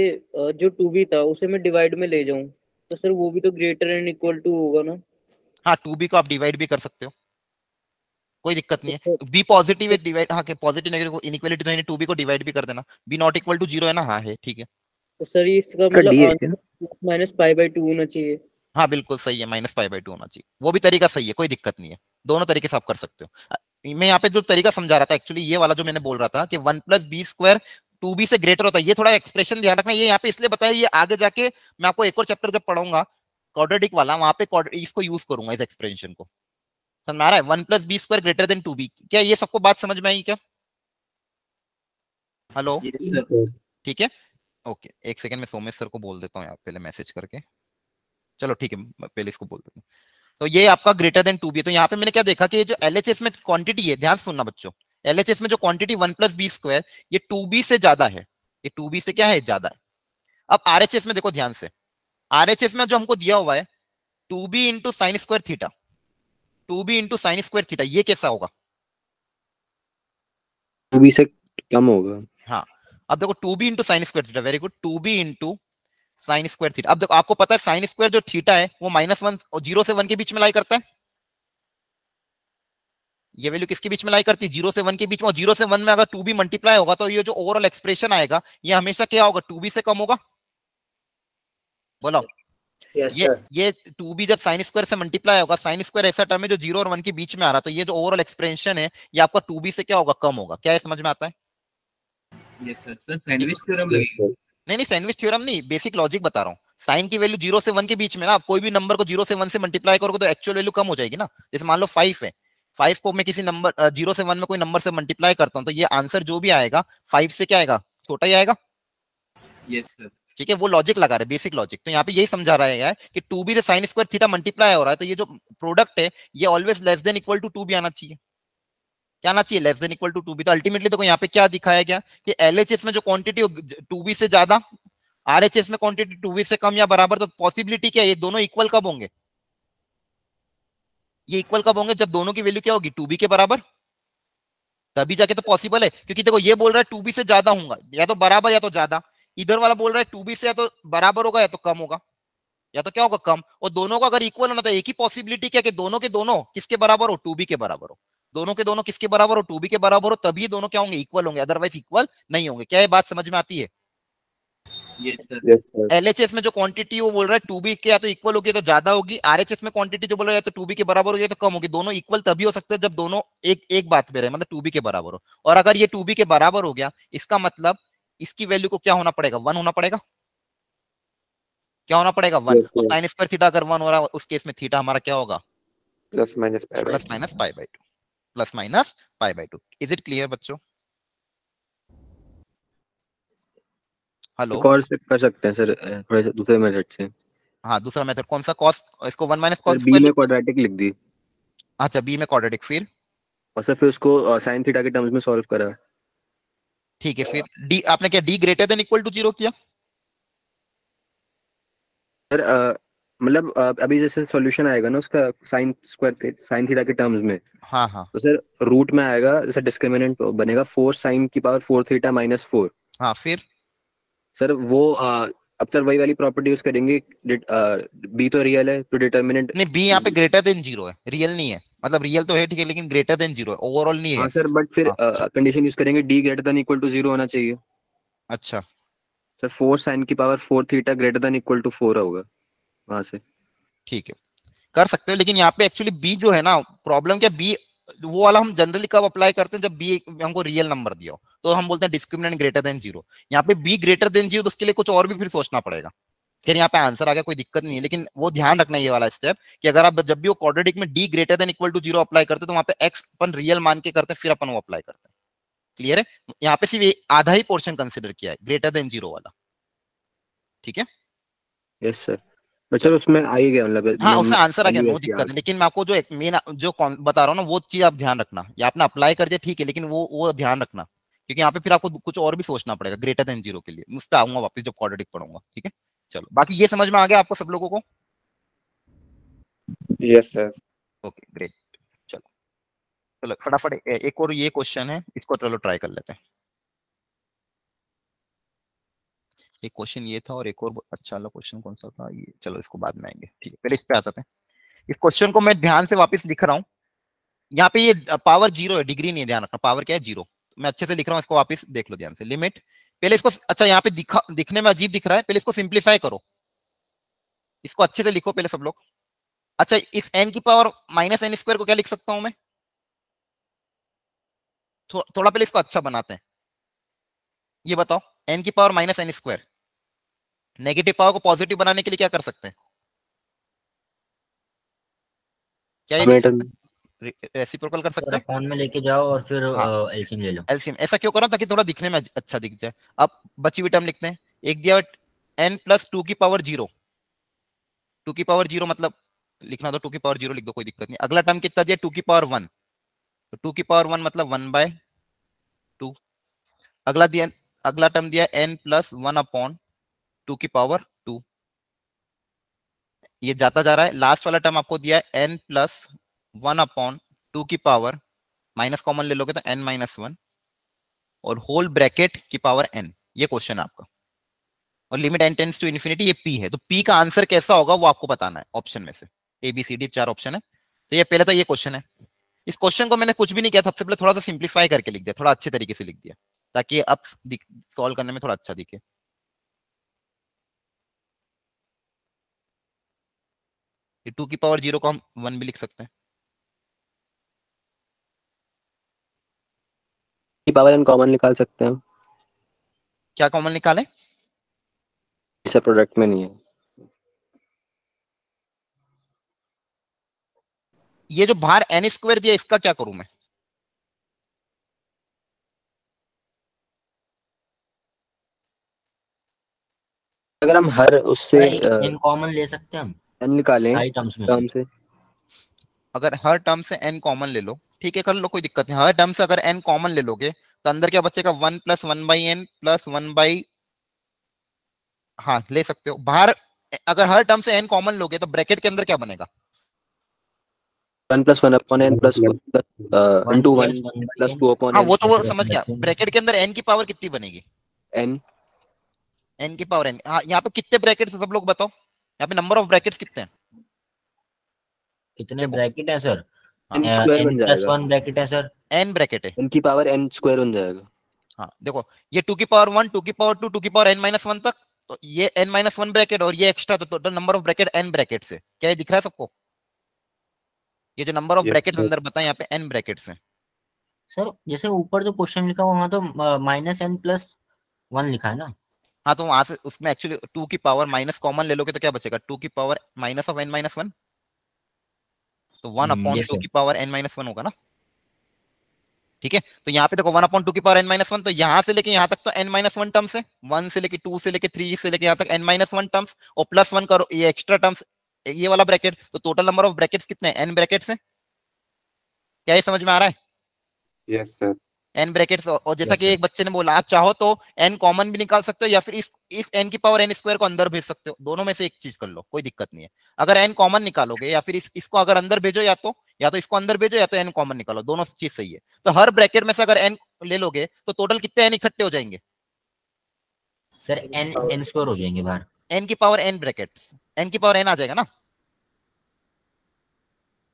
जो 2b था उसे मैं डिवाइड में ले जाऊं तो सर वो भी तो ग्रेटर एंड इक्वल टू होगा ना। हाँ 2b को आप डिवाइड भी कर सकते हो, कोई दिक्कत नहीं है। बी पॉजिटिव है डिवाइड, हाँ पॉजिटिव नेगेटिव इनइक्वालिटी तो है, 2b को डिवाइड भी कर देना, बी नॉट इक्वल टू 0 है ना, हाँ है, ठीक है। तो सर इसका मतलब आंसर माइनस पाई/2 होना चाहिए। हाँ बिल्कुल सही है, माइनस पाई/2 होना चाहिए, वो भी तरीका सही है, कोई दिक्कत नहीं है, दोनों तरीके से आप कर सकते हो। मैं यहाँ पे जो तरीका समझा रहा था एक्चुअली ये वाला जो मैंने बोल रहा था कि 1 प्लस बी स्क्वायर 2b से ग्रेटर होता है, ये थोड़ा एक्सप्रेशन ध्यान रखना, ये यहाँ पे इसलिए बताया, ये आगे जाके मैं आपको एक और चैप्टर जब पढ़ाऊंगा क्वाड्रेटिक वाला, वहां पे इसको यूज करूंगा इस एक्सप्रेशन को, समझ में आ रहा है। 1 plus b square greater than 2b, क्या ये सबको बात समझ में आई क्या, हेलो, ठीक है ओके। एक सेकंड में सोमेश सर को बोल देता हूँ यहाँ पहले मैसेज करके, चलो ठीक है पहले इसको बोल देता हूँ। तो ये आपका ग्रेटर देन 2b है, तो यहाँ पे मैंने क्या देखा कि ये जो LHS में क्वांटिटी है, ध्यान सुनना बच्चों, LHS में जो क्वांटिटी 1 प्लस बी स्क्वायर ये 2b से ज्यादा है, ये 2b से क्या है ज्यादा है। अब RHS में देखो ध्यान से, RHS में जो हमको दिया हुआ है 2b into sine square theta, 2b into sine square theta, ये कैसा होगा, 2b से कम होगा। हाँ अब देखो 2b into sine square theta, very good, 2b into sine square theta. अब देखो आपको पता है साइन स्क्वायर जो थीटा है वो -1 और 0 से 1 के बीच में लाई करता है, ये वैल्यू किसके बीच में लाई करती है 0 से 1 के बीच में, और 0 से 1 में अगर 2b मल्टीप्लाई होगा तो ये जो ओवरऑल एक्सप्रेशन आएगा ये हमेशा क्या होगा 2b से कम होगा, बोलो। ये 2b जब साइन स्क्वायर से मल्टीप्लाई होगा, साइन स्क्वायर ऐसा टर्म है जो 0 और 1 के बीच में आ रहा, तो ये जो ओवरऑल एक्सप्रेशन है ये आपका 2b से क्या होगा कम होगा, क्या ये समझ में आता है। Yes sir, sir sandwich theorem लगेगा। नहीं सैंडविच थ्योरम नहीं, बेसिक लॉजिक बता रहा हूँ। साइन की वैल्यू 0 से 1 के बीच में ना, आप कोई भी नंबर को 0 से 1 से मल्टीप्लाई करोगे तो एक्चुअल वैल्यू कम हो जाएगी ना। जैसे मान लो 5 है, 5 को मैं किसी नंबर 0 से 1 में कोई नंबर से मल्टीप्लाई करता हूँ तो ये आंसर जो भी आएगा 5 से क्या आएगा छोटा ही आएगा। Yes sir. ठीक है, वो लॉजिक लगा रहे, बेसिक लॉजिक। तो यहाँ पे यही समझा रहा है यार कि 2b से साइन स्क्वायर थीटा मल्टीप्लाई हो रहा है, तो ये जो प्रोडक्ट है ये always less than equal to 2b आना चाहिए। क्या आना चाहिए? Less than equal to 2b। तो अल्टीमेटली देखो यहाँ पे क्या दिखाया गया कि LHS में जो क्वांटिटी 2b से ज्यादा, RHS में क्वांटिटी 2b से कम या बराबर, तो पॉसिबिलिटी क्या है, ये दोनों इक्वल कब होंगे? ये इक्वल कब होंगे? जब दोनों की वैल्यू क्या होगी? 2b के बराबर, तभी जाके तो पॉसिबल है। क्योंकि देखो ये बोल रहा है 2b से ज्यादा होगा, या तो बराबर या तो ज्यादा। इधर वाला बोल रहा है 2b से या तो बराबर होगा या तो कम होगा, या तो क्या होगा? कम। और दोनों का अगर इक्वल होना तो एक ही पॉसिबिलिटी क्या कि दोनों के दोनों किसके बराबर हो? 2b के बराबर हो। दोनों के दोनों किसके बराबर हो? 2b के बराबर हो, तभी दोनों क्या होंगे? इक्वल होंगे, अदरवाइज इक्वल नहीं होंगे। क्या ये बात समझ में आती है? Yes sir. Yes sir. LHS में जो क्वांटिटी वो बोल रहा है 2b के या तो इक्वल होगी तो ज्यादा होगी, RHS में क्वांटिटी जो बोल रहा है तो 2b के बराबर होगी तो कम होगी। दोनों इक्वल तभी हो सकते हैं जब दोनों एक बात पे रहे, मतलब 2b के बराबर हो। और अगर ये 2b के बराबर हो गया, इसका मतलब इसकी वैल्यू को क्या होना पड़ेगा? 1 होना पड़ेगा। क्या होना पड़ेगा? 1। Yes, और sir. साइन स्क्वायर थीटा अगर 1 हो रहा है, उस केस में थीटा हमारा क्या होगा? Plus minus pi by plus minus pi by 2। Plus minus pi by 2। Is it clear बच्चों? हेलो। एक और से कर सकते हैं सर, थोड़े से दूसरे मेथड से। हाँ, दूसरा मेथड कौन सा? कॉस, इसको 1 minus sir cos b square. में क्वाड्रेटिक लिख दी, अच्छा, बी में क्वाड्रेटिक, फिर और सर फिर उसको साइन थीटा के टर्म्स में सॉल्व करा। ठीक है। फिर डी आपने क्या D greater than equal to 0 किया? सर मतलब अभी जैसे सॉल्यूशन आएगा ना उसका साइन स्क्वायर के साइन थीटा के टर्म्स में, हाँ हाँ तो सर रूट में आएगा, जैसे डिस्क्रिमिनेंट बनेगा 4 साइन की पावर 4 थीटा माइनस 4। हाँ। फिर सर वो अब सर वही वाली प्रॉपर्टी यूज करेंगे, बी तो रियल है तो डिटर्मिनेंट। नहीं, बी यहाँ पे ग्रेटर देन 0 है, रियल नहीं है। मतलब रियल तो है ठीक है, लेकिन ग्रेटर देन 0 है, ओवरऑल नहीं हाँ है। सर, बट फिर हाँ कंडीशन यूज करेंगे D greater than equal to 0 होना चाहिए। अच्छा सर 4 साइन की power 4 theta greater than equal to 4 होगा वहां से। ठीक है, कर सकते हो। लेकिन यहाँ पे एक्चुअली बी जो है ना, प्रॉब्लम क्या, बी वो वाला हम जनरली कब अप्लाई करते हैं? जब बी हमको रियल नंबर दिया हो तो हम बोलते हैं डिस्क्रिमिनेंट ग्रेटर देन 0। यहाँ पे बी ग्रेटर देन 0, तो उसके लिए कुछ और भी फिर सोचना पड़ेगा। फिर यहाँ पे आंसर आ गया, कोई दिक्कत नहीं है। लेकिन वो ध्यान रखना ये वाला स्टेप कि अगर आप जब भी वो क्वाड्रेटिक में D greater than equal to 0 apply करते हैं तो वहां पे एक्स अपन रियल मान के करते हैं, फिर अपन वो अप्लाई करते हैं। क्लियर है? यहाँ पे सिर्फ आधा ही पोर्शन कंसिडर किया है, ग्रेटर देन 0 वाला। ठीक है, यस सर, बट सर उसमें आ ही गया, मतलब हाँ उससे आंसर आ गया, value नो ऐसी आ दिक्कत है। गई। लेकिन मैं आपको जो एक मेन जो बता रहा हूँ ना, वो चीज आप ध्यान रखना। या आपने अप्लाई कर दिया ठीक है, लेकिन वो ध्यान रखना, क्योंकि यहाँ पे फिर आपको कुछ और भी सोचना पड़ेगा ग्रेटर देन 0 के लिए। मुझसे आऊंगा वापस जब क्वाड्रेटिक पढ़ूंगा। ठीक है, चलो बाकी ये समझ में आ गया आपको सब लोगों को? Yes sir. Okay great. चलो चलो फटाफट एक और ये क्वेश्चन है, इसको चलो ट्राई कर लेते हैं। एक क्वेश्चन ये था और एक और अच्छा वाला क्वेश्चन कौन सा था ये, चलो इसको बाद में आएंगे। ठीक है, पहले इस पे आ जाते हैं। इस क्वेश्चन को मैं ध्यान से वापस लिख रहा हूँ। यहाँ पे ये पावर 0 है, डिग्री नहीं है, ध्यान रखना। पावर क्या है? 0। मैं अच्छे से लिख रहा हूँ, इसको वापस देख लो ध्यान से। लिमिट पहले इसको, अच्छा यहाँ पे दिखने में अजीब दिख रहा है, पहले इसको सिंप्लीफाई करो। इसको अच्छे से लिखो पहले सब लोग। अच्छा, इस n की पावर माइनस एन स्क्वायर को क्या लिख सकता हूं मैं? थोड़ा पहले इसको अच्छा बनाते हैं। ये बताओ, n की power minus n square, negative power को पॉजिटिव बनाने के लिए क्या कर सकते हैं? क्या ये लिख सकते हैं? रेसिप्रोकल कर सकते हैं। अपॉन में लेके जाओ और फिर हाँ एलसीएम ले लो। एलसीएम ऐसा क्यों करो? ताकि थोड़ा दिखने में अच्छा दिख जाए। अब बची हुई टर्म लिखते हैं। एक दिया n प्लस 2 की पावर 0। 2 की पावर 0 मतलब लिखना तो 2 की पावर 0 लिख दो, कोई दिक्कत नहीं। अगला टर्म कितना दिया? 2 की पावर 1। तो 2 की पावर 1 मतलब 1/2। अगला टर्म दिया n प्लस 1 अपॉन 2 की पावर 2। ये जाता जा रहा है। लास्ट वाला टर्म आपको दिया है n प्लस 1 अपॉन 2 की पावर, माइनस कॉमन ले लोगे तो n माइनस 1 और होल ब्रैकेट की पावर n। ये क्वेश्चन है आपका। और limit n tends to infinity, ये p है। तो p का आंसर कैसा होगा वो आपको बताना है ऑप्शन में से। A B C D 4 option है। तो ये पहले तो ये क्वेश्चन है। इस क्वेश्चन को मैंने कुछ भी नहीं किया, सबसे पहले थोड़ा सा सिंप्लीफाई करके लिख दिया, थोड़ा अच्छे तरीके से लिख दिया, ताकि अब सॉल्व करने में थोड़ा अच्छा दिखे। ये 2 की पावर 0 को हम 1 भी लिख सकते हैं। पावर एन कॉमन निकाल सकते हैं, क्या कॉमन निकालें? इसे प्रोडक्ट में नहीं है। ये जो बाहर n स्क्वायर दिया, इसका क्या करूं मैं? अगर हम हर उससे n कॉमन ले सकते हैं हम n निकालें सारी टर्म्स में टर्म से, अगर हर टर्म से n कॉमन ले लो, ठीक है कर लो, कोई दिक्कत नहीं। हर टर्म से अगर n कॉमन ले लोगे तो अंदर क्या बचेगा, 1 + 1/n + 1 हाँ ले सकते हो बाहर। अगर हर टर्म से n कॉमन लोगे तो ब्रैकेट के अंदर क्या बनेगा, 1 + 1/n + 1 into 1 + 1/n + 2/n हाँ वो तो वो ऐसे समझ गया। रखते हैं। ब्रैकेट के अंदर n की पावर कितनी बनेगी, n n की पावर n। हाँ यहाँ पे कितने ब्रैकेट्स सब लोग बताओ, यहाँ पे नंबर ऑफ ब्रैकेट्स कितने हैं, कितने देखो। ब्रैकेट है सर? n स्क्वायर बन n + जाएगा, 1 ब्रैकेट है सर। n ब्रैकेट है। n की पावर n स्क्वायर बन जाएगा। हाँ देखो, ये 2 की पावर 1, 2 की पावर 2, 2 की पावर n-1 तक, तो ये n-1 ब्रैकेट और ये एक्स्ट्रा, तो total number of bracket n bracket से। क्या ये दिख रहा है सबको, ये जो number of Yes, brackets sir. अंदर बताए यहाँ पे n ब्रैकेट्स हैं। सर जैसे ऊपर जो क्वेश्चन लिखा हुआ वहाँ तो -n+1 लिखा है ना। हाँ तो वहां से उसमें एक्चुअली 2 की पावर माइनस कॉमन ले लोगे तो क्या बचेगा, 2 की पावर माइनस ऑफ n-1, तो 1/2 यस की सर। पावर n-1 होगा ना। ठीक है, तो यहाँ पे देखो 1/2 की पावर n-1, तो यहाँ से लेके यहाँ तक तो n-1 टर्म्स है, 1 से लेके 2 से लेके 3 से लेके यहाँ तक n-1 टर्म्स, और +1 करो ये एक्स्ट्रा टर्म्स, ये वाला ब्रैकेट, तो टोटल नंबर ऑफ ब्रैकेट्स कितने हैं, n ब्रैकेट्स हैं। क्या ये समझ में आ रहा है, Yes, sir. n brackets. और जैसा Yes, कि sir. एक बच्चे ने बोला, आप चाहो तो n कॉमन भी निकाल सकते हो या फिर इस n की पावर n स्क्वायर को अंदर भेज सकते हो, दोनों में से एक चीज कर लो, कोई दिक्कत नहीं है। अगर n कॉमन निकालोगे या फिर इसको अगर अंदर भेजो, या तो इसको अंदर भेजो या तो n कॉमन निकालो, दोनों चीज सही है। तो हर ब्रैकेट में से अगर n ले लोगे तो टोटल कितने n इकट्ठे हो जाएंगे, सर n स्क्वायर हो जाएंगे बाहर। n की पावर n ब्रैकेट्स, n की पावर n आ जाएगा ना,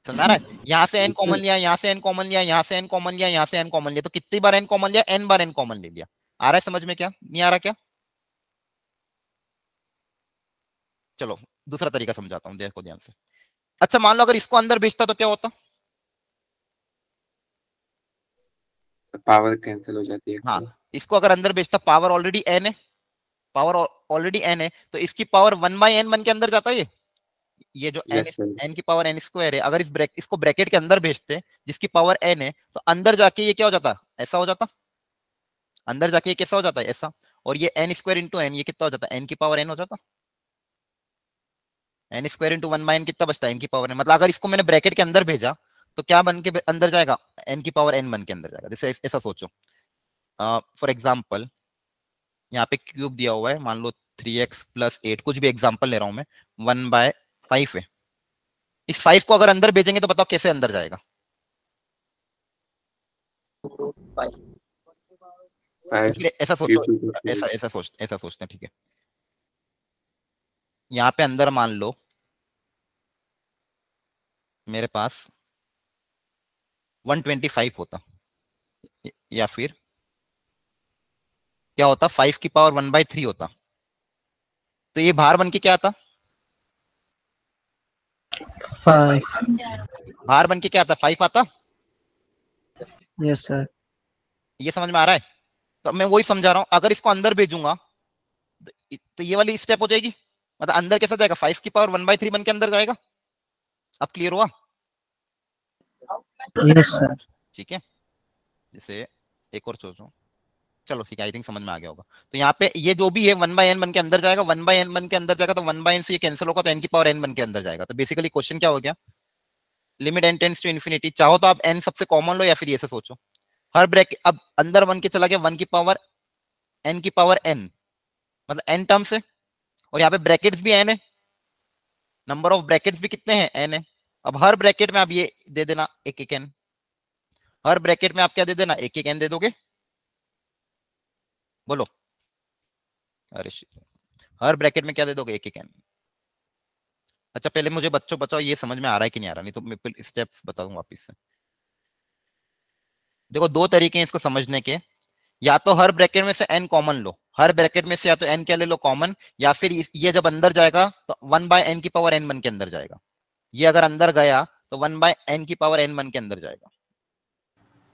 समझ आ रहा है। यहाँ से n कॉमन लिया, यहाँ से n कॉमन लिया, यहाँ से n कॉमन लिया, यहाँ से n कॉमन लिया, तो कितनी बार n कॉमन लिया, n बार n कॉमन ले लिया। आ रहा है समझ में, क्या नहीं आ रहा क्या। चलो दूसरा तरीका समझाता हूँ, देखो ध्यान से। अच्छा मान लो अगर इसको अंदर भेजता तो क्या होता, पावर कैंसिल हो जाती है हाँ actually. इसको अगर अंदर भेजता, पावर ऑलरेडी n है, पावर ऑलरेडी n है, तो इसकी पावर 1/n बन के अंदर जाता है। ये जो Yes, sir. n की पावर n स्क्वायर है, अगर इसको ब्रैकेट के अंदर भेजते जिसकी पावर n है, तो अंदर जाके ये क्या हो जाता, ऐसा हो जाता, अंदर जाके ये कैसा हो जाता है, ऐसा। और ये n स्क्वायर इंटू n, ये कितना हो जाता है, n की पावर n हो जाता, n स्क्वायर इंटू 1/n कितना बचता है, n की पावर n। मतलब अगर इसको मैंने ब्रैकेट के अंदर भेजा तो क्या बन के अंदर जाएगा, n की पावर n बन के अंदर जाएगा। जैसे ऐसा सोचो, फॉर एग्जाम्पल यहाँ पे क्यूब दिया हुआ है, मान लो 3x + 8, कुछ भी एग्जाम्पल ले रहा हूं मैं, 1/5 है। इस 5 को अगर अंदर भेजेंगे तो बताओ कैसे अंदर जाएगा, Five फिर ऐसा सोचो, cube to the ऐसा सोचते हैं, ठीक है। यहाँ पे अंदर मान लो मेरे पास 125 होता, या फिर क्या होता, 5 की पावर 1/3 होता, तो ये बाहर बन के क्या आता, 5. बाहर बन के क्या आता, 5 आता। Yes, sir. ये समझ में आ रहा है। तो मैं वही समझा रहा हूं, अगर इसको अंदर भेजूंगा तो ये वाली स्टेप हो जाएगी, मतलब अंदर कैसा जाएगा, 5 की पावर 1/3 बन के अंदर जाएगा। अब क्लियर हुआ, Yes, sir. ठीक है। जैसे एक और सोचो, चलो ठीक है, आई थिंक समझ में आ गया होगा। तो यहाँ पे ये जो भी है 1/n बन के अंदर जाएगा, 1/n बन के अंदर जाएगा, तो 1/n से ये कैंसिल होगा, तो n की पावर n बन के अंदर जाएगा। तो बेसिकली क्वेश्चन क्या हो गया, limit n tends to infinity, चाहो तो आप n सबसे कॉमन लो या फिर ये से सोचो, हर ब्रैकेट अब अंदर 1 के चला गया, 1 की पावर n की पावर n, मतलब n टर्म्स है, और यहाँ पे ब्रैकेट्स भी n है, नंबर ऑफ ब्रैकेट्स भी कितने हैं, n है। अब हर ब्रैकेट में आप ये दे देना एक एक n, हर ब्रैकेट में आप क्या दे देना, एक एक n दे दोगे, बोलो, अरे हर ब्रैकेट में क्या दे दोगे, एक एक n। अच्छा पहले मुझे बच्चों बताओ ये समझ में आ रहा है कि नहीं आ रहा, नहीं तो मैं स्टेप्स बता दूं वापिस से। देखो दो तरीके हैं इसको समझने के, या तो हर ब्रैकेट में से n कॉमन लो, हर ब्रैकेट में से या तो n क्या ले लो कॉमन, या फिर ये जब अंदर जाएगा तो 1/n की पावर n बन के अंदर जाएगा। ये अगर अंदर गया तो 1/n की पावर n बन के अंदर जाएगा।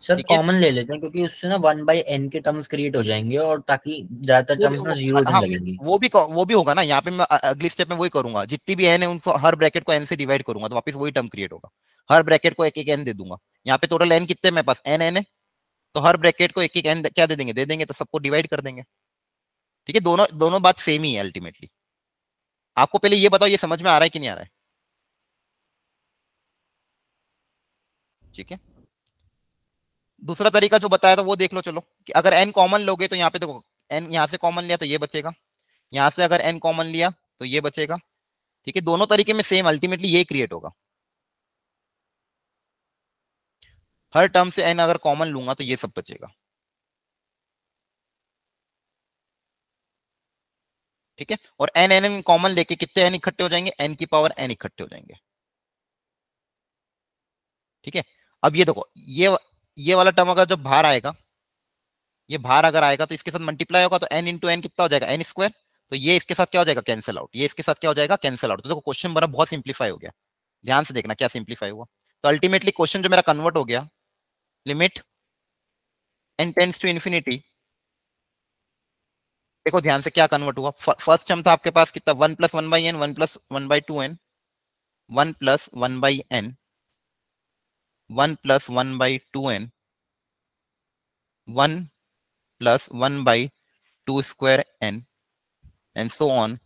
सर ठीक है, कॉमन ले लेते हैं क्योंकि उससे ना 1/n के टर्म्स क्रिएट हो जाएंगे और ताकि ज्यादातर टर्म्स ना जीरो हाँ लगेंगी। वो भी होगा ना, यहाँ पे मैं अगली स्टेप में वही करूंगा, जितनी भी n है उनको हर ब्रैकेट को n से डिवाइड करूंगा, तो वापस वही टर्म क्रिएट होगा, हर ब्रैकेट को एक एक n दे दूंगा। यहाँ पे टोटल n कितने मेरे पास, n है, तो हर ब्रैकेट को एक एक n क्या दे देंगे, तो सबको डिवाइड कर देंगे। ठीक है, दोनों बात सेम ही है अल्टीमेटली। आपको पहले ये बताओ ये समझ में आ रहा है कि नहीं आ रहा है? ठीक है, दूसरा तरीका जो बताया था वो देख लो। चलो कि अगर n कॉमन लोगे तो यहाँ पे देखो n यहाँ से कॉमन लिया तो ये बचेगा, यहाँ से अगर n कॉमन लिया तो ये बचेगा। ठीक है, दोनों तरीके में सेम अल्टीमेटली ये क्रिएट होगा। हर टर्म से n अगर कॉमन लूंगा तो ये सब बचेगा। ठीक है, और n n कॉमन लेके कितने n इकट्ठे हो जाएंगे? n की पावर n इकट्ठे हो जाएंगे। ठीक है, अब ये देखो ये वाला टर्म अगर जब बाहर आएगा, ये बाहर अगर आएगा तो इसके साथ मल्टीप्लाई होगा तो n इंटू एन कितना हो जाएगा? n square. तो ये इसके साथ क्या हो जाएगा? Cancel out. ये इसके साथ क्या हो जाएगा? Cancel out. तो देखो क्वेश्चन मेरा बहुत सिंप्लीफाई हो गया। ध्यान से देखना क्या सिंप्लीफाई हुआ। तो अल्टीमेटली क्वेश्चन जो मेरा कन्वर्ट हो गया, limit n tends to infinity. देखो ध्यान से क्या कन्वर्ट हुआ। फर्स्ट टर्म था आपके पास कितना? 1 plus 1 by n, 1 plus 1 by 2 n, 1 plus 1 by n, 1 plus 1 by 2 n, 1 plus 1 by 2 square n, and so on,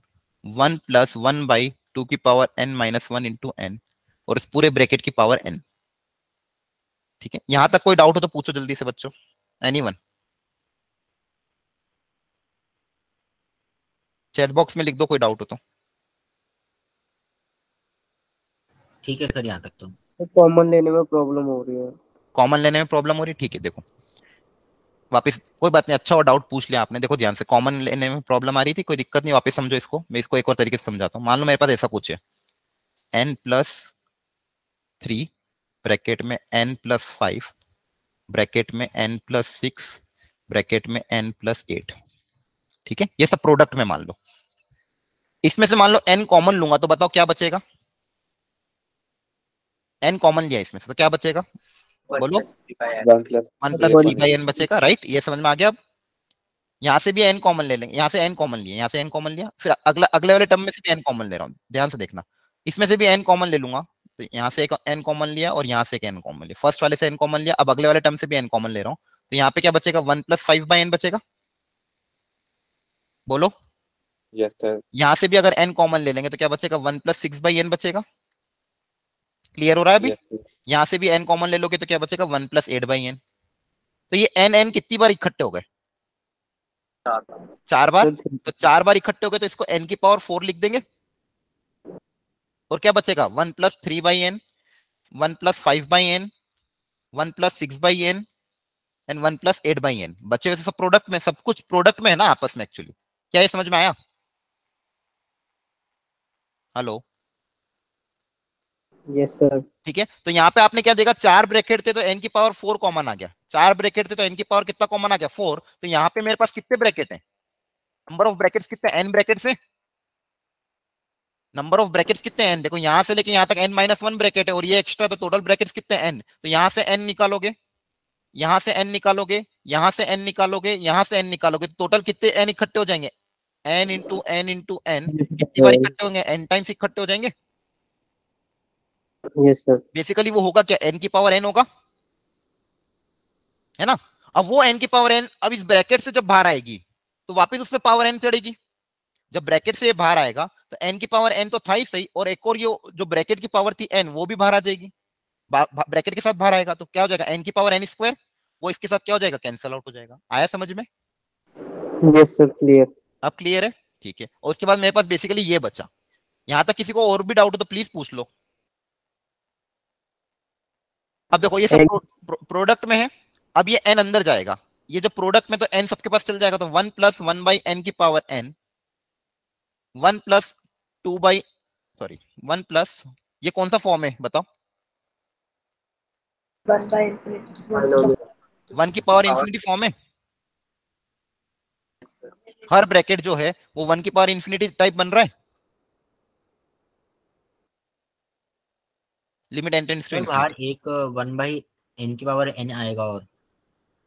1 plus 1 by 2 की power n minus 1 into n, और इस पूरे ब्रैकेट की पावर n। ठीक है, यहां तक कोई डाउट हो तो पूछो जल्दी से बच्चों, एनीवन। चैट बॉक्स में लिख दो कोई डाउट हो तो। ठीक है सर, यहाँ तक तो। कॉमन लेने में प्रॉब्लम हो रही है। कॉमन लेने में प्रॉब्लम हो रही है? ठीक है, देखो वापस, कोई बात नहीं, अच्छा और डाउट पूछ लिया आपने। देखो ध्यान से, कॉमन लेने में प्रॉब्लम आ रही थी, कोई दिक्कत नहीं, वापस समझो इसको। मैं इसको एक और तरीके से समझाता हूँ। मान लो मेरे पास ऐसा कुछ है, n प्लस 3 ब्रैकेट में n प्लस 5 ब्रैकेट में n प्लस 6 ब्रैकेट में n प्लस 8। ठीक है, ये सब प्रोडक्ट में मान लो। इसमें से मान लो n कॉमन लूंगा तो बताओ क्या बचेगा? n कॉमन लिया इसमें से तो क्या बचेगा? बोलो। 1 प्लस 3 बाई n बचेगा, राइट? ये समझ में आ गया। अब यहाँ से भी n कॉमन ले लेंगे, यहाँ से n कॉमन लिया, यहाँ से n कॉमन लिया, फिर अगले वाले टर्म में से भी n कॉमन ले रहा हूँ। ध्यान से देखना, इसमें से भी n कॉमन ले लूंगा, तो यहाँ से एक n कॉमन लिया और यहाँ से एक n कॉमन लिया। फर्स्ट वाले से n कॉमन लिया, अब अगले वाले टर्म से भी n कॉमन ले रहा हूँ, तो यहाँ पे क्या बचेगा? 1 प्लस 5 बाई n बचेगा। बोलो। Yes sir. यहाँ से भी अगर n कॉमन ले लेंगे तो क्या बचेगा? 1 प्लस 6 बाई n बचेगा। क्लियर हो रहा है अभी? यहाँ से भी n कॉमन ले लोगे तो क्या बचेगा? 1 प्लस 8 बाई n। तो ये n कितनी बार इकट्ठे हो गए? 4 बार। तो 4 बार इकट्ठे हो गए तो इसको n की पावर 4 लिख देंगे, और क्या बचेगा? 1 plus 3 by n, 1 plus 5 by n, 1 plus 6 by n, and 1 plus 8 by n। बचे वैसे सब प्रोडक्ट में, सब कुछ प्रोडक्ट में है ना आपस में एक्चुअली। क्या ये समझ में आया? हेलो? Yes sir. ठीक है, तो यहाँ पे आपने क्या देखा? 4 ब्रैकेट थे तो n की पावर 4 कॉमन आ गया। 4 ब्रैकेट थे तो n की पावर कितना कॉमन आ गया? 4। तो यहाँ पे मेरे पास कितने ब्रैकेट हैं? नंबर ऑफ ब्रैकेट्स कितने? n ब्रैकेट्स है। नंबर ऑफ ब्रैकेट्स कितने हैं? देखो यहाँ से लेके यहाँ तक n माइनस 1 ब्रैकेट है, और ये एक्स्ट्रा, तो टोटल ब्रैकेट्स कितने हैं? n। तो यहाँ से n निकालोगे, यहाँ से n निकालोगे, यहाँ से n निकालोगे, यहाँ से n निकालोगे, तो टोटल कितने n इकट्ठे हो जाएंगे? n into n into n। कितनी बार इकट्ठे होंगे? n टाइम्स इकट्ठे हो जाएंगे। Yes sir. बेसिकली वो होगा क्या? n की पावर n होगा, है ना? अब वो n की पावर n अब इस ब्रैकेट से जब बाहर आएगी तो वापस उसमें पावर n चढ़ेगी। जब ब्रैकेट से बाहर आएगा तो n की पावर n तो था ही सही, और एक और ये जो ब्रैकेट की पावर थी n, वो भी बाहर आ जाएगी। ब्रैकेट के साथ बाहर आएगा तो क्या हो जाएगा? n की पावर n स्क्वायर, वो इसके साथ क्या हो जाएगा? कैंसिल आउट हो जाएगा। आया समझ में? Yes sir, clear. अब क्लियर है? ठीक है, और उसके बाद मेरे पास बेसिकली ये बचा। यहां तक किसी को और भी डाउट हो तो प्लीज पूछ लो। अब देखो ये सब प्रोडक्ट में है, अब ये n अंदर जाएगा, ये जो प्रोडक्ट में, तो n सबके पास चल जाएगा, तो 1 प्लस 1 बाई n की power n, 1 plus 2 by, sorry 1 plus, ये कौन सा फॉर्म है बताओ? 1 by infinity 1 की पावर इंफिनिटी फॉर्म है। हर ब्रैकेट जो है वो 1 की पावर इंफिनिटी टाइप बन रहा है। लिमिट n टेंड्स टू बाहर इंफिनिटी। एक 1 बाई n की पावर n आएगा, और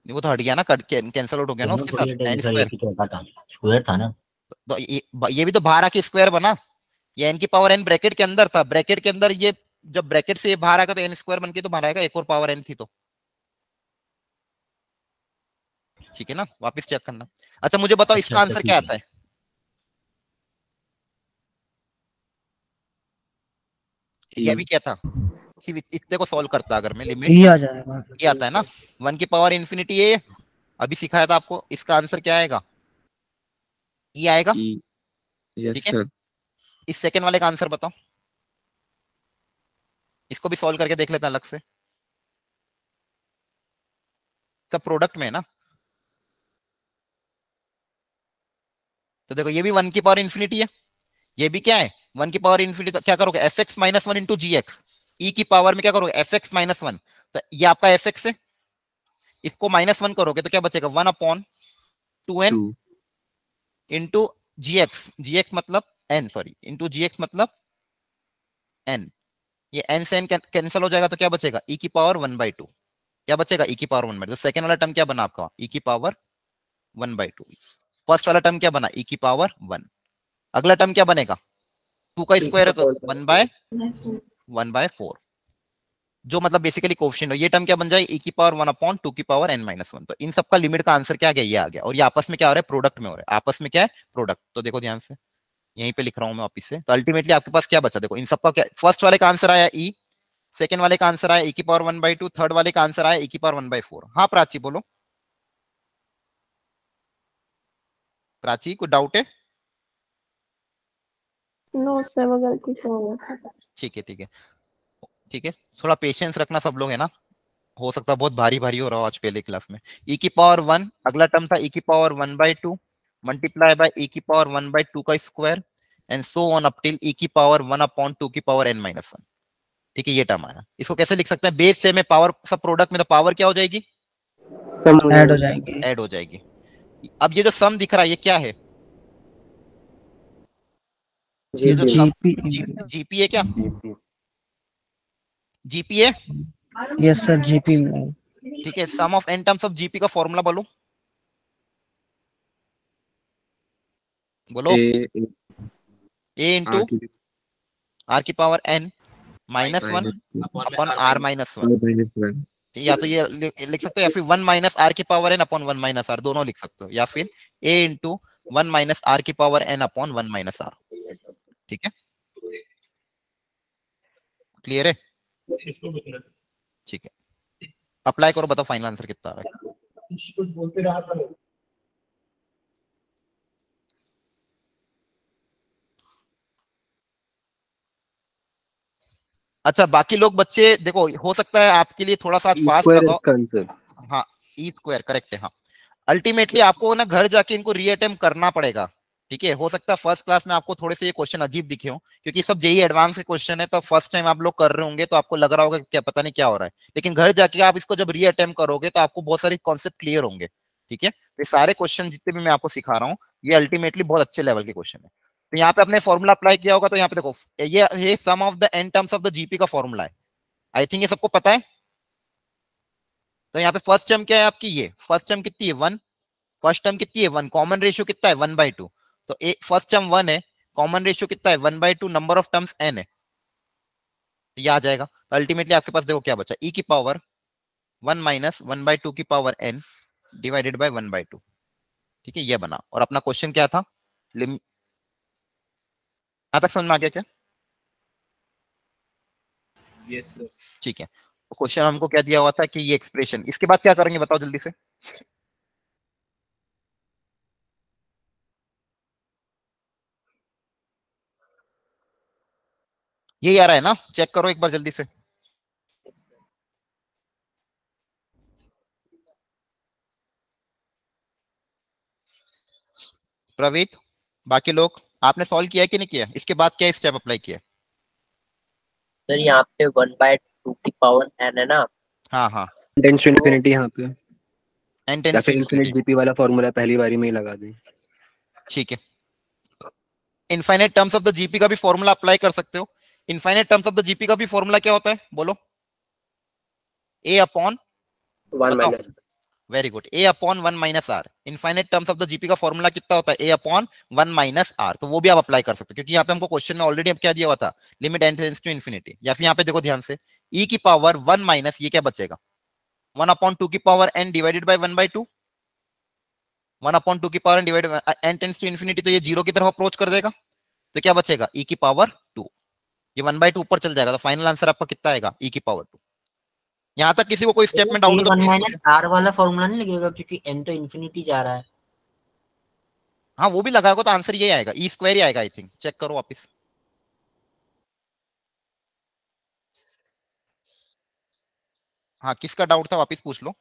वो तो हट गया ना, कैंसिल आउट हो गया ना उसके साथ, n स्क्वायर। स्क्वायर था ना, तो ये भी तो बाहर आके स्क्वायर बना। ये n की पावर n ब्रैकेट के अंदर था, ब्रैकेट के अंदर ये जब ब्रैकेट से ये बाहर आएगा तो n स्क्वायर बन के तो बाहर आएगा, एक और पावर n थी तो। ठीक है ना, वापस चेक करना। अच्छा मुझे बताओ इसका आंसर क्या आता है? ये अभी क्या था, सिर्फ इतने को सॉल्व करता अगर मैं लिमिट ये आ जाएगा। ये आता है ना 1 की पावर इन्फिनिटी ए, अभी सिखाया था आपको, इसका आंसर क्या आएगा, ये आएगा। यस ठीक है, सर। इस सेकंड वाले का आंसर बताओ, इसको भी सॉल्व करके देख लेते हैं अलग से, सब प्रोडक्ट में है ना। तो देखो ये भी 1 की पावर इन्फिनिटी है, ये भी क्या है 1 की पावर इन्फिनिटी, तो क्या करोगे f x minus one into g x, e की पावर में क्या करोगे एफ एक्स माइनस वन, तो ये आपका एफ एक्स है, इसको -1 करोगे तो क्या बचेगा 1/2n इंटू जी एक्स मतलब n, sorry into g x मतलब n, ये n से n कैंसिल हो जाएगा तो क्या बचेगा e की पावर 1/2, क्या बचेगा e की पावर 1/2। तो सेकंड वाला टर्म क्या बना आपका e की पावर 1/2, फर्स्ट वाला टर्म क्या बना e की पावर 1, अगला टर्म क्या बनेगा 2 का स्क्वायर है तो 1/4, जो मतलब बेसिकली कोफिशिएंट हो, ये टर्म क्या बन जाए e की पावर 1/2 की पावर n-1। तो इन सबका लिमिट का आंसर क्या आ गया, ये आ गया, और ये आपस में क्या हो रहा है प्रोडक्ट में हो रहा है, आपस में क्या है प्रोडक्ट। तो देखो ध्यान से यहीं पे लिख रहा हूं मैं वापिस से, तो अल्टीमेटली आपके पास क्या बचा, देखो इन सबका क्या, फर्स्ट वाले का आंसर आया e, सेकंड वाले का आंसर आया e की पावर 1/2, थर्ड वाले का आंसर आया e की पावर 1/4। हाँ प्राची बोलो, प्राची कोई डाउट है? नो सर, वो गलती से हो गया था। ठीक है ठीक है ठीक है, थोड़ा पेशेंस रखना सब लोग है ना, हो सकता है बहुत भारी भारी हो रहा हो आज पहले क्लास में। e की पावर 1, अगला टर्म था e की पावर 1/2 मल्टीप्लाई बाय e की पावर 1/2 का square and so on up till e की पावर 1/2 की पावर n-1। ठीक है, ये टर्म आया, इसको कैसे लिख सकते हैं, बेस से में पावर सब प्रोडक्ट में, तो पावर क्या हो जाएगी ऐड हो जाएंगे। ऐड हो जाएगी। अब ये जो सम दिख रहा है ये क्या है, ये जो सम जीपी है क्या, जीपी है, यस सर जीपी में। ठीक है, sum of n terms of GP का फॉर्मूला बोलो, बोलो ए इंटू आर की पावर n -1 अपॉन r -1, या तो ये लिख सकते हो, या फिर 1 - r की पावर n अपॉन 1 - r, दोनों लिख सकते हो, या फिर a इंटू 1 - r की पावर n अपॉन 1 - r। ठीक है, क्लियर है, ठीक है, अप्लाई करो, बताओ फाइनल आंसर कितना आ रहा है। अच्छा बाकी लोग बच्चे देखो, हो सकता है आपके लिए थोड़ा सा फास्ट लगा, इसका आंसर हाँ ई स्क्वायर करेक्ट है, हाँ अल्टीमेटली आपको ना घर जाके इनको रीअटेम्प्ट करना पड़ेगा। ठीक है, हो सकता है फर्स्ट क्लास में आपको थोड़े से ये क्वेश्चन अजीब दिखे हो, क्योंकि सब जेई एडवांस के क्वेश्चन है, तो फर्स्ट टाइम आप लोग कर रहे होंगे तो आपको लग रहा होगा क्या पता नहीं क्या हो रहा है, लेकिन घर जाके आप इसको जब रीअटेम्प्ट करोगे तो आपको बहुत सारे कॉन्सेप्ट क्लियर होंगे। ठीक है, ये सारे क्वेश्चन जितने भी मैं आपको सिखा रहा हूँ ये अल्टीमेटली बहुत अच्छे लेवल के क्वेश्चन है। तो यहाँ पे आपने फॉर्मूला अप्लाई किया होगा, तो यहाँ पे देखो ये sum of the n terms of the GP का फॉर्मूला है, आई थिंक ये सबको पता है। तो यहाँ पे फर्स्ट टर्म क्या है आपकी, ये फर्स्ट टर्म कितनी है 1, फर्स्ट टर्म कितनी है 1, कॉमन रेशियो कितना है 1/2, तो फर्स्ट टर्म 1 है, कॉमन रेशियो कितना है 1/2, नंबर ऑफ टर्म्स n है, तो ये आ जाएगा। तो अल्टीमेटली आपके पास देखो क्या बचा, e की पावर 1 - 1/2 की पावर n डिवाइडेड बाय 1/2। ठीक है, ये बना, और अपना क्वेश्चन क्या था, यहां तक समझ में आ गया क्या? Yes sir. ठीक है, तो क्वेश्चन हमको क्या दिया हुआ था कि ये एक्सप्रेशन, इसके बाद क्या करेंगे बताओ जल्दी से। ये आ रहा है ना, चेक करो एक बार जल्दी से। प्रवीत, बाकी लोग आपने सॉल्व किया कि नहीं किया, इसके बाद क्या स्टेप अप्लाई किया? सर यहाँ पे 1/2 की पावर n है ना, हाँ हाँ, टेंस टू इन्फिनिटी यहाँ पे, n या टेंस टू फिर इन्फिनिट इन्फिनिटी, जीपी वाला फॉर्मूला पहली बारी में ही लगा दें। ठीक है, infinite terms of the GP का भी फॉर्मूला अप्लाई कर सकते हो। Infinite terms of the GP का भी फॉर्मूला क्या होता है बोलो, a upon 1 - very good, a upon 1 - r। Infinite terms of the GP का फॉर्मूला कितना होता है, a अपॉन 1 - r, तो वो भी आप अप्लाई कर सकते हो, क्योंकि यहाँ पे हमको क्वेश्चन में ऑलरेडी क्या दिया हुआ था, limit n tends to infinity, या फिर यहाँ पे देखो ध्यान से e की पावर 1 माइनस ये क्या बचेगा 1/2 की पावर n डिवाइडेड बाय 1/2, 1/2 की power n divided n tends to infinity, तो ये जीरो की तरफ अप्रोच कर देगा, तो क्या बचेगा e की पावर 2। ये 1/2 ऊपर चल जाएगा, तो फाइनल आंसर आपका कितना आएगा, e की पावर 2। यहाँ तक किसी को कोई स्टेप में डाउट हो तो वन प्लीज माइनस आर वाला फॉर्मूला नहीं लगेगा, क्योंकि n तो इन्फिनिटी जा रहा है। हाँ वो भी लगाओगे तो आंसर ये आएगा, ई स्क्वायर ही आएगा आई थिंक, चेक करो वापस। हाँ किसका डाउट था वापस पूछ लो।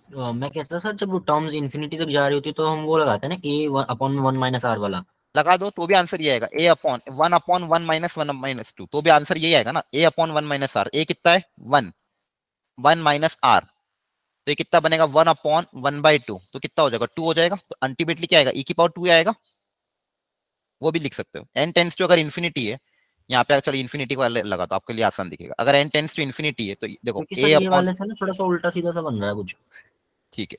मैं कहता था सर, जब वो टर्म्स इन्फिनिटी तक जा रही होती है तो हम वो लगाते हैं ना a अपॉन 1 माइनस आर वाला। लगा दो तो भी आंसर ये आएगा, a/1/1 माइनस 1 माइनस 2, तो भी आंसर यही आएगा ना, a/1 माइनस आर। ए कितना है 1 माइनस आर, तो ये कितना बनेगा 1/1/2, तो कितना हो जाएगा 2 हो जाएगा, तो अल्टीमेटली क्या आएगा e की पावर 2 आएगा। वो भी लिख सकते हो। n टेंड्स टू अगर इन्फिनिटी है, यहाँ पे चलो इन्फिनिटी को लगा तो आपके लिए आसान दिखेगा। अगर n टेंड्स टू इन्फिनिटी है तो देखो ये वाले से ना थोड़ा सा उल्टा सीधा सा बन रहा है कुछ। ठीक है,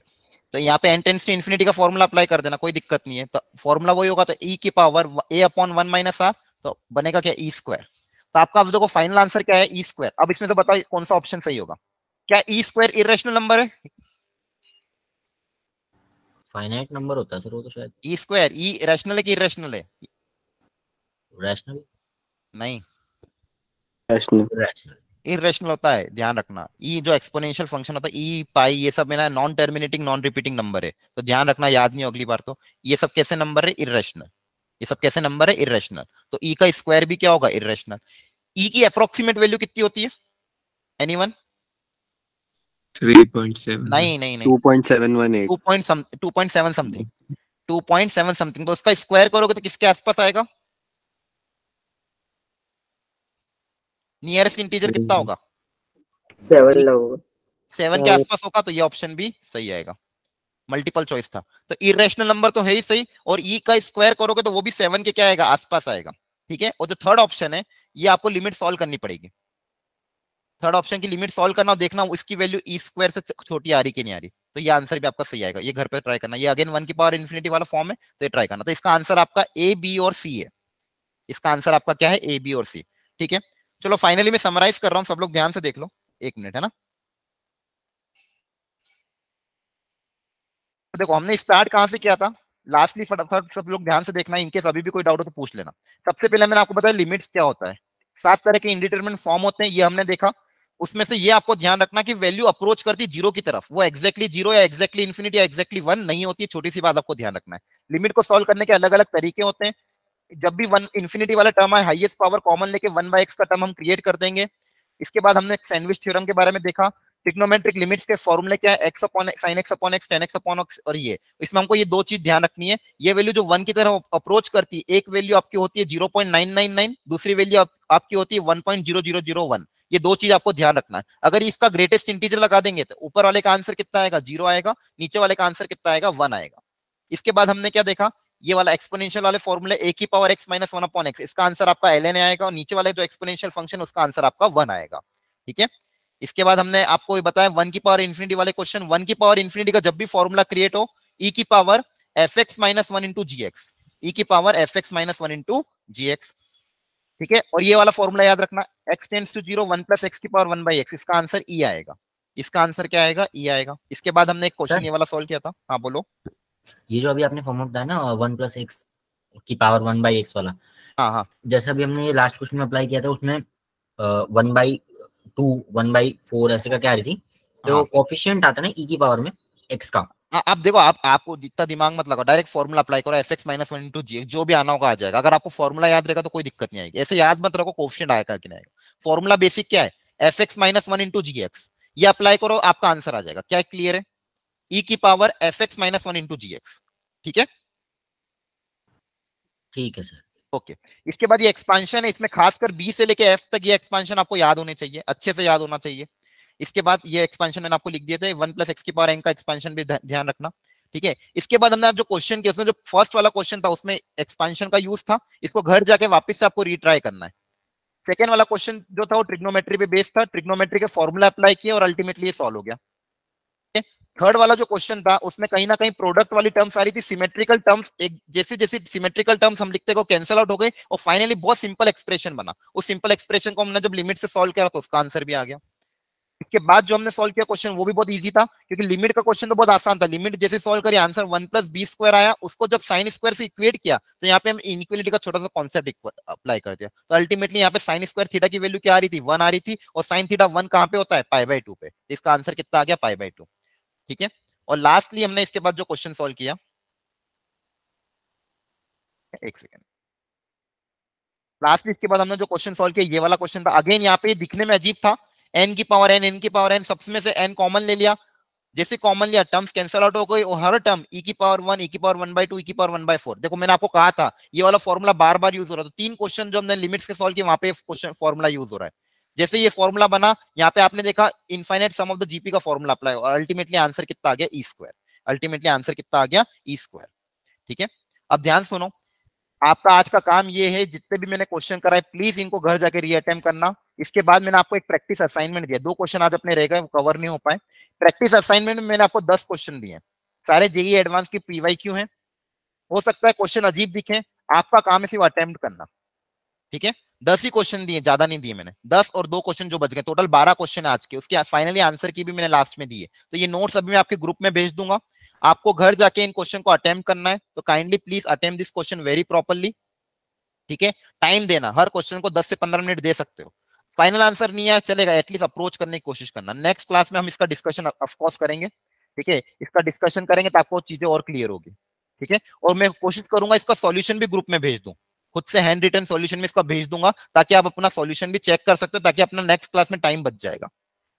तो यहाँ पे n टेंड्स टू इन्फिनिटी का फॉर्मूला अप्लाई कर देना, कोई दिक्कत नहीं है। तो फॉर्मूला वही होगा, तो e की पावर a/1 माइनस आर, तो बनेगा क्या e स्क्वायर। तो आपका अब देखो फाइनल आंसर क्या है e स्क्वायर। अब इसमें तो बताओ कौन सा ऑप्शन सही होगा, क्या e स्क्वायर इरेशनल नंबर है? फाइनाइट नंबर होता है सर वो तो शायद। ई स्क्वायर ई रैशनल है कि इरेशनल है? रैशनल नहीं, रैशनल इरेशनल होता है, ध्यान रखना। ई जो एक्सपोनेंशियल फंक्शन होता है, ई पाई ये सब मेरा non terminating non repeating number है, तो ध्यान रखना, याद नहीं अगली बार। तो ये सब कैसे नंबर है, इरेशनल। ये सब कैसे नंबर है, इरेशनल। तो ई का स्क्वायर भी क्या होगा, इरेशनल। ई की अप्रोक्सीमेट वैल्यू कितनी होती है, एनीवन? 3.7 नहीं नहीं नहीं 2.718 2.7 समथिंग 2.7 समथिंग। तो उसका स्क्वायर करोगे तो किसके आसपास आएगा, नियरेस्ट इंटीजर कितना होगा, 7 लगेगा। 7 के आसपास होगा, तो ये ऑप्शन भी सही आएगा। मल्टीपल चॉइस था, तो इरेशनल नंबर तो है ही सही, और ई का स्क्वायर करोगे तो वो भी 7 के क्या आएगा, आसपास आएगा। ठीक है, और जो थर्ड ऑप्शन है ये आपको लिमिट सॉल्व करनी पड़ेगी। थर्ड ऑप्शन की लिमिट सॉल्व करना और देखना इसकी वैल्यू ई स्क्वायर से छोटी आ रही कि नहीं आ रही, तो ये आंसर भी आपका सही आएगा। ये घर पे ट्राई करना, ये अगेन 1 की पावर इन्फिनिटी वाला फॉर्म है, तो ये ट्राई करना। तो इसका आंसर आपका ए बी और सी है। इसका आंसर आपका क्या है, ए बी और सी। ठीक है, चलो फाइनली मैं समराइज कर रहा हूँ, सब लोग ध्यान से देख लो, 1 मिनट है ना। देखो हमने स्टार्ट कहां से किया था, लास्टली फटाफट सब लोग ध्यान से देखना, इनकेस अभी भी कोई डाउट हो तो पूछ लेना। सबसे पहले मैंने आपको बताया लिमिट्स क्या होता है। 7 तरह के इंडिटरमिनेट फॉर्म होते हैं, ये हमने देखा। उसमें से ये आपको ध्यान रखना कि वैल्यू अप्रोच करती है 0 की तरफ, वो एक्जैक्टली 0 या एक्जैक्टली इन्फिनिटी या एक्जैक्टली 1 नहीं होती, छोटी सी बात आपको ध्यान रखना है। लिमिट को सॉल्व करने के अलग अलग तरीके होते हैं। जब भी 1 इन्फिनिटी वाला टर्म है, हाईएस्ट पावर कॉमन लेके 1/x का टर्म हम क्रिएट कर देंगे। इसके बाद हमने सैंडविच थ्योरम के बारे में देखा। ट्रिग्नोमेट्रिक लिमिट्स के फॉर्मूले क्या है, x upon sin x upon x tan x upon x, और ये इसमें हमको ये दो चीज ध्यान रखनी है। ये वैल्यू जो 1 की तरफ अप्रोच करती है, एक वैल्यू आपकी होती है 0.999, दूसरी वैल्यू आपकी होती है 1.0001। ये दो चीज आपको ध्यान रखना है। अगर इसका ग्रेटेस्ट इंटीजर लगा देंगे तो ऊपर वाले का आंसर कितना आएगा, 0 आएगा, नीचे वाले का आंसर कितना आएगा, 1 आएगा। इसके बाद हमने क्या देखा, ये वाला एक्सपोनेंशियल वाले फॉर्मूले a की power x minus 1 upon x, इसका आंसर आपका ln आएगा, और नीचे वाले जो एक्सपोनेंशियल फंक्शन उसका आंसर आपका 1 आएगा। ठीक है, इसके बाद हमने आपको बताया 1 की पावर इन्फिनिटी वाले क्वेश्चन। 1 की पावर इन्फिनिटी का जब भी फॉर्मूला क्रिएट हो, e की power fx minus 1 into gx, e की power fx minus 1 into gx। ठीक है, और ये वाला फॉर्मूला याद रखना, x tends to 0 1 plus x की पावर 1/x, इसका आंसर e आएगा। इसका आंसर क्या आएगा, e आएगा। इसके बाद हमने एक क्वेश्चन ये वाला सॉल्व किया था। हाँ बोलो। ये जो अभी आपने फॉर्मूला बताया ना 1 प्लस x की पावर 1/x वाला, हाँ हाँ, जैसे अभी हमने ये लास्ट क्वेश्चन में अप्लाई किया था, उसमें 1/2 1/4 ऐसे का क्या आ रही थी, तो हाँ। कोफिशिएंट आता है ना e की पावर में x का। आप देखो, आपको जितना दिमाग मत लगाओ, डायरेक्ट फॉर्मूला अप्लाई करो, fx माइनस 1 इंटू जी, जो भी आना होगा आ जाएगा। अगर आपको फॉर्मूला याद रहेगा तो कोई दिक्कत नहीं आएगी। ऐसे याद मत रखो कोफिशिएंट आएगा कि नहीं आएगा। फॉर्मूला बेसिक क्या है, fx माइनस 1 इंटू gx, ये अप्लाई करो, आपका आंसर आ जाएगा। क्या क्लियर है, e की power fx minus 1 into gx। ठीक है, ठीक है सर। ओके, इसके बाद ये एक्सपांशन है, इसमें खासकर b से लेके f तक ये एक्सपांशन आपको याद होने चाहिए, अच्छे से याद होना चाहिए। इसके बाद ये एक्सपांशन मैंने आपको लिख दिए थे, 1 प्लस x की पावर n का एक्सपांशन भी ध्यान रखना। ठीक है, इसके बाद हमने जो क्वेश्चन किया, उसमें जो फर्स्ट वाला क्वेश्चन था उसमें एक्सपांशन का यूज था, इसको घर जाके वापस से आपको रीट्राई करना है। सेकेंड वाला क्वेश्चन जो था वो ट्रिग्नोमेट्री पे बेस्ड था, ट्रिग्नोमेट्री के फॉर्मूला अप्लाई किए और अल्टीमेटली ये सॉल्व हो गया। थर्ड वाला जो क्वेश्चन था उसमें कहीं ना कहीं प्रोडक्ट वाली टर्म्स आ रही थी, सिमेट्रिकल टर्म्स, एक जैसे जैसे सिमेट्रिकल टर्म्स हम लिखते गए कैंसिल आउट हो गए, और फाइनली बहुत सिंपल एक्सप्रेशन बना। उस सिंपल एक्सप्रेशन को हमने जब लिमिट से सॉल्व किया तो उसका आंसर भी आ गया। इसके बाद जो हमने सॉल्व किया क्वेश्चन वो भी बहुत इजी था, क्योंकि लिमिट का क्वेश्चन तो बहुत आसान था। लिमिट जैसे सॉल्व करिए आंसर 1 + b² आया, उसको जब साइन स्क्वायर से इक्वेट किया तो यहाँ पे हम इनइक्वालिटी का छोटा सा कॉन्सेप्ट अप्लाई कर दिया। तो अल्टीमेटली यहाँ पे साइन स्क्वायर थीटा की वैल्यू क्या आ रही थी, 1 आ रही थी, और साइन थीटा 1 कहाँ पे होता है, π/2 पे। इसका आंसर कितना आ गया, π/2। ठीक है। और लास्टली हमने इसके बाद जो क्वेश्चन सॉल्व किया, एक सेकेंड, लास्टली इसके बाद हमने जो क्वेश्चन सॉल्व किया ये वाला क्वेश्चन था। अगेन यहाँ पे दिखने में अजीब था, n की पावर n, n की पावर n, सबसे से n कॉमन ले लिया। जैसे कॉमन लिया टर्म्स कैंसिल आउट हो गई, और हर टर्म e की पावर 1, e की पावर 1/2, e की पावर 1/4। देखो मैंने आपको कहा था ये वाला फॉर्मूला बार बार यूज हो रहा था। 3 क्वेश्चन जो हमने लिमिट्स के सॉल्व किए वहां पे क्वेश्चन फॉर्मूला यूज हो रहा है। जैसे ये फॉर्मूला बना, यहाँ पे आपने देखा infinite sum of the GP का फॉर्मूला अप्लाई, और अल्टीमेटली आंसर कितना आ गया, e²। अल्टीमेटली आंसर कितना आ गया, e²। ठीक है। अब ध्यान सुनो, आपका आज का काम ये है, जितने भी मैंने क्वेश्चन कराए प्लीज इनको घर जाके रीअटेम्प्ट करना। इसके बाद मैंने आपको एक प्रैक्टिस असाइनमेंट दिया, 2 क्वेश्चन आज अपने रह गए, कवर नहीं हो पाए। प्रैक्टिस असाइनमेंट में मैंने आपको 10 क्वेश्चन दिए, सारे जेईई एडवांस की पीवाईक्यू हैं। हो सकता है क्वेश्चन अजीब दिखे, आपका काम है सिर्फ अटेम्प्ट करना। ठीक है। 10 ही क्वेश्चन दिए, ज्यादा नहीं दिए मैंने, 10 और 2 क्वेश्चन जो बच गए, टोटल 12 क्वेश्चन है आज के। उसके फाइनली आंसर की भी मैंने लास्ट में दी है। तो ये नोट्स अभी मैं आपके ग्रुप में भेज दूंगा, आपको घर जाके इन क्वेश्चन को अटेम्प्ट करना है। तो kindly please attempt this question very properly. ठीक है। टाइम देना, हर क्वेश्चन को 10 से 15 मिनट दे सकते हो। फाइनल आंसर नहीं है चलेगा, एटलीस्ट अप्रोच करने की कोशिश करना। नेक्स्ट क्लास में हम इसका डिस्कशन ऑफ कोर्स करेंगे। ठीक है। इसका डिस्कशन करेंगे तो आपको चीजें और क्लियर होगी। ठीक है। और मैं कोशिश करूंगा इसका सॉल्यूशन भी ग्रुप में भेज दूं, खुद से हैंड रिटन सॉल्यूशन में इसका भेज दूंगा, ताकि आप अपना सॉल्यूशन भी चेक कर सकते हो, ताकि अपना नेक्स्ट क्लास में टाइम बच जाएगा।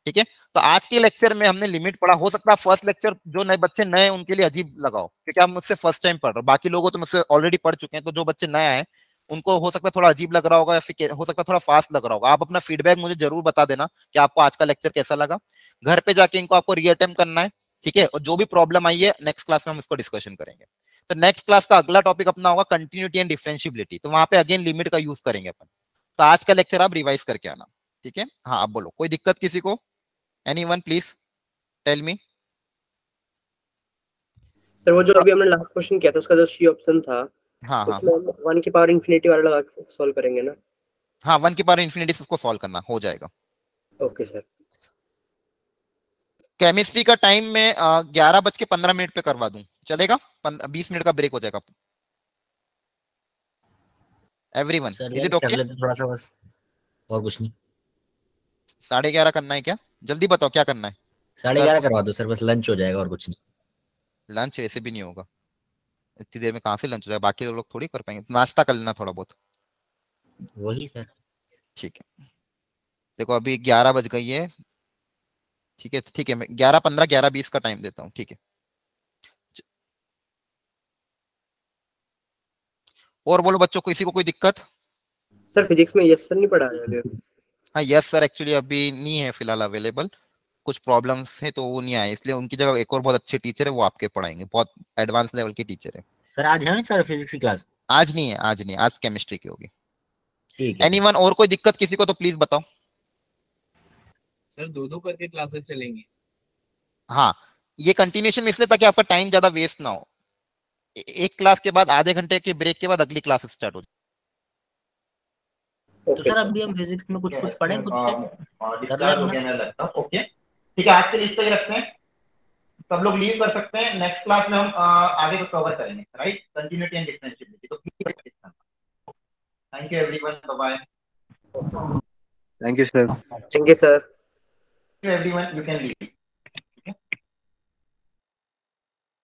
ठीक है। तो आज के लेक्चर में हमने लिमिट पढ़ा। हो सकता है फर्स्ट लेक्चर जो नए बच्चे नए उनके लिए अजीब लगाओ, क्योंकि आप मुझसे फर्स्ट टाइम पढ़ रहे हो, बाकी लोगों तो मुझसे ऑलरेडी पढ़ चुके हैं। तो जो बच्चे नए आए उनको हो सकता है थोड़ा अजीब लग रहा होगा, या फिर हो सकता है थोड़ा फास्ट लग रहा होगा। आप अपना फीडबैक मुझे जरूर बता देना कि आपको आज का लेक्चर कैसा लगा। घर पे जाके इनको आपको रीअटेम्प्ट करना है। ठीक है। और जो भी प्रॉब्लम आई है नेक्स्ट क्लास में हम इसको डिस्कशन करेंगे। तो नेक्स्ट क्लास का अगला टॉपिक अपना होगा कंटिन्यूटी एंड डिफरेंशिएबिलिटी। तो वहां पे अगेन लिमिट का यूज करेंगे अपन। तो आज का लेक्चर आप रिवाइज करके आना। ठीक है। हाँ आप बोलो, कोई दिक्कत किसी को? Anyone please tell me. Sir वो जो अभी हमने लास्ट क्वेश्चन किया था उसका जो सी ऑप्शन था, हाँ हाँ उसमें 1 की पावर इंफिनिटी वाला लगा के सॉल्व करेंगे ना? हाँ, 1 की पावर इंफिनिटी से उसको सॉल्व करना हो जाएगा। Okay sir. केमिस्ट्री का टाइम में 11:15 पे करवा दूं, चलेगा? 20 मिनट का ब्रेक हो जाएगा। Everyone is it okay? थोड़ा सा बस, और कुछ नहीं। 11:30 करना है क्या? जल्दी बताओ क्या करना है। 11:30 करवा दो सर, बस लंच हो जाएगा और कुछ नहीं। लंच वैसे भी नहीं होगा इतनी देर में, कहाँ से लंच हो जाएगा? बाकी लोग थोड़ी कर पाएंगे, नाश्ता कर लेना थोड़ा बहुत। वही सर। ठीक है। देखो अभी 11 बज गई है। ठीक है ठीक है, मैं 11:15 11:20 का टाइम देता हूँ। ठीक है। और बोलो बच्चों, किसी को कोई दिक्कत? सर फिजिक्स में यस सर नहीं पढ़ा रहे अभी? हाँ यस सर एक्चुअली अभी नहीं है फिलहाल अवेलेबल, कुछ प्रॉब्लम्स है तो वो नहीं आए, इसलिए उनकी जगह एक और बहुत अच्छे टीचर है वो आपके पढ़ाएंगे, बहुत एडवांस लेवल के टीचर है। सर आज है ना सर फिजिक्स की क्लास? आज नहीं है, आज नहीं, आज केमिस्ट्री की होगी। ठीक है। एनीवन और कोई दिक्कत किसी को तो प्लीज बताओ। सर 2-2 करके क्लासेस चलेंगी? हाँ ये कंटिन्यूशन में इसलिए ताकि आपका टाइम ज्यादा वेस्ट ना हो। एक क्लास के बाद आधे घंटे के ब्रेक के बाद अगली क्लास स्टार्ट हो। तो सर अभी हम फिजिक्स में कुछ कुछ पढ़े, कुछ से कर ले अपना। ओके ठीक है, आज के लिए इस तक रखते हैं, सब लोग लीव कर सकते हैं। नेक्स्ट क्लास में हम आगे को कवर करेंगे, राइट? Continuity and differentiability. तो thank you everyone, bye bye. Thank you sir. Thank you sir. Everyone you can leave.